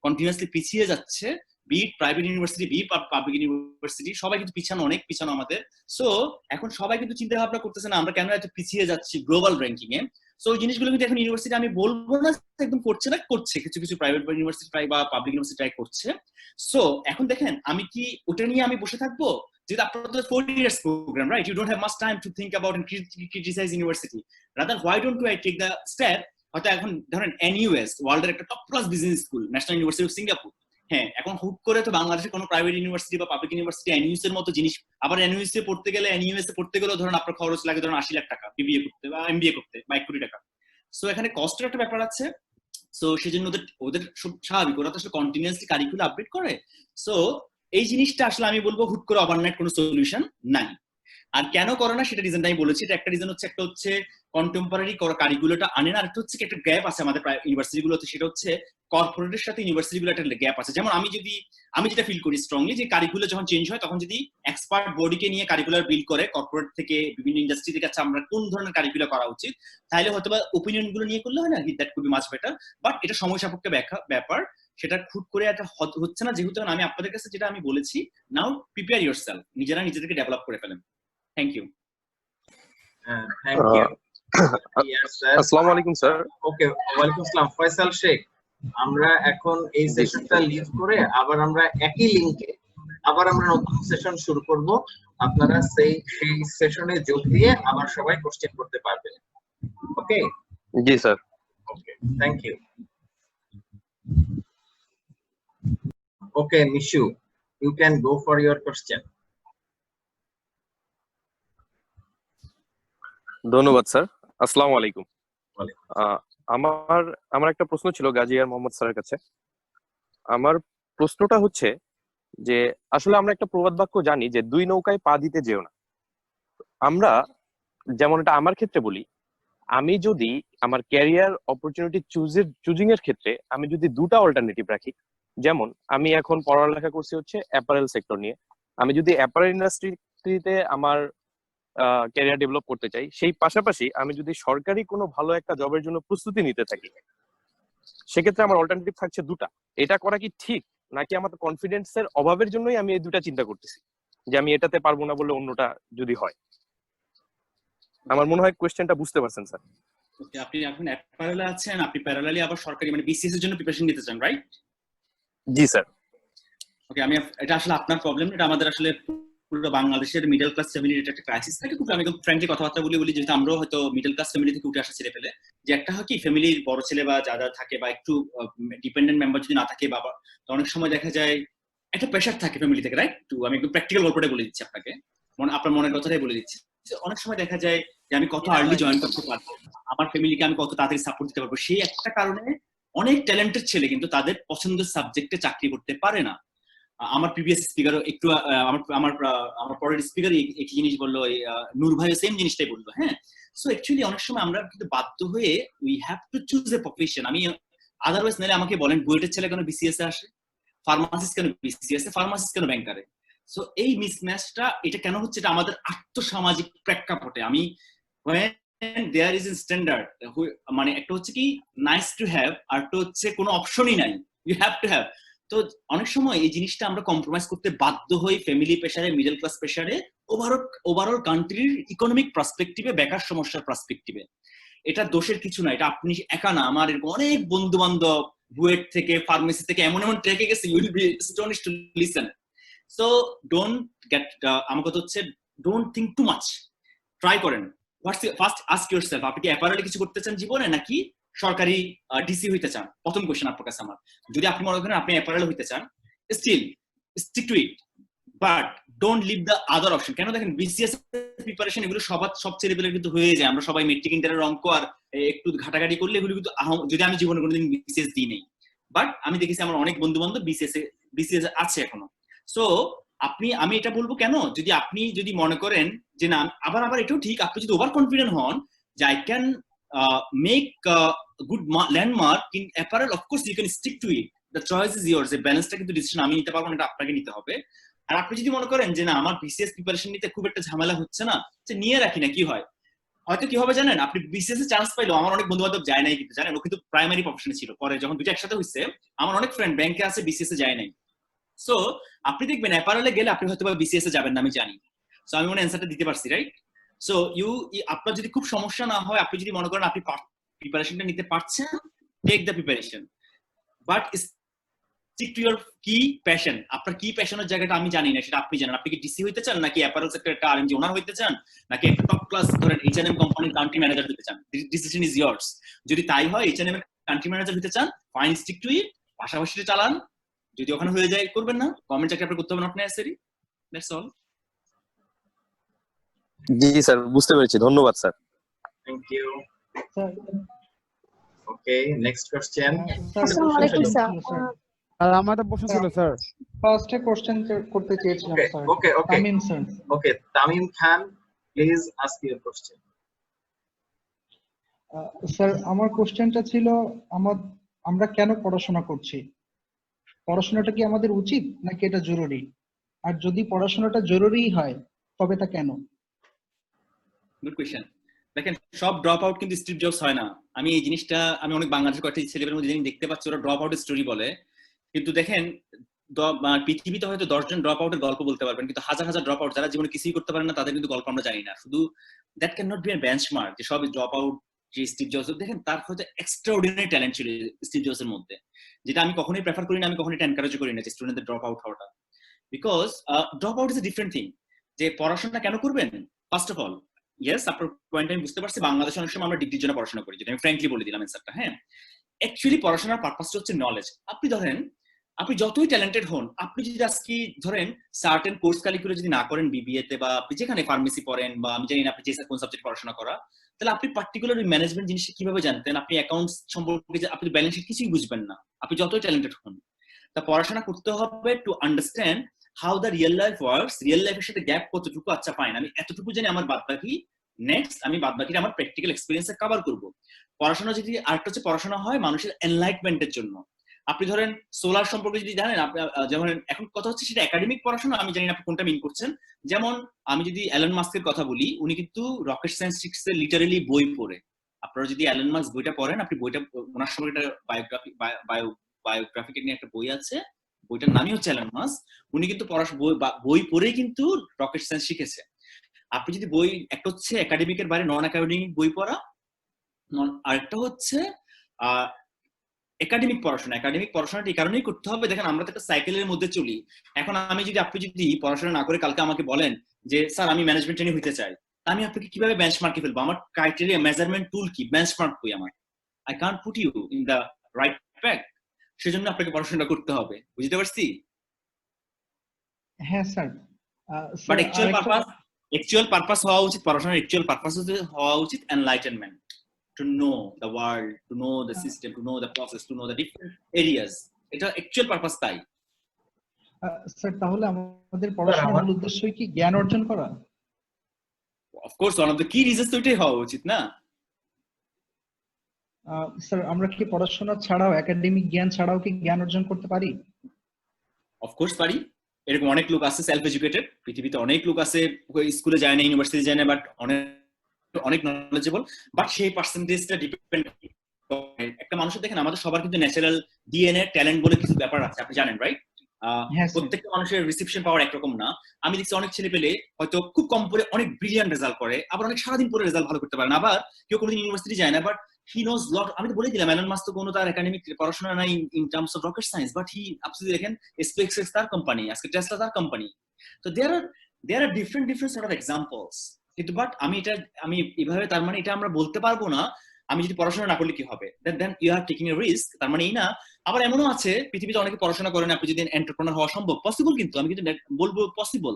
কন্টিনিউয়াসলি পিছিয়ে যাচ্ছে, be it private university, be it public university, সবাই কিন্তু পিছানো, অনেক পিছানো আমাদের। সো এখন সবাই কিন্তু চিন্তা ভাবনা করতেছে না আমরা কেন এত পিছিয়ে যাচ্ছি গ্লোবাল র্যাঙ্কিং এ। সো ওই জিনিসগুলো কিন্তু এখন ইউনিভার্সিটি, আমি বলবো না একদম করছে না, করছে কিছু প্রাইভেট ইউনিভার্সিটি ট্রাই বা পাবলিক ইউনিভার্সিটি ট্রাই করছে। সো এখন দেখেন, আমি কি ওটা নিয়ে আমি বসে থাকবো? যেহেতু আপনাদের 4 years program, right? You don't have much time to think about and criticize university. Rather, why don't I take the step? হয়তো এখন ধরেন NUS, ওয়ার্ল্ডের একটা top class business school, national university of Singapore. হ্যাঁ, এখন হুট করে তো বাংলাদেশের কোনো প্রাইভেট ইউনিভার্সিটি বা পাবলিক ইউনিভার্সিটি এনইউএস এর মতো জিনিস, আবার এনইউএস এ পড়তে গেলেও ধরেন আপনার খরচ লাগে ধরেন 80 লাখ টাকা বিবিএ করতে বা এমবিএ করতে বা 1 কোটি টাকা। সো এখানে কস্টের একটা ব্যাপার আছে। সো সেজন্য ওদের স্বাভাবিক, ওরা তো আসলে কন্টিনিউয়াসলি কারিকুলাম আপডেট করে। সো এই জিনিসটা আসলে আমি বলবো হুট করে ওভারনাইট কোনো সলিউশন নাই। আর কেন করে না সেটা রিজনটা আমি বলেছি। এটা একটা রিজন হচ্ছে, একটা হচ্ছে কন্টেম্পোরারি কারিকুলারটা আনে না, আর একটা হচ্ছে কি একটা গ্যাপ আছে আমাদের ইউনিভার্সিটি গুলোতে, সেটা হচ্ছে কর্পোরেটের সাথে ইউনিভার্সিটি গুলো একটা গ্যাপ আছে। যেমন আমি যেটা ফিল করি স্ট্রংলি, যে কারিকুলার যখন চেঞ্জ হয় তখন যদি এক্সপার্ট বডিকে নিয়ে কারিকুলার বিল্ড করে কর্পোরেট থেকে, বিভিন্ন ইন্ডাস্ট্রি থেকে, আচ্ছা আমরা কোন ধরনের কারিকুলার করা উচিত, তাহলে হয়তো বা ওপিনিয়ন গুলো নিয়ে করলে হয় না, that could be much better. But এটা সময় সাপেক্ষ ব্যাপার, সেটা খুব করে একটা হচ্ছে না। যেহেতু আমি আপনাদের কাছে যেটা আমি বলেছি, নাও প্রিপেয়ার ইয়োরসেলফ, নিজেরা নিজেদেরকে ডেভেলপ করে ফেলেন। Thank you. Thank you. Yes, sir. আসসালামু আলাইকুম স্যার। ওকে, ওয়ালাইকুম আসসালাম। ফয়সাল শেখ, আমরা এখন এই সেশনটা লিভ করে আবার আমরা একই লিংকে আবার আমরা নতুন সেশন শুরু করব। আপনারা সেই সেশনে যোগ দিয়ে আবার সবাই কোশ্চেন করতে পারবেন। ওকে? জি sir. Okay, thank you. Okay, Mishu, you can go for your question. ধন্যবাদ স্যার। আসসালামু আলাইকুম। ওয়ালাইকুম। আমার একটা প্রশ্ন ছিল গাজীয়ার মোহাম্মদ স্যারের কাছে। আমার প্রশ্নটা হচ্ছে যে আসলে আমরা একটা প্রবাদ বাক্য জানি যে দুই নৌকায় পা দিতে যেও না। আমরা যেমন এটা আমার ক্ষেত্রে বলি, আমি যদি আমার ক্যারিয়ার অপরচুনিটি চুজিং এর ক্ষেত্রে আমি যদি দুটা অল্টারনেটিভ রাখি, যেমন আমি এখন পড়ালেখা করছি হচ্ছে অ্যাপারেল সেক্টর নিয়ে, আমি যদি অ্যাপারেল ইন্ডাস্ট্রিতে আমার ক্যারিয়ার ডেভেলপ করতে চাই, সেই পাশাপাশি আমি যদি সরকারি কোনো ভালো একটা জবের জন্য প্রস্তুতি নিতে থাকি, সেক্ষেত্রে আমার অল্টারনেটিভ থাকছে দুটা। এটা করা কি ঠিক, নাকি আমার কনফিডেন্সের অভাবের জন্যই আমি এই দুটা চিন্তা করতেছি যে আমি এটাতে পারবো না বলে অন্যটা যদি হয়? আমার মনে হয় কোয়েশ্চেনটা বুঝতে পারছেন স্যার। ওকে, আপনি এখন অ্যাপারেলে আছেন, আপনি প্যারালালি আবার সরকারি মানে বিসিএস এর জন্য প্রিপারেশন নিতে চান, রাইট? জি স্যার। ওকে, এটা আসলে আপনার প্রবলেম, এটা আমাদের আসলে পুরো বাংলাদেশের মিডল ক্লাস ফ্যামিলির এটা একটা ক্রাইসিস থাকে। খুব আমি ফ্র্যাঙ্কলি কথাবার্তা বলি, যেহেতু আমরাও হয়তো মিডল ক্লাস ফ্যামিলি থেকে উঠে আসা ছেলে পেলে, যে একটা হয় কি ফ্যামিলির বড় ছেলে বা যারা থাকে বা একটু ডিপেন্ডেন্ট মেম্বার যদি না থাকে বাবা, তো অনেক সময় দেখা যায় একটা প্রেশার থাকে ফ্যামিলি থেকে, রাইট? তো আমি একটু প্র্যাকটিক্যাল গল্পটা বলে দিচ্ছি আপনাকে, আপনার মনের কথাটাই বলে দিচ্ছি। অনেক সময় দেখা যায় যে আমি কত আর্লি জয়েন করতে পারবো, আমার ফ্যামিলিকে আমি কত তাড়াতাড়ি সাপোর্ট দিতে পারবো, সেই একটা কারণে অনেক ট্যালেন্টেড ছেলে কিন্তু তাদের পছন্দের সাবজেক্টে চাকরি করতে পারে না। আমার প্রিভিয়াস স্পিকারও একটু আমার পরের স্পিকার একই জিনিস বললো, নূর ভাই সেম জিনিসটাই বললো। হ্যাঁ, সো অ্যাকচুয়ালি অনেক সময় আমরা কিন্তু বাধ্য হয়ে we have to choose a profession. আমি আদারওয়াইজ নাহলে আমাকে বলেন বুয়েটের ছেলে কেন বিসিএস এ আসে, ফার্মাসিস্ট কেন বিসিএস এ, ফার্মাসিস্ট কেন ব্যাংকারে। সো এই মিসম্যাচটা এটা কেন হচ্ছে, এটা আমাদের আর্থসামাজিক প্রেক্ষাপটে। আমি when there is a standard, মানে একটা হচ্ছে কি নাইস টু হ্যাভ, আর একটা হচ্ছে কোনো অপশনই নাই, ইউ হ্যাভ টু হ্যাভ। তো অনেক সময় এই জিনিসটা আমরা কম্প্রোমাইজ করতে বাধ্য হই ফ্যামিলি প্রেসারে, মিডল ক্লাস প্রেসারে, ওভারঅল কান্ট্রির ইকোনমিক পার্সপেক্টিভে, বেকার সমস্যার পার্সপেক্টিভে। এটা দোষের কিছু না, এটা আপনি একা না, আমার এরকম অনেক বন্ধু বান্ধব বুয়েট থেকে, ফার্মেসি থেকে এমন ট্রেকে গেছে, you will be astonished to listen. So don't get, আমার কথা হচ্ছে don't think too much, try করেন। ফার্স্ট আস্ক ইয়োরসেলফ, আপনি কি অ্যাপারেলে কিছু করতে চান জীবনে, নাকি সরকারি ডিসি হইতে চান? প্রথম কোশ্চেন আপনার কাছে আমার। যদি আপনি মনে করেন আপনি অ্যাপারেল হইতে চান, still stick to it, but don't leave the other option. কেন দেখেন, বিসিএস প্রিপারেশন এগুলো সব ছেলেপেলের কিন্তু হয়ে যায়। আমরা সবাই মেট্রিক ইন্টারের অঙ্ক আর একটু ঘাটাঘাটি করলে এগুলো কিন্তু, যদি আমি জীবনে কোনোদিন বিসিএস দিই নেই, বাট আমি দেখেছি আমার অনেক বন্ধু বান্ধব বিসিএস আছে এখনো। সো আমি এটা বলবো কেন, যদি মনে করেন যে না, আবার এটাও ঠিক, আপনি যদি ওভার কনফিডেন্ট হন যে I can make good landmark in apparel, of course you can stick to it, the choice is yours. এই ব্যালেন্সটা কিন্তু ডিসিশন আমি নিতে পারবো না, এটা আপনাকে নিতে হবে। আর আপনি যদি মনে করেন যে না, আমার বিসিএস প্রিপারেশন নিতে খুব একটা ঝামেলা হচ্ছে না, যে নিয়ে রাখি না, কি হয়, হয়তো কি হবে জানেন, আপনি বিসিএস এ চান্স পাইলো, আমার অনেক বন্ধু বান্ধব যায় নাই কিন্তু, জানেন, ও কিন্তু প্রাইমারি প্রফেশনে ছিল, পরে যখন দুটো একসাথে হয়েছে, আমার অনেক ফ্রেন্ড ব্যাংকে আছে, বিসিএস এ যায় নাই। সো আপনি দেখবেন অ্যাপারেলে গেলে আপনি হয়তো বিসিএস এ যাবেন না, আমি জানি। সো আমি মনে অ্যান্সারটা দিতে পারছি, রাইট? সো আপনার যদি খুব সমস্যা না হয়, আপনি যদি মনে করেন আপনি প্রিপারেশনটা নিতে পারছেন, take the preparation, but stick to your key passion. আপনার কি প্যাশনের জায়গাটা আমি জানি না, সেটা আপনি জানেন। আপনি কি ডিসি হইতে চান, নাকি অ্যাপারেল সেক্টর একটা আরএমজি ওনার হইতে চান, নাকি একটা টপ ক্লাস ধরেন এইচএনএম কোম্পানির কান্ট্রি ম্যানেজার হইতে চান? Decision is years. যদি তাই হয় এইচএনএম এর কান্ট্রি ম্যানেজার হইতে চান, ফাইন, স্টিক টু ইট, পাশাপাশি চালান। যদি ওখানে হয়ে যায় করবেন না, গভর্নমেন্ট চাকরি আপনি করতে হবে না, আপনি আসেরি। That's all. জি স্যার, বুঝতে পেরেছি, ধন্যবাদ sir. Thank you. Sir, okay, next question. আসসালামু আলাইকুম স্যার। আর আমার একটা প্রশ্ন ছিল স্যার। ফার্স্টে কোশ্চেন করতে চেয়েছিলাম sir. Okay. Tamim sir. Okay, Tamim Khan, please ask your question. Sir আমার কোশ্চেনটা ছিল আমরা কেন পড়াশোনা করছি? পড়াশোনাটা কি আমাদের উচিত নাকি এটা জরুরি? আর যদি পড়াশোনাটা জরুরি হয় তবে তা কেন? Good question. দেখেন, সব ড্রপ আউট কিন্তু স্ট্রিপ জবস হয় না। আমি এই জিনিসটা আমি অনেক বাংলাদেশের কয়েকটা ছেলেদের মধ্যে দেখতে পাচ্ছি, ওরা ড্রপ আউটের স্টোরি বলে। কিন্তু দেখেন, পৃথিবীতে হয়তো 10 জন ড্রপ আউটের গল্প বলতে পারবেন, কিন্তু হাজার হাজার ড্রপ আউট যারা জীবনে কিছুই করতে পারেন না তাদের কিন্তু গল্প আমরা জানি না। শুধু that can not be a benchmark যে সব ড্রপ আউট যে স্টিভ জবস। দেখেন, তার হয়তো এক্সট্রাঅর্ডিনারি ট্যালেন্ট ছিল স্টিভ জবস এর মধ্যে, যেটা আমি কখনোই প্রেফার করি না, আমি কখনোই এনকারেজ করি না যে স্টুডেন্টদের ড্রপ আউট হওয়াটা। Because drop out is a different thing. যে পড়াশোনা কেন করবেন? ফার্স্ট অফ অল, ইয়েস, আপনার পয়েন্ট আমি বুঝতে পারছি। বাংলাদেশে অনেক সময় আমরা ডিগ্রির জন্য পড়াশোনা করি, যেটা আমি ফ্র্যাঙ্কলি বলে দিলাম অ্যান্সারটা। হ্যাঁ, অ্যাকচুয়ালি পড়াশোনার পারপাসটা হচ্ছে নলেজ। আপনি ধরেন, আপনি যতই ট্যালেন্টেড হন, আপনি যদি আজকে ধরেন সার্টেন কোর্স কারিকুলাম যদি না করেন বিবিএ তে, বা আপনি যেখানে ফার্মেসি পড়েন, বা আমি জানি না আপনি যে কোন সাবজেক্ট পড়াশোনা করা, তাহলে আপনি পার্টিকুলার ম্যানেজমেন্ট জিনিসটা কিভাবে জানতেন? আপনি অ্যাকাউন্টস সম্পর্কে আপনি ব্যালেন্স শিট কিছুই বুঝবেন না, আপনি যতই ট্যালেন্টেড হন। তা পড়াশোনা করতে হবে to understand how the real life works. Real লাইফের সাথে গ্যাপ কতটুকু, আচ্ছা ফাইন, আমি এতটুকু জানি, আমার বাদ বাকি নেক্সট আমি বাদ বাকি আমার প্র্যাকটিক্যাল এক্সপেরিয়েন্সে কভার করব। পড়াশোনা যদি আরেকটা হচ্ছে, পড়াশোনা হয় মানুষের এনলাইটমেন্টের জন্য। আপনি ধরেন সোলার সম্পর্কে যদি জানেন, আপনি যেমন এখন কথা হচ্ছে সেটা একাডেমিক পড়াশোনা, আমি জানি না আপনি কোনটা মিন করছেন। যেমন আমি যদি অ্যালন মাস্কের কথা বলি, উনি কিন্তু রকেট সায়েন্স এর লিটারালি বই পড়ে। আপনারা যদি অ্যালন মাস্ক বইটা পড়েন, আপনি বইটা ওনার সময় একটা বায়োগ্রাফিক নিয়ে একটা বই আছে, বইটার নামই হচ্ছে অ্যালন মাস্ক। উনি কিন্তু বই পড়েই কিন্তু রকেট সায়েন্স শিখেছে। আপনি যদি বই, একটা হচ্ছে একাডেমিকের বাইরে নন একাডেমিক বই পড়া, আরেকটা হচ্ছে একাডেমিক পড়াশোনা। একাডেমিক পড়াশোনাটা এই কারণেই করতে হবে, দেখেন আমরা তো একটা সাইকেলের মধ্যে চলি। এখন আপনি যদি পড়াশোনা না করে কালকে আমাকে বলেন যে স্যার আমি ম্যানেজমেন্ট ট্রেনিং হতে চাই, আমি আপনাকে কিভাবে বেঞ্চমার্কে ফেলবো? আমার ক্রাইটেরিয়া, মেজারমেন্ট টুল কি? বেঞ্চমার্ক কই আমার? I can't put you in the right track. সেজন্য আপনাকে পড়াশোনা করতে হবে, বুঝতে পারছি? হ্যাঁ স্যার। বাট অ্যাকচুয়াল পারপাস হওয়া উচিত, পড়াশোনার অ্যাকচুয়াল পারপাস হওয়া উচিত enlightenment, to know the world, to know the system, to know the process, to know the different areas. এটা অ্যাকচুয়াল পারপাস তাই। স্যার, তাহলে আমাদের পড়াশোনার মূল উদ্দেশ্য কি জ্ঞান অর্জন করা? Of course, one of the কি রিজনস তো এটাই হওয়া উচিত না? স্যার, আমরা কি পড়াশোনা ছাড়াও, একাডেমিক জ্ঞান ছাড়াও কি জ্ঞান অর্জন করতে পারি? অফ কোর্স পারি। এরকম অনেক লোক আছে সেলফ এডুকেটেড, পৃথিবীতে অনেক লোক আছে স্কুলে যায় না, ইউনিভার্সিটি যায় না, বাট অনেক নলেজেবল। বাট সেই পার্সেন্টেজটা ডিপেন্ড করে একটা মানুষের। দেখেন, আমাদের সবার কিন্তু ন্যাচারাল ডিএনএ ট্যালেন্ট বলে কিছু ব্যাপার আছে, আপনি জানেন, রাইট? প্রত্যেকটা মানুষের রিসেপশন পাওয়ার একরকম না। আমি দেখছি অনেক ছেলে পেলে হয়তো খুব কম পরে অনেক ব্রিলিয়ান্ট রেজাল্ট করে, আবার অনেক সারাদিন পরে রেজাল্ট ভালো করতে পারে না, আবার কেউ কোনোদিন ইউনিভার্সিটি যায় না, বাট হি নোজ লট। আমি তো বলে দিলাম, অ্যালন মাস্ক তো কোনো তার একাডেমিক পড়াশোনা নাই in terms of rocket science, but he আপনি দেখেন স্পেসএক্স তার কোম্পানি, আজকে টেসলা তার কোম্পানি। তো দেয়ার আর ডিফারেন্ট সর্ট অফ এক্সাম্পলস। কিন্তু বাট আমি এভাবে, তার মানে এটা আমরা বলতে পারবো না আমি যদি পড়াশোনা না করলে কি হবে, then you are taking a risk. তার মানে এই না। আবার এমনও আছে পৃথিবীতে অনেকে পড়াশোনা করেন, আপনি যদি এন্টারপ্রেনার হওয়া সম্ভব, পসিবল, কিন্তু আমি কিন্তু বলবো পসিবল।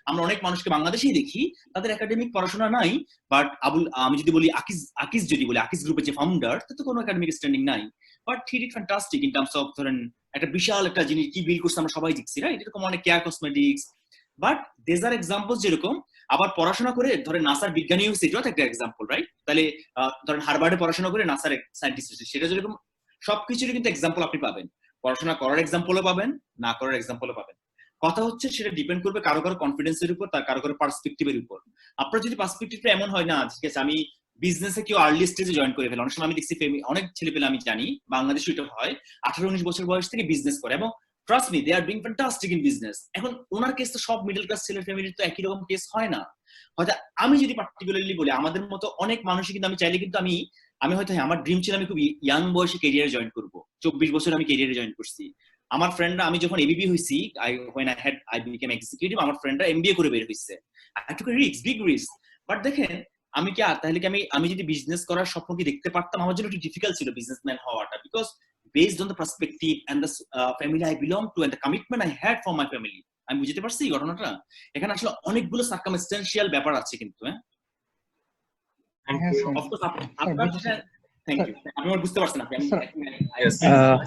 আমরা অনেক মানুষকে বাংলাদেশেই দেখি তাদের একাডেমিক পড়াশোনা নাই, বাট আমি যদি বলি আকিজ যদি বলি, আকিজ গ্রুপের যে ফাউন্ডার, তার তো কোনো একাডেমিক স্ট্যান্ডিং নাই, but he did fantastic in terms of, ধরেন একটা বিশাল একটা জিনিস কি বিল করছে আমরা সবাই দেখছি, রাইট? এরকম অনেক care cosmetics, but these are example. যেরকম আবার পড়াশোনা করে ধরেন নাসার বিজ্ঞানী হয়েছে, এটা একটা এক্সাম্পল, রাইট? তাহলে ধরেন হার্ভার্ডে পড়াশোনা করে নাসার সায়েন্টিস্ট হয়েছে, সেটা যেরকম সবকিছুরই কিন্তু এক্সাম্পল আপনি পাবেন। পড়াশোনা করার এক্সাম্পলও পাবেন, না করার এক্সাম্পলও পাবেন। কথা হচ্ছে সেটা ডিপেন্ড করবে কারো কনফিডেন্সের উপর, তার কারো পার্সপেক্টিভের উপর। আপনার যদি পার্সপেক্টিভটা এমন হয় না, ঠিক আছে আমি বিজনেসে কেউ আর্লি স্টেজে জয়েন করে ফেলে, অনেক সময় আমি দেখছি অনেক ছেলে পেলে আমি জানি বাংলাদেশে এটা হয়, 18-19 বছর বয়স থেকে বিজনেস করে, এবং trust me they are doing fantastic in business. এখন ওনার কেস তো সব মিডল ক্লাস ছেলের ফ্যামিলির তো একই রকম কেস হয় না। হয়তো আমি যদি পার্টিকুলারলি বলি, আমাদের মতো অনেক মানুষই কিন্তু আমি চাইলে কিন্তু আমি হয়তো, আমার ড্রিম ছিল আমি খুব ইয়াং বয়সে ক্যারিয়ারে জয়েন করবো। 24 বছর আমি ক্যারিয়ারে জয়েন করছি। আমার ফ্রেন্ডরা, আমি যখন এবিবি হইছি, I became executive, আমার ফ্রেন্ডরা এমবিএ করে বের হইছে। I took a risk, big risk. But দেখেন, তাহলে কি আমি যদি বিজনেস করার স্বপ্ন কি দেখতে পারতাম? আমার জন্য একটু ডিফিকাল্ট ছিল বিজনেসম্যান হওয়াটা, because based on the perspective and the family I belong to and the commitment I had for my family. আমি বুঝতে পারছি ঘটনাটা। এখানে আসলে অনেকগুলো সার্কামস্টেন্সিয়াল ব্যাপার আছে কিন্তু। Of course thank you. আপনি বুঝতে পারছেন? আপনি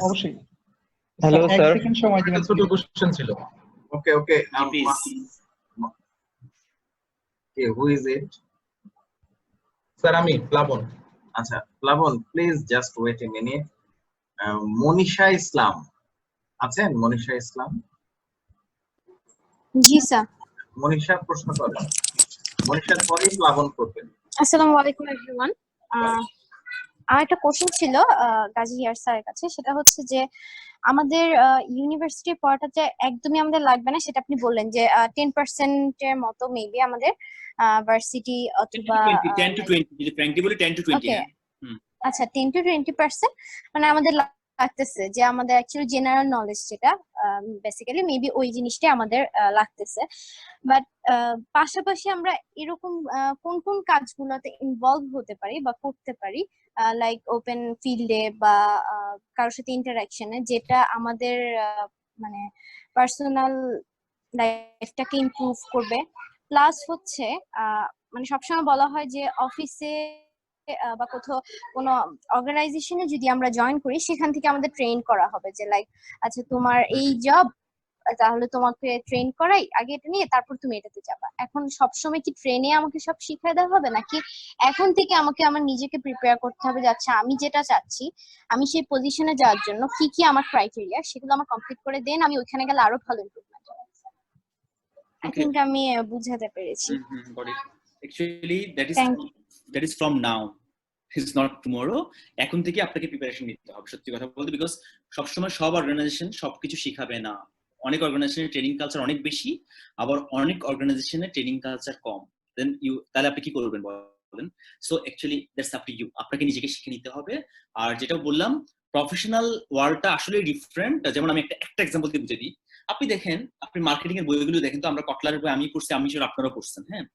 অবশ্যই হ্যালো এক স্যার, সেকেন্ড সময় দিবেন ছোট কোশ্চেন ছিল। Okay, okay. Please. Okay, who is it? Sir আমি প্লাবন। Acha, Plavon, please just wait a minute. Monisha Islam. আছেন মনীষা ইসলাম? জি স্যার। মনীষা প্রশ্ন করেন। মনীষার পরেই প্লাবন করবেন। আসসালামু আলাইকুম এভরিওয়ান। আমার একটা কোশ্চেন ছিল গাজী ইয়ার স্যারের কাছে, সেটা হচ্ছে যে আমাদের ইউনিভার্সিটি পড়াটা যে একদমই আমাদের লাগবে না, সেটা আপনি বললেন যে 10% এর মতো মেবি আমাদের ভার্সিটি অথবা 10 to 20 যদি ফ্র্যাঙ্কলি বলি 10 to 20 ওকে, আচ্ছা 10 to 20% মানে আমাদের লাগতেছে, যে আমাদের অ্যাকচুয়ালি জেনারেল নলেজ যেটা বেসিক্যালি মেবি ওই জিনিসটাই আমাদের লাগতেছে। বাট পাশাপাশি আমরা এরকম কোন কোন কাজগুলোতে ইনভলভ হতে পারি বা করতে পারি, লাইক ওপেন ফিল্ডে বা কারোর সাথে ইন্টারাকশনে, যেটা আমাদের মানে পার্সোনাল লাইফটাকে ইমপ্রুভ করবে। প্লাস হচ্ছে মানে সবসময় বলা হয় যে অফিসে বা কোথাও কোনো অর্গানাইজেশনে যদি আমরা জয়েন করি, সেখান থেকে আমাদের ট্রেন করা হবে যে লাইক আচ্ছা তোমার এই জব, তাহলে তোমাকে ট্রেন করাই আগে এটা নিয়ে, তারপর তুমি এটাতে যাবা। এখন সবসময় কি ট্রেনে আমাকে সব শিখিয়ে দেওয়া হবে, নাকি এখন থেকে আমাকে আমার নিজেকে প্রিপেয়ার করতে হবে যে আচ্ছা আমি যেটা চাচ্ছি, আমি সেই পজিশনে যাওয়ার জন্য কি কি আমার ক্রাইটেরিয়া, সেগুলো আমার কমপ্লিট করে দেন, আমি ওইখানে গেলে আরো ভালো ইমপ্রুভমেন্ট হবে। আই থিংক আমি বুঝাতে পেরেছি। Actually that is from now, it's not tomorrow. এখন থেকে আপনাকে প্রিপারেশন নিতে হবে সত্যি কথা বলতে, বিকজ সবসময় সব অর্গানাইজেশন সবকিছু শিখাবে না। অনেক অর্গানাইজেশনের ট্রেনিং কালচার অনেক বেশি, আবার অনেক অর্গানাইজেশনের ট্রেনিং কালচার কম। দেন তাহলে আপনি কি করবেন বলেন? So actually that's up to you, আপনাকে নিজেকে শিখে নিতে হবে। আর যেটা বললাম প্রফেশনাল ওয়ার্ল্ডটা আসলে ডিফারেন্ট। যেমন আমি একটা এক্সাম্পল দিয়ে বুঝে দিই। আপনি দেখেন, আপনি মার্কেটিং এর বইগুলো দেখেন, তো আমরা কটলারের বই আমি পড়ছি, আমি শিওর আপনারাও পড়ছেন, হ্যাঁ।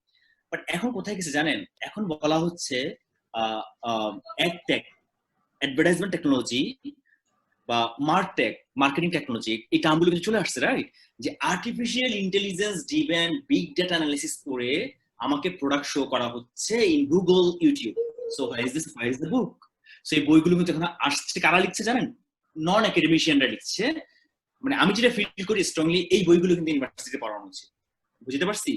বাট এখন কোথায় গেছে জানেন? এখন বলা হচ্ছে অ্যাডটেক, অ্যাডভার্টাইজমেন্ট টেকনোলজি বা মার্টেক, মার্কেটিং টেকনোলজি, এই টার্মগুলো কিন্তু চলে আসছে, রাইট? যে artificial intelligence driven big data analysis করে আমাকে প্রোডাক্ট শো করা হচ্ছে in Google, YouTube. So where is the book? So এই বইগুলো কিন্তু এখন আসছে, কারা লিখছে জানেন? নন একাডেমিশিয়ানরা লিখছে। মানে আমি যেটা ফিল করি স্ট্রংলি, এই বইগুলো কিন্তু ইউনিভার্সিটিতে পড়ানো উচিত। বুঝতে পারছি?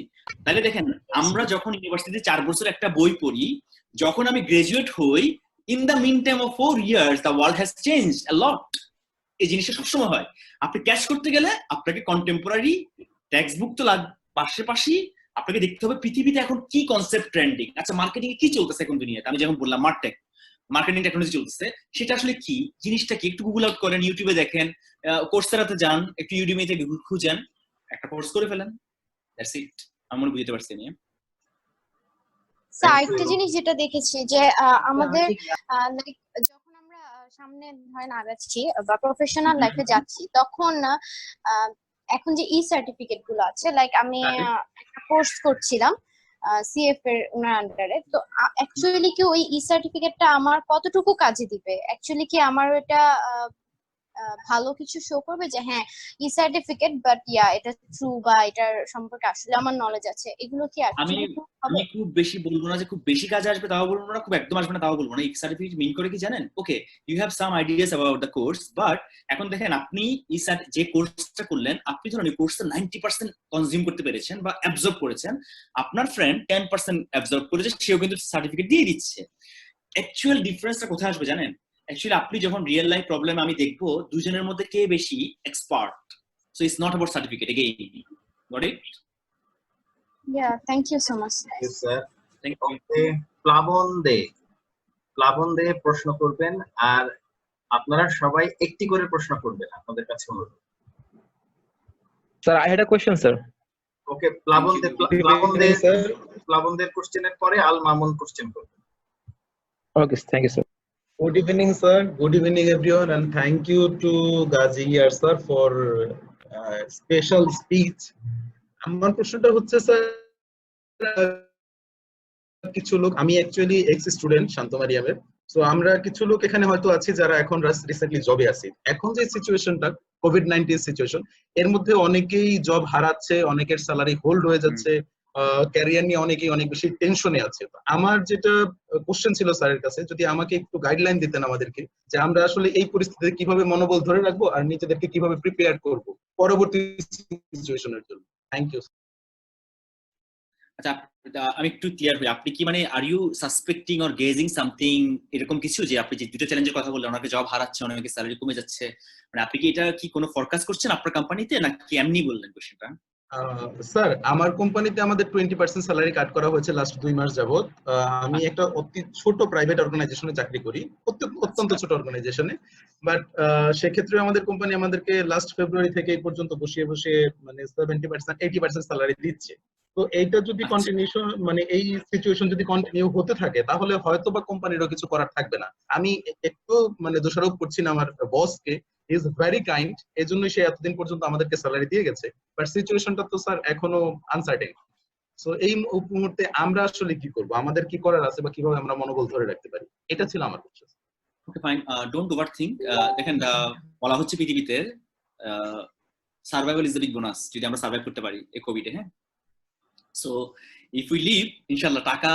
তাহলে দেখেন, আমরা যখন ইউনিভার্সিটিতে 4 বছর একটা বই পড়ি, যখন আমি গ্রাজুয়েট হই, in the mean time of 4 years the world has changed a lot. এই জিনিসটা সবসময় হয়। আপনি ক্যাচ করতে গেলে আপনাকে কন্টেম্পোরারি টেক্সট বুক তো পাশাপাশি আপনাকে দেখতে হবে পৃথিবীতে এখন কি কনসেপ্ট ট্রেন্ডিং। আচ্ছা মার্কেটিং এ কি চলতেছে এখন দুনিয়াতে? আমি যেমন বললাম মার্টেক, মার্কেটিং টেকনোলজি চলতেছে, সেটা আসলে কি জিনিসটা কি একটু গুগল আউট করেন, ইউটিউবে দেখেন, কোর্সেরাতে যান, একটু ইউডিমিতে খুঁজেন, একটা কোর্স করে ফেলেন। That's it. আমি মনে বুঝতে পারছি না। স্যার একটা জিনিস যেটা দেখেছি যে আমাদের যখন আমরা সামনে ধরেন আগাচ্ছি বা প্রফেশনাল লাইফে যাচ্ছি, তখন এখন যে ই সার্টিফিকেট গুলো আছে, লাইক আমি একটা কোর্স করছিলাম সিএফ এর ওনার আন্ডারে, তো অ্যাকচুয়ালি কি ওই ই সার্টিফিকেটটা আমার কতটুকু কাজে দিবে? অ্যাকচুয়ালি কি আমার এটা ভালো কিছু শো করবে যে হ্যাঁ ই সার্টিফিকেট, বাট ইয়া এটা ট্রু বা এটার সম্পর্কে আসলে আমার নলেজ আছে? এগুলো কি আমি খুব বেশি বলবো না যে খুব বেশি কাজে আসবে তাও বলবো না, খুব একদম আসবে না তাও বলবো না। ই সার্টিফিকেট মিন করে কি জানেন? Okay, you have some ideas about the course, but এখন দেখেন আপনি যে কোর্সটা করলেন, আপনি ধরুন এই কোর্সটা 90% কনজিউম করতে পেরেছেন বা অ্যাবজর্ব করেছেন, আপনার ফ্রেন্ড 10% অ্যাবজর্ব করেছে, সেও কিন্তু সার্টিফিকেট দিয়ে দিচ্ছে। অ্যাকচুয়াল ডিফারেন্সটা কোথায় আসবে জানেন? অ্যাকচুয়ালি আপনি যখন রিয়েল লাইফ প্রবলেম আমি দেখবো দুজনের মধ্যে কে বেশি expert. So it's not about certificate again. Got it? Yeah, thank you so much. Yes, sir. Thank you. প্লাবন দে প্রশ্ন করবেন, আর আপনারা সবাই একটি করে প্রশ্ন করবেন। আপনাদের কাছে অনুরোধ। Sir I had a question, sir. ওকে, প্লাবন দের কোশ্চেনের পরে আল মামুন কোশ্চেন করবেন। Okay, thank you, sir. Good evening, sir. Good evening, everyone, and thank you to Gazi here, sir, for special speech. আমার প্রশ্নটা হচ্ছে স্যার, কিছু লোক, আমি অ্যাকচুয়ালি এক্স স্টুডেন্ট শান্ত মারিয়ামের, সো আমরা কিছু লোক এখানে হয়তো আছি যারা এখন রিসেন্টলি জবে আছি। এখন যে সিচুয়েশনটা কোভিড-19 সিচুয়েশন, এর মধ্যে অনেকেই জব হারাচ্ছে, অনেকের স্যালারি হোল্ড হয়ে যাচ্ছে, ক্যারিয়ার নিয়ে অনেকেই অনেক বেশি টেনশনে আছে। আমার যেটা কোশ্চেন ছিল স্যারের কাছে, যদি আমাকে একটু গাইডলাইন দিতেন আমাদেরকে, যে আমরা আসলে এই পরিস্থিতিতে কিভাবে মনোবল ধরে রাখবো আর নিজেদেরকে কিভাবে প্রিপেয়ার করব পরবর্তী সিচুয়েশনের জন্য। Thank you. আচ্ছা, আমি একটু ক্লিয়ার হই, আপনি কি মানে are you suspecting or guessing something এরকম কিছু, যে আপনি যে দুটো চ্যালেঞ্জের কথা বললেন, অনেকে জব হারাচ্ছে, অনেকে স্যালারি কমে যাচ্ছে, মানে আপনি কি এটা কি কোনো ফরকাস্ট করছেন আপনার কোম্পানিতে, নাকি এমনি বললেন কোশ্চেনটা? স্যার, আমার কোম্পানিতে আমাদের 20% স্যালারি কাট করা হয়েছে লাস্ট 2 মাস যাবত। আমি একটা অতি ছোট প্রাইভেট অর্গানাইজেশনে চাকরি করি, অত্যন্ত ছোট অর্গানাইজেশনে। বাট সেক্ষেত্রে আমাদের কোম্পানি আমাদেরকে লাস্ট ফেব্রুয়ারি থেকে এই পর্যন্ত বসিয়ে বসিয়ে মানে 70% 80% স্যালারি দিচ্ছে। তো এইটা যদি কন্টিনিউশন, মানে এই সিচুয়েশন যদি কন্টিনিউ হতে থাকে, তাহলে হয়তো বা কোম্পানিরও কিছু করার থাকবে না। আমি একটু মানে দোষারোপ করছি না আমার বসকে, হি ইজ ভেরি কাইন্ড, এজন্যই সে এতদিন পর্যন্ত আমাদেরকে স্যালারি দিয়ে গেছে। বাট সিচুয়েশনটা তো স্যার এখনো আনসার্টেন। সো এই মুহূর্তে আমরা আসলে কি করব, আমাদের কি করার আছে বা কিভাবে আমরা মনোবল ধরে রাখতে পারি, এটা ছিল আমার question. Okay, fine, don't overthink. দেখেন, বলা হচ্ছে পৃথিবীতে survival is the big bonus, যদি আমরা সার্ভাইভ করতে পারি এই কোভিডে। হ্যাঁ, সো ইফ উই লিভ, ইনশাআল্লাহ টাকা,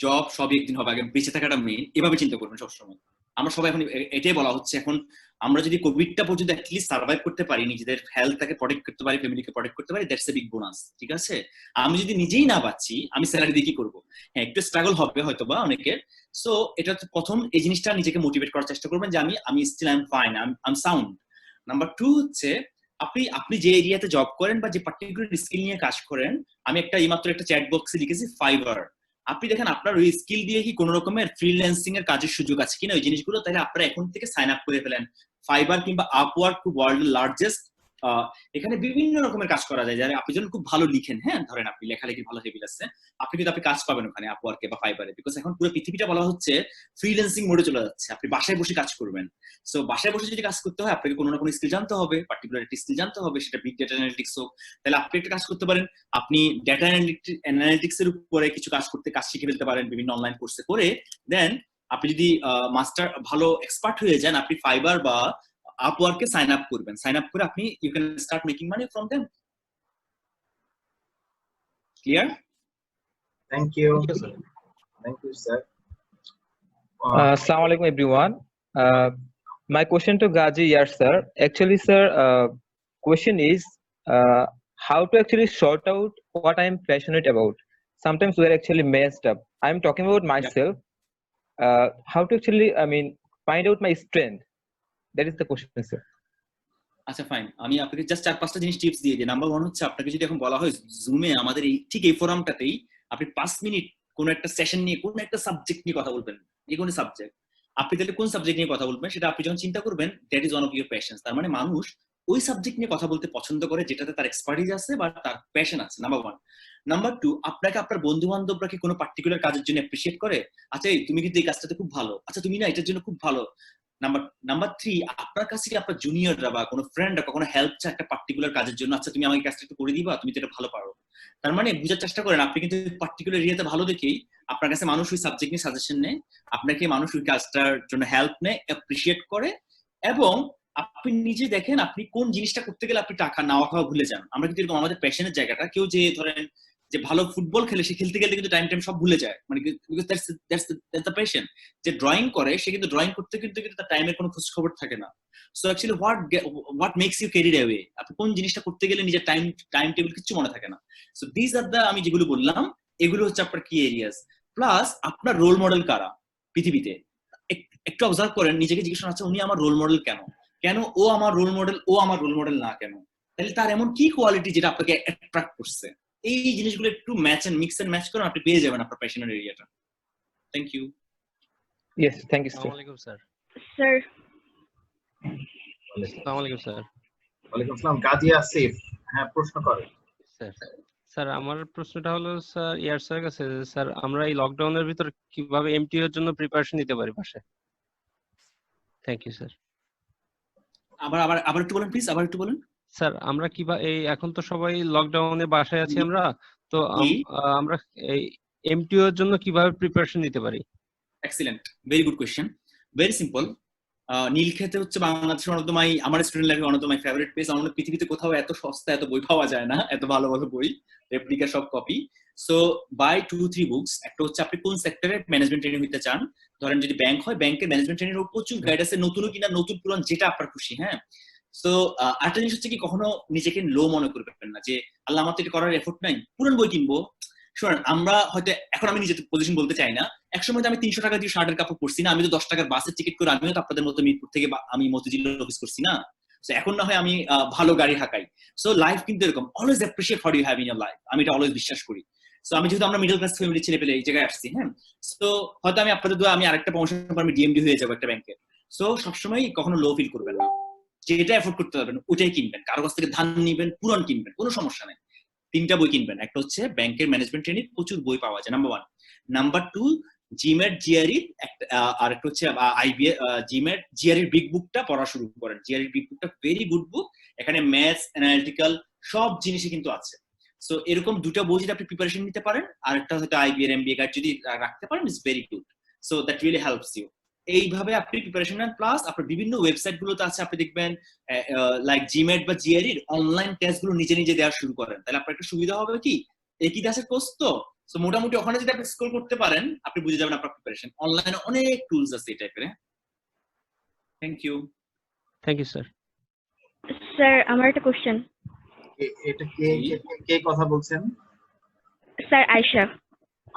জব সবই একদিন হবে, আগে বেঁচে থাকাটা মেইন, এভাবে চিন্তা করবেন সবসময়। আমরা সবাই এখন এটাই বলা হচ্ছে, এখন আমরা যদি কোভিডটা পর্যন্ত অ্যাটলিস্ট সার্ভাইভ করতে পারি, নিজেদের হেলথটাকে প্রোটেক্ট করতে পারি, ফ্যামিলিকে প্রোটেক্ট করতে পারি, দ্যাটস এ বিগ বোনাস। ঠিক আছে, আমি যদি নিজেই না পাচ্ছি, আমি স্যালারি দিয়ে কি করবো? হ্যাঁ, একটু স্ট্রাগল হবে হয়তো বা অনেকের। সো এটা হচ্ছে প্রথম, এই জিনিসটা নিজেকে মোটিভেট করার চেষ্টা করবেন যে আমি still I am fine, I am sound. Number 2 হচ্ছে, আপনি যে এরিয়াতে জব করেন বা যে পার্টিকুলার স্কিল নিয়ে কাজ করেন, আমি এইমাত্র একটা চ্যাট বক্সে লিখেছি ফাইবার। আপনি দেখেন আপনার ওই স্কিল দিয়ে কি কোনো রকমের ফ্রিল্যান্সিং এর কাজের সুযোগ আছে কিনা ওই জিনিসগুলো, তাহলে আপনারা এখন থেকে সাইন আপ করে ফেলেন। ফাইবার কিংবা আপওয়ার্ক, খুব ওয়ার্ল্ডের লার্জেস্ট, এখানে বিভিন্ন রকমের কাজ করা যায়। যারা আপনি যখন খুব ভালো লিখেন, হ্যাঁ ধরেন আপনি লেখালেখির ভালো টেবিল আছে, আপনি কাজ পাবেন ওখানে আপওয়ার্কে বা ফাইবারে, বিকজ এখন পুরো পৃথিবীটা বলা হচ্ছে ফ্রিল্যান্সিং মোডে চলে যাচ্ছে। আপনি বাসায় বসে কাজ করবেন। সো বাসায় বসে যদি কাজ করতে হয়, আপনাকে কোনো না কোনো স্কিল জানতে হবে, পার্টিকুলার একটা স্কিল জানতে হবে, সেটা বিগ ডেটা অ্যানালিটিক্স হোক। তাহলে আপনি একটা কাজ করতে পারেন, আপনি ডেটা অ্যানালিটিক্স এর উপরে কিছু কাজ শিখে ফেলতে পারেন বিভিন্ন অনলাইন কোর্সে করে। দেন আপনি যদি মাস্টার ভালো এক্সপার্ট হয়ে যান, আপনি ফাইবার বা আপওয়ার্কে সাইন আপ করবেন। সাইন আপ করে আপনি you can start making money from them. Clear? Thank you. Thank you sir. Assalamu alaikum everyone. My question to Gaji here, sir. Actually, sir, question is how to actually sort out what I am passionate about. Sometimes we are actually messed up. I am talking about myself. How to actually, find out my strength. That is the question, sir. আচ্ছা, fine, আমি আপনাকে just 4-5টা জিনিস tips দিয়ে দিই। Number 1 হচ্ছে, আপনাকে যদি এখন বলা হয় জুমে আমাদের ঠিক এই ফোরামটাতেই আপনি 5 মিনিট কোন একটা সেশন নিয়ে কোন একটা সাবজেক্ট নিয়ে কথা বলবেন, যে কোনো সাবজেক্ট, আপনি তাহলে কোন সাবজেক্ট নিয়ে কথা বলবেন সেটা আপনি যখন চিন্তা করবেন, that is one of your passions. তার মানে মানুষ ওই সাবজেক্ট নিয়ে কথা বলতে পছন্দ করে যেটাতে তার এক্সপার্টিজ আছে বা তার প্যাশন আছে, নাম্বার 1। নাম্বার 2, আপনাকে আপনার বন্ধু বান্ধবরা কি কোনো পার্টিকুলার কাজের জন্য অ্যাপ্রিশিয়েট করে? আচ্ছা, তুমি কিন্তু এই কাজটাতে খুব ভালো, আচ্ছা তুমি না এটার জন্য খুব ভালো। নাম্বার 3, আপনার কাছে কি আপনার জুনিয়ররা বা কোনো ফ্রেন্ডরা কখনো হেল্প চায় একটা পার্টিকুলার কাজের জন্য? আচ্ছা, তুমি আমাকে কাজটা একটু করে দিবা, তুমি তো এটা ভালো পারো। তার মানে বুঝার চেষ্টা করেন, আপনি কিন্তু পার্টিকুলার এরিয়াতে ভালো দেখেই আপনার কাছে মানুষ ওই সাবজেক্ট নিয়ে সাজেশন নেয়, আপনাকে মানুষ ওই কাজটার জন্য হেল্প নেয়, অ্যাপ্রিশিয়েট করে। এবং আপনি নিজে দেখেন আপনি কোন জিনিসটা করতে গেলে আপনি টাকা নাওয়া খাওয়া ভুলে যান। আমরা কিন্তু এরকম আমাদের প্যাশনের জায়গাটা, কেউ যে ধরেন যে ভালো ফুটবল খেলে, সে খেলতে গেলে কিন্তু টাইম সব ভুলে যায়, মানে দ্যাটস দ্য প্যাশন। যে ড্রয়িং করে, সে কিন্তু ড্রয়িং করতে কিন্তু তার টাইমের কোনো খোঁজ খবর থাকে না। So actually what makes you carried away, আপনি কোন জিনিসটা করতে গেলে নিজের টাইম টেবিল কিছু মনে থাকে না। সো দিস আর দ্য, আমি যেগুলো বললাম এগুলো হচ্ছে আপনার কি এরিয়াস। প্লাস আপনার রোল মডেল কারা পৃথিবীতে, একটু অবজার্ভ করেন, নিজেকে জিজ্ঞেস করেন, আচ্ছা উনি আমার রোল মডেল কেন ও আমার রোল মডেল, ও আমার রোল মডেল না কেন? তাহলে তার এমন কি কোয়ালিটি যেটা আপনাকে অ্যাট্রাক্ট করছে? এই জিনিসগুলো একটু মিক্স এন্ড ম্যাচ করেন, আপনি পেয়ে যাবেন আপনার প্যাশনের এরিয়াটা। Thank you. Yes, thank you, sir. Assalamu alaikum, sir. Sir. Assalamu alaikum, sir. ওয়ালাইকুম আসসালাম। গাজী আসিফ, হ্যাঁ প্রশ্ন করেন। স্যার, আমার প্রশ্নটা হলো স্যার ইয়ার স্যারের কাছে, স্যার আমরা এই লকডাউনের ভিতর কিভাবে এমটিইউ এর জন্য প্রিপারেশন নিতে পারি বাসায়? Thank you sir. আবার একটু বলেন প্লিজ, আবার একটু বলেন। স্যার, আমরা কিভাবে এই এখন তো সবাই লকডাউনে বাসায় আছি আমরা, তো আমরা এই এমটিইউ এর জন্য কিভাবে প্রিপারেশন নিতে পারি? Excellent, very good question. Very simple, নীলক্ষেতে হচ্ছে বাংলাদেশের ওয়ান অফ মাই, আমার স্টুডেন্ট লাইফে one of my favourite place. আমার পৃথিবীতে কোথাও এত সস্তা এত বই পাওয়া যায় না, এত ভালো ভালো বই, রেপ্লিকা সব কপি। So by 2-3 books. একটা হচ্ছে আপনি কোন সেক্টরে ম্যানেজমেন্ট ট্রেনিং হইতে চান, ধরেন যদি ব্যাংক হয় ব্যাংকের ম্যানেজমেন্ট ট্রেনিং এর প্রচুর গাইড আছে, নতুনও কিনা নতুন পুরান যেটা আপনার খুশি। হ্যাঁ, সো আরেকটা জিনিস হচ্ছে কি, কখনো নিজেকে লো মনে করবেন না যে আল্লাহ আমার তো এটা করার এফোর্ট নাই, পুরান বই কিনবো। শোনেন, আমরা হয়তো এখন আমি নিজের পজিশন বলতে চাই না, একসময় আমি 300 টাকা দিয়ে শার্টের কাপড় পরছি না, আমি তো 10 টাকার বাসের টিকিট করে আমিও তো আপনাদের মতো মিরপুর থেকে আমি মতিঝিল অফিস করছি না। সো এখন না হয় আমি ভালো গাড়ি হাঁকাই। সো লাইফ কিন্তু এরকম, always appreciate what you have in your life, আমি এটা অলওয়েজ বিশ্বাস করি। সো আমি যেহেতু আমরা মিডল ক্লাস ফ্যামিলির ছেলে পেলে এই জায়গায় আসছি, হ্যাঁ, সো হয়তো আমি আপনাদের দোয়া আমি আরেকটা প্রমোশন পর আমি ডিএমডি হয়ে যাবো একটা ব্যাংকে। সো সবসময় কখনো লো ফিল করবেন না, যেটা এফোর্ড করতে পারবেন ওটাই কিনবেন, কারো কাছ থেকে ধান নিবেন, পুরান কিনবেন, কোনো সমস্যা নেই। 3টা বই কিনবেন, একটা হচ্ছে ব্যাংকের ম্যানেজমেন্ট ট্রেনিং, প্রচুর বই পাওয়া যায়, নাম্বার 1। নাম্বার 2 জিমেট জিআরই, আর একটা হচ্ছে আইবিএ জিমেট জিআরইর বিগ বুকটা পড়া শুরু করেন। জিআরইর বিগ বুকটা ভেরি গুড বুক, এখানে ম্যাথস, অ্যানালিটিক্যাল সব জিনিসই কিন্তু আছে। সো এরকম 2টা বই যদি আপনি প্রিপারেশন নিতে পারেন, আর একটা হয়তো আইবিএর এমবিএ গাইড যদি রাখতে পারেন, it's very good. So that really helps you. এইভাবে আপনি প্রিপারেশন নেন, প্লাস আপনার বিভিন্ন ওয়েবসাইট গুলোতে আছে, আপনি দেখবেন লাইক জিমেট বা জিআরইর অনলাইন টেস্ট গুলো নিজে নিজে দেওয়া শুরু করেন, তাহলে আপনার একটা সুবিধা হবে কি, একই দাসের কোর্স তো, সো মোটামুটি ওখানে যদি আপনি স্ক্রল করতে পারেন, আপনি বুঝে যাবেন আপনার প্রিপারেশন। অনলাইনে অনেক টুলস আছে এই টাইপের। Thank you. Thank you sir. Sir আমার একটা কোশ্চেন। এটা কে কথা বলছেন? স্যার আয়েশা।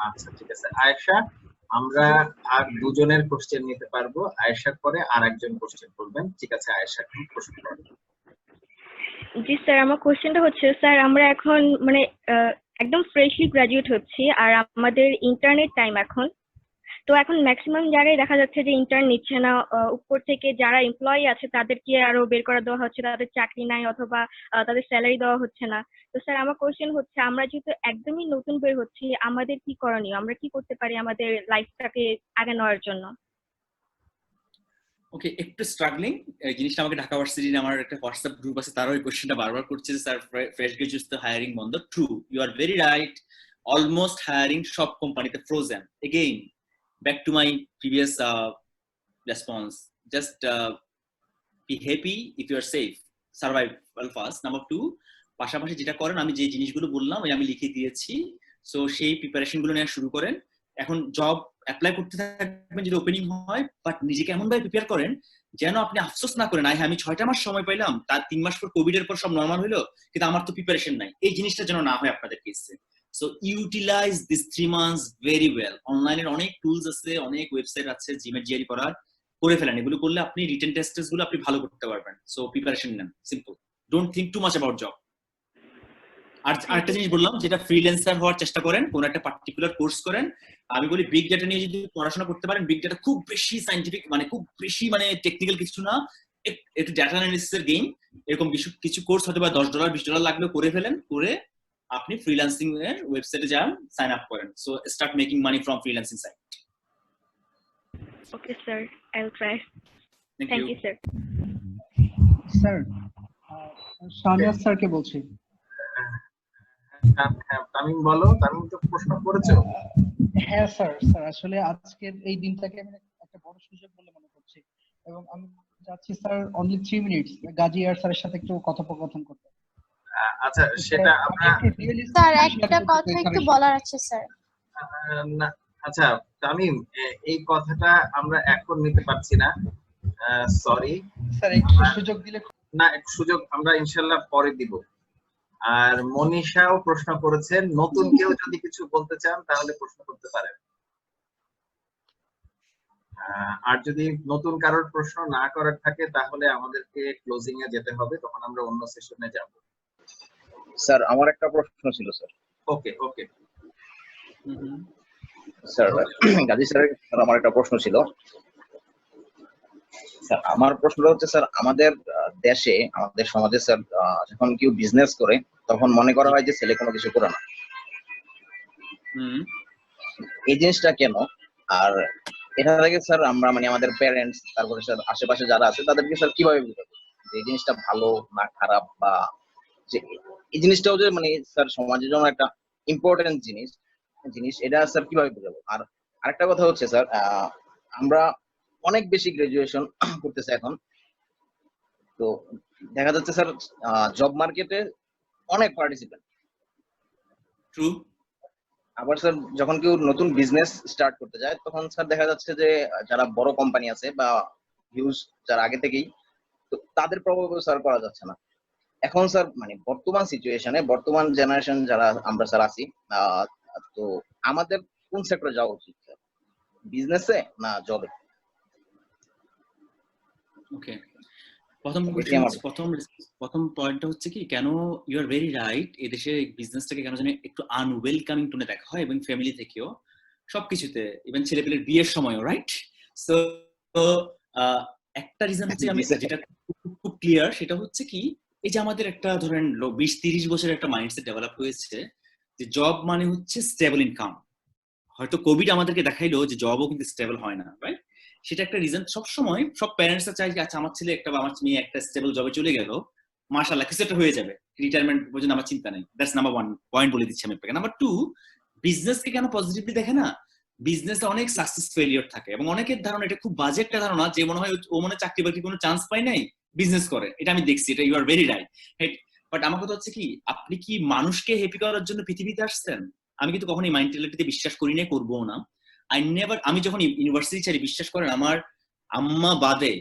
আচ্ছা ঠিক আছে আয়েশা, আমরা আর 2জনের কোশ্চেন নিতে পারবো, আয়েশার পরে আরেকজন কোশ্চেন করবেন। ঠিক আছে আয়েশা, প্রশ্ন করুন। জি স্যার, আমার কোশ্চেনটা হচ্ছে, স্যার আমরা এখন মানে একদম ফ্রেশলি গ্রাজুয়েট হচ্ছি, আর আমাদের ইন্টারনেট টাইম এখন, তো এখন ম্যাক্সিমাম জায়গায় দেখা যাচ্ছে যে ইন্টার্ন নিচ্ছে না, উপর থেকে যারা এমপ্লয়ি আছে তাদেরকে আরো বের করে দেওয়া হচ্ছে, তাদের চাকরি নাই অথবা তাদের স্যালারি দেওয়া হচ্ছে না। তো স্যার আমার কোশ্চেন হচ্ছে, আমরা যেহেতু একদমই নতুন বের হচ্ছি, আমাদের কি করণীয়, আমরা কি করতে পারি আমাদের লাইফটাকে আগে নেওয়ার জন্য? ওকে, একটু স্ট্রাগলিং এই জিনিসটা। আমাকে ঢাকা ভার্সিটির আমার একটা হোয়াটসঅ্যাপ গ্রুপ আছে, তারাও এই কোশ্চেনটা বারবার করছে যে স্যার ফ্রেশ গ্রাজুয়েটস তো হায়ারিং বন্ধ। True, you are very right, almost hiring সব কোম্পানিতে frozen. Again back to my previous response, just be happy if you are safe, survive well fast. Number 2, পাশাপাশি যেটা করেন, আমি যে জিনিসগুলো বললাম ওই আমি লিখে দিয়েছি, সো সেই প্রিপারেশন গুলো নেওয়া শুরু করেন। এখন জব অ্যাপ্লাই করতে থাকবেন যদি ওপেনিং হয়, বাট নিজেকে এমন ভাবে প্রিপেয়ার করেন যেন আপনি আফসোস না করেন, আমি 6টা মাস সময় পাইলাম, তার 3 মাস পর কোভিড এর পর সব নরমাল হলো, কিন্তু আমার তো প্রিপারেশন নাই। এই জিনিসটা যেন না হয় আপনাদের কেসে। So utilize these 3 months very well. অনলাইনের অনেক টুলস আছে, অনেক ওয়েবসাইট আছে জিমেট জিআরই করার, করে ফেলেন। এগুলো করলে আপনি রিটেন টেস্ট গুলো আপনি ভালো করতে পারবেন। সো প্রিপারেশন নেন, simple, don't think too much about job. আর আরেকটা জিনিস বললাম, যেটা ফ্রিল্যান্সার হওয়ার চেষ্টা করেন, কোন একটা পার্টিকুলার কোর্স করেন। আমি বলি বিগ ডেটা নিয়ে যদি পড়াশোনা করতে পারেন, বিগ ডেটা খুব বেশি সায়েন্টিফিক, মানে খুব বেশি মানে টেকনিক্যাল কিছু না, একটু ডেটা অ্যানালিসিস এর গেম। এরকম কিছু কোর্স হয়তো বা $10 $20 লাগলেও করে ফেলেন, করে আপনি ফ্রিল্যান্সিং এর ওয়েবসাইটে যান, সাইন আপ করেন। So start making money from freelancing site. Okay sir, I will try. Thank you sir. Sir Sania স্যারকে বলছি। হ্যাঁ তামিম বলো, তামিম তো প্রশ্ন করেছো। হ্যাঁ স্যার, আসলে আজকের এই দিনটাকে আমি একটা বড় সুযোগ বলে মনে করছি, এবং আমি চাচ্ছি স্যার অনলি 3 মিনিটস গাজী আর স্যারের সাথে একটু কথোপকথন করতে। আচ্ছা সেটা আমরা স্যার একটা কথা একটু বলার আছে স্যার। না আচ্ছা তামিম, এই কথাটা আমরা এখন নিতে পারছি না, সরি স্যার, একটু সুযোগ দিলে। না, একটু সুযোগ আমরা ইনশাআল্লাহ পরে দিব। আর মনীষাও প্রশ্ন করেছেন, নতুন কেউ যদি কিছু বলতে চান তাহলে প্রশ্ন করতে পারেন, আর যদি নতুন কারোর প্রশ্ন না করার থাকে তাহলে আমাদেরকে ক্লোজিং এ যেতে হবে, তখন আমরা অন্য সেশনে যাব। স্যার আমার একটা প্রশ্ন ছিল স্যার। ওকে ওকে স্যার গাজী স্যার, আমার একটা প্রশ্ন ছিল স্যার। আমার প্রশ্নটা হচ্ছে স্যার, আমাদের দেশে আমাদের সমাজে স্যার যখন কেউ বিজনেস করে তখন মনে করা হয় যে ছেলে কোনো কিছু করে না। এই জিনিসটা কেন? আর এটা থেকে স্যার আমরা মানে আমাদের প্যারেন্টস, তারপরে স্যার আশেপাশে যারা আছে তাদেরকে স্যার কিভাবে বুঝাবো যে এই জিনিসটা ভালো না খারাপ, বা যে এই জিনিসটাও যে মানে স্যার সমাজের জন্য একটা ইম্পর্টেন্ট জিনিস, এটা স্যার কিভাবে বুঝাবো? আর আরেকটা কথা হচ্ছে স্যার, আমরা অনেক বেশি গ্রাজুয়েশন করতেছে এখন। তো দেখা যাচ্ছে স্যার জব মার্কেটে অনেক পার্টিসিপেন্ট। ট্রু। আবার স্যার যখন কেউ নতুন বিজনেস স্টার্ট করতে যায় তখন স্যার দেখা যাচ্ছে যে যারা বড় কোম্পানি আছে বা হিউজ যারা আগে থেকেই, তো তাদের প্রভাবে স্যার করা যাচ্ছে না। এখন স্যার মানে বর্তমান সিচুয়েশনে বর্তমান জেনারেশন যারা আমরা স্যার আছি, তো আমাদের কোন সেক্টরে যাওয়া উচিত, বিজনেসে না জবে? ওকে, প্রথম পয়েন্টটা হচ্ছে কি, কেন ইউ আর ভেরি রাইট, এদেশে বিজনেসটাকে কেন জানি একটু আনওয়েলকামিং টোনে দেখা হয়, এবং ফ্যামিলি থেকেও সবকিছুতে, ইভেন ছেলেপেলের বিয়ের সময়ও, রাইট? সো একটা রিজন হচ্ছে আমি যেটা খুব ক্লিয়ার, সেটা হচ্ছে কি, এই যে আমাদের একটা ধরেন 20-30 বছরের একটা মাইন্ডসেট ডেভেলপ হয়েছে যে জব মানে হচ্ছে স্টেবল ইনকাম। হয়তো কোভিড আমাদেরকে দেখাইলো যে জবও কিন্তু স্টেবল হয় না, রাইট? সেটা একটা রিজন। সবসময় সব প্যারেন্টসরা চাই যে আচ্ছা আমার ছেলে একটা বা আমার মেয়ে একটা স্টেবল জবে চলে গেল, মাশাআল্লাহ কিছু একটা হয়ে যাবে, রিটায়ারমেন্ট পর্যন্ত আমার চিন্তা নেই। দ্যাটস নাম্বার 1 পয়েন্ট বলে দিচ্ছি আমি আপনাকে। নাম্বার 2, বিজনেসকে কেন পজিটিভলি দেখে না? বিজনেসে অনেক সাকসেস ফেলিওর থাকে, এবং অনেকের ধারণা, এটা খুব বাজে একটা ধারণা, যে মনে হয় ও মনে চাকরি বাকরি কোনো চান্স পায় নাই, বিজনেস করে। এটা আমি দেখছি, এটা you are very right. But আমার কথা হচ্ছে কি, আপনি কি মানুষকে হ্যাপি করার জন্য পৃথিবীতে আসছেন? আমি কিন্তু কখনো এই মেন্টালিটিতে বিশ্বাস করি না, করবো না। আমি যখন ইউনিভার্সিটি ছাড়ি, বিশ্বাস করেন আমার আম্মা বাদে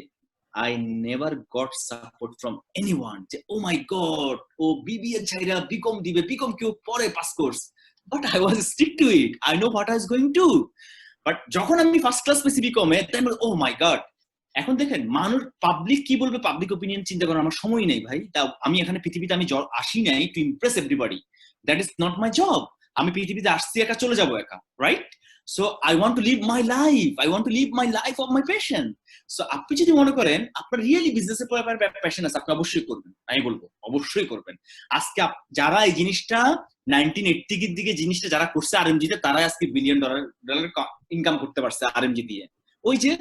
I never got support from anyone যে ও মাই গড ও বিবিএ ছাইরা বিকম দিবে, বিকম কেউ পরে pass course, but I was stick to it. I know what I was going to. But যখন আমি ফার্স্ট ক্লাস পেয়েছি বিকমে, দেন ও মাই গড। এখন দেখেন মানুষ পাবলিক কি বলবে, পাবলিক ওপিনিয়ন চিন্তা করার আমার সময় নেই ভাই। তা আমি এখানে পৃথিবীতে আমি আসি নাই two Impress everybody, that is not my job. আমি পৃথিবীতে আসছি একা, চলে যাবো একা, right? So I want to live my life. I want to live my life of my passion. So আপনি যদি মনে করেন আপনার রিয়েলি বিজনেসের ব্যাপারে প্যাশন আছে, আপনি অবশ্যই করবেন। আমি বলবো অবশ্যই করবেন। আজকে যারা এই জিনিসটা 1980 এর দিকে জিনিসটা যারা করছে আরএমজি তে, তারাই আজকে $1 বিলিয়ন ইনকাম করতে পারছে আরএমজি দিয়ে। ওই যে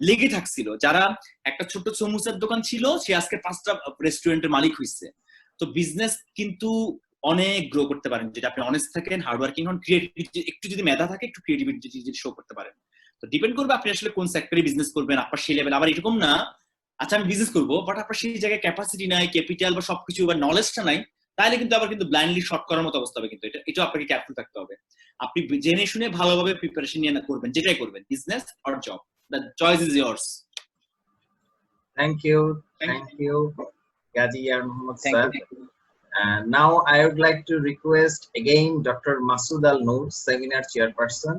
লেগে থাকছিল, যারা একটা ছোট সমুচার দোকান ছিল, সে আজকে 5টা রেস্টুরেন্টের মালিক হয়েছে। তো বিজনেস কিন্তু অনেক গ্রো করতে পারেন যদি আপনি অনেস্ট থাকেন, হার্ড ওয়ার্কিং হন, ক্রিয়েটিভিটি একটু যদি মেধা থাকে, একটু ক্রিয়েটিভিটি যদি শো করতে পারেন। তো ডিপেন্ড করবে আপনি আসলে কোন সেক্টরে বিজনেস করবেন, আপনার সেই লেভেল। আবার এরকম না আচ্ছা আমি বিজনেস করবো, বাট আপনার সেই জায়গায় ক্যাপাসিটি নাই, ক্যাপিটাল বা সবকিছু বা নলেজটা নাই, তাহলে কিন্তু আবার কিন্তু ব্লাইন্ডলি শর্ট করার মতো অবস্থা হবে। কিন্তু এটা আপনাকে কেয়ারফুল থাকতে হবে। আপনি জেনে শুনে ভালোভাবে প্রিপারেশন নিয়ে করবেন, যেটাই করবেন, business or job, the choice is yours. Thank you Gaji Yar Mohammad sir. Now I would like to request again Dr. Masood Al Noor, seminar chairperson,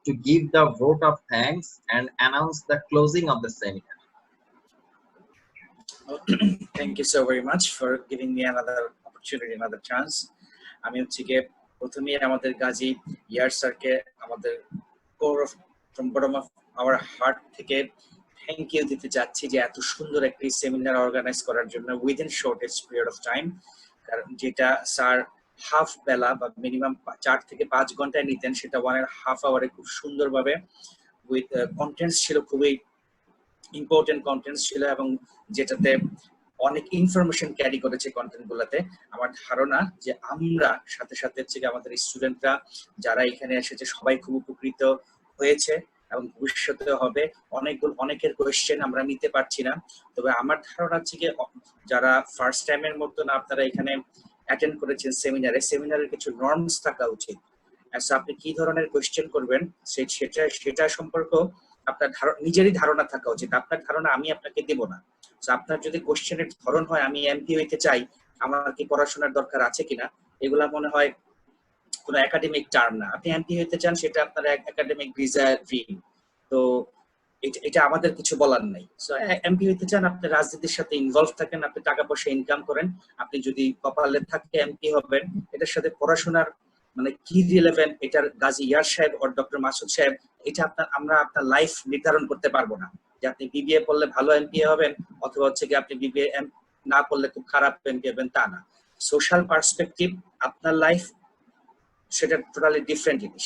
to give the vote of thanks and announce the closing of the seminar. Thank you so very much for giving me another opportunity, another chance. আমি হচ্ছে গিয়ে প্রথমেই আমাদের গাজী ইয়ার স্যারকে আমাদের from bottom of our heart থেকে thank you দিতে চাচ্ছি যে এত সুন্দর একটি সেমিনার অর্গানাইজ করার জন্য within shortest period of time. কারণ যেটা স্যার হাফ বেলা বা মিনিমাম 4 থেকে 5 ঘন্টায় নিতেন, সেটা 1.5 আওয়ারে খুব সুন্দরভাবে উইথ কন্টেন্টস ছিল, খুবই ইম্পর্টেন্ট কন্টেন্টস ছিল, এবং যেটাতে অনেক ইনফরমেশন ক্যারি করেছে কন্টেন্ট গুলাতে। আমার ধারণা যে আমরা সাথে সাথে হচ্ছে আমাদের স্টুডেন্টরা যারা এখানে এসেছে সবাই খুব উপকৃত হয়েছে, এবং ভবিষ্যতে হবে। অনেকের কোয়েশ্চেন আমরা নিতে পারছি না, তবে আমার ধারণা হচ্ছে যে যারা ফার্স্ট টাইমের মতো না আপনারা এখানে অ্যাটেন্ড করেছেন সেমিনারের কিছু নর্মস থাকা উচিত। আপনি কি ধরনের কোয়েশ্চেন করবেন সেটা সম্পর্কে আপনার নিজেরই ধারণা থাকা উচিত। আপনার ধারণা আমি আপনাকে দেব না। আপনার যদি কোয়েশ্চেনের ধরন হয় আমি এমপি হইতে চাই, আমার কি পড়াশোনার দরকার আছে কিনা, এগুলা মনে হয় কোনো একাডেমিক টার্ম না। আপনি এমপি হইতে চান, সেটা আপনার একাডেমিক ভিসা ড্রিম, তো এটা আমাদের কিছু বলার নাই। সো এমপি হইতে চান, আপনি রাজনীতির সাথে ইনভলভ থাকেন, আপনি টাকা পয়সা ইনকাম করেন, আপনি যদি কপালে থাকে এমপি হবেন। এটার সাথে পড়াশোনার মানে কি রিলেভেন্ট, এটার গাজী ইয়ার সাহেব ও ডক্টর মাসুদ সাহেব, এটা আমরা আপনার লাইফ নির্ধারণ করতে পারবো না যে আপনি বিবিএ পড়লে ভালো এমপি হবেন অথবা হচ্ছে কি আপনি বিবিএ না পড়লে খুব খারাপ এমপি হবেন, তা না। সোশ্যাল পার্সপেক্টিভ, আপনার লাইফ, সেটা টোটালি ডিফারেন্ট জিনিস।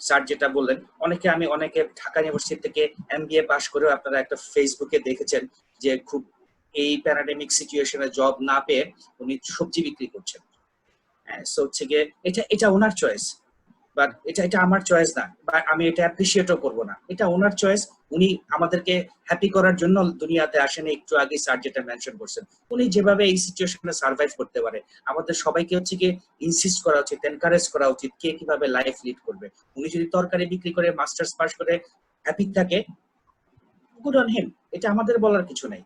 স্যার যেটা বললেন, অনেকে ঢাকা ইউনিভার্সিটি থেকে এমবিএ পাস করেও আপনারা একটা ফেসবুকে দেখেছেন যে খুব এই প্যারাডেমিক সিচুয়েশনে জব না পেয়ে উনি সবজি বিক্রি করছেন। সো হচ্ছে গিয়ে এটা ওনার চয়েস। বাট এটা আমার চয়েস না, বা আমি এটা অ্যাপ্রিসিয়েটও করব না, এটা ওনার চয়েস। উনি আমাদেরকে হ্যাপি করার জন্য দুনিয়াতে আসেন। একটু আগে স্যার যেটা মেনশন করছেন, উনি যেভাবে এই সিচুয়েশনে সার্ভাইভ করতে পারে, আমাদের সবাইকে হচ্ছে কি ইনসিস্ট করা উচিত, এনকারেজ করা উচিত কে কিভাবে লাইফ লিড করবে। উনি যদি তরকারি বিক্রি করে মাস্টার্স পাস করে হ্যাপি থাকে, গুড অন হিম, এটা আমাদের বলার কিছু নাই।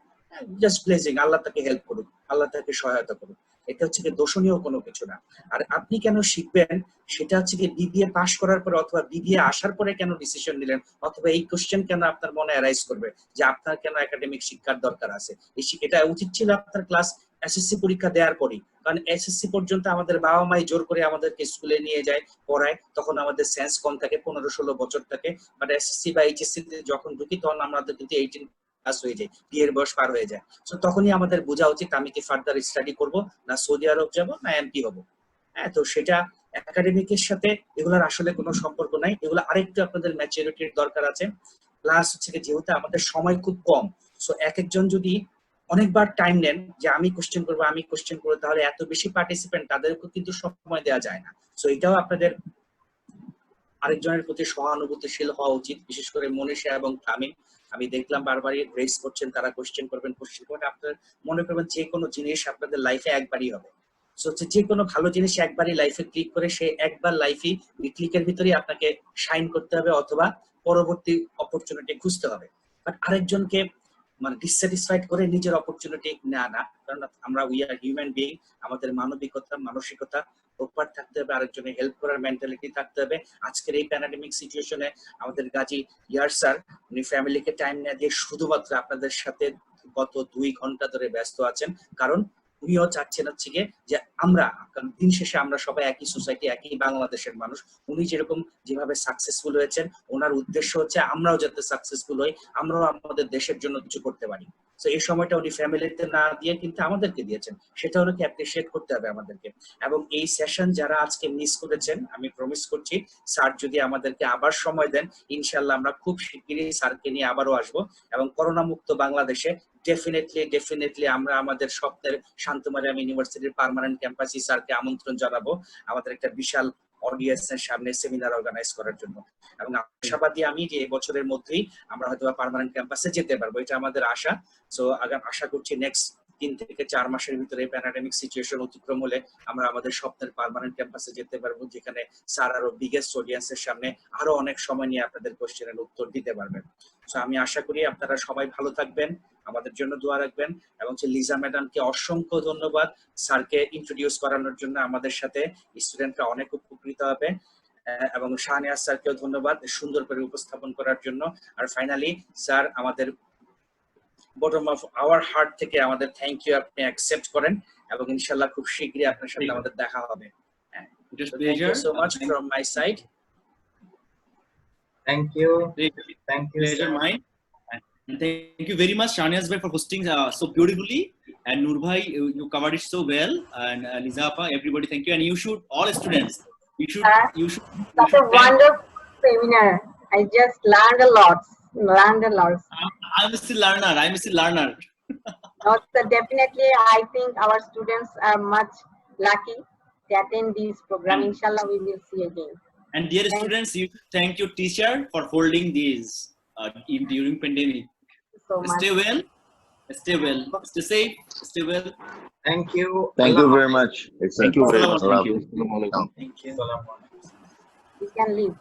জাস্ট ব্লেসিং, আল্লাহ তাকে হেল্প করুক, আল্লাহ তাকে সহায়তা করুক, এটা হচ্ছে কি দোষণীয় কোনো কিছু না। আর আপনি কেন শিখবেন সেটা হচ্ছে কি বিবিএ পাস করার পরে অথবা বিবিএ আসার পরে কেন ডিসিশন নিলেন, অথবা এই কোশ্চেন কেন আপনার মনে অ্যারাইজ করবে যে আপনার কেন একাডেমিক শিক্ষার দরকার আছে। এটা উচিত ছিল আপনার ক্লাস এসএসসি পরীক্ষা দেওয়ার পরই, কারণ এসএসসি পর্যন্ত আমাদের বাবা মাই জোর করে আমাদেরকে স্কুলে নিয়ে যায় পড়ায়, তখন আমাদের সেন্স কম থাকে, 15-16 বছর থাকে। বাট এসএসসি বা এইচএসসি যখন ঢুকি তখন আমাদের কিন্তু 18 প্লাস হয়ে যায়, বিয়ের বয়স পার হয়ে যায়। তো তখনই আমাদের বোঝা উচিত আমি কি ফার্দার স্টাডি করব, না সৌদি আরব যাব, না এমপি হব। হ্যাঁ, তো সেটা একাডেমিকের সাথে এগুলোর আসলে কোনো সম্পর্ক নাই। এগুলো আরেকটু আপনাদের ম্যাচুরিটির দরকার আছে। প্লাস হচ্ছে যেহেতু আমাদের সময় খুব কম, সো এক একজন যদি অনেকবার টাইম নেন যে আমি কোশ্চেন করবো, তাহলে এত বেশি পার্টিসিপেন্ট, তাদেরকে কিন্তু সময় দেওয়া যায় না। সো এটাও আপনাদের আরেকজনের প্রতি সহানুভূতিশীল হওয়া উচিত, বিশেষ করে মনীষা এবং তামিম। আমি দেখলাম বারবারই রেস করছেন, তারা কোশ্চেন করবেন। আপনার মনে করবেন যে কোনো জিনিস আপনাদের লাইফে একবারই হবে। সো হচ্ছে যে কোনো ভালো জিনিস একবারই লাইফে ক্লিক করে, সে একবার লাইফে ক্লিকের ভিতরেই আপনাকে শাইন করতে হবে, অথবা পরবর্তী অপরচুনিটি খুঁজতে হবে। বাট আরেকজনকে মানে ডিসস্যাটিসফাইড করে নিজের অপরচুনিটি না, কারণ আমরা উই আর হিউম্যান বিইং, আমাদের মানবিকতা, মানসিকতা প্রপার থাকতে হবে, আরেকজনের হেল্প করার মেন্টালিটি থাকতে হবে। আজকের এই প্যান্ডেমিক সিচুয়েশনে আমাদের গাজী ইয়ার স্যার, উনি ফ্যামিলিকে টাইম না দিয়ে শুধুমাত্র আপনাদের সাথে গত 2 ঘন্টা ধরে ব্যস্ত আছেন, কারণ উনিও চাচ্ছেন হচ্ছে যে আমরা দিন শেষে আমরা সবাই একই সোসাইটি, একই বাংলাদেশের মানুষ। উনি যেভাবে সাকসেসফুল হয়েছেন, ওনার উদ্দেশ্য হচ্ছে আমরাও যাতে সাকসেসফুল হই, আমরাও আমাদের দেশের জন্য কিছু করতে পারি। তো এই সময়টা উনি ফ্যামিলিতে না দিয়ে কিন্তু আমাদেরকে দিয়েছেন, সেটা ওনাকে অ্যাপ্রিসিয়েট করতে হবে আমাদেরকে। এবং এই সেশন যারা আজকে মিস করেছেন, আমি প্রমিস করছি স্যার যদি আমাদেরকে আবার সময় দেন, ইনশাল্লাহ আমরা খুব শিগগিরই স্যারকে নিয়ে আবারও আসবো, এবং করোনা মুক্ত বাংলাদেশে ডেফিনেটলি আমরা আমাদের স্বপ্নের শান্ত মারিয়াম ইউনিভার্সিটির পার্মানেন্ট ক্যাম্পাসে স্যারকে আমন্ত্রণ জানাবো আমাদের একটা বিশাল অডিয়েন্সের সামনে সেমিনার অর্গানাইজ করার জন্য। এবং আশাবাদী আমি যে এই বছরের মধ্যেই আমরা হয়তো পার্মানেন্ট ক্যাম্পাসে যেতে পারবো, এটা আমাদের আশা। সো আশা করছি নেক্সট 3 থেকে 4 মাসের ভিতরে প্যান্ডেমিক সিচুয়েশন অতিক্রম হলে আমরা আমাদের স্বপ্নের পার্মানেন্ট ক্যাম্পাসে যেতে পারবো, যেখানে স্যার আরো বিগেস্ট অডিয়েন্সের সামনে আরো অনেক সময় নিয়ে আপনাদের কোশ্চেনের উত্তর দিতে পারবেন। সো আমি আশা করি আপনারা সবাই ভালো থাকবেন, আমাদের জন্য দোয়া রাখবেন। এবং লিজা ম্যাডামকে অসংখ্য ধন্যবাদ স্যারকে ইন্ট্রোডিউস করানোর জন্য, আমাদের সাথে স্টুডেন্টরা অনেক উপকৃত হবে। এবং শাহনিয়াজ স্যারকেও ধন্যবাদ সুন্দর করে উপস্থাপন করার জন্য। আর ফাইনালি স্যার, আমাদের বটম অফ আওয়ার হার্ট থেকে আমাদের থ্যাংক ইউ, আপনি অ্যাকসেপ্ট করেন, এবং ইনশাআল্লাহ খুব শীঘ্রই আপনার সাথে আমাদের দেখা হবে। Thank you so much from my side. Thank you. Pleasure mine. And thank you very much, Shahniaz bhai, for hosting so beautifully. And Noor bhai, you covered it so well. And Liza appa, everybody, thank you. And you should, all students, you should. That's a wonderful seminar. I just learned a lot. I'm still learner. No, so definitely, I think our students are much lucky to attend this program. Inshallah, we will see again. And dear students, you thank your teacher for holding these during pandemic. So stay well, stay safe, stay well. Thank you. Thank you very much. Thank you very much. Thank you. We can leave.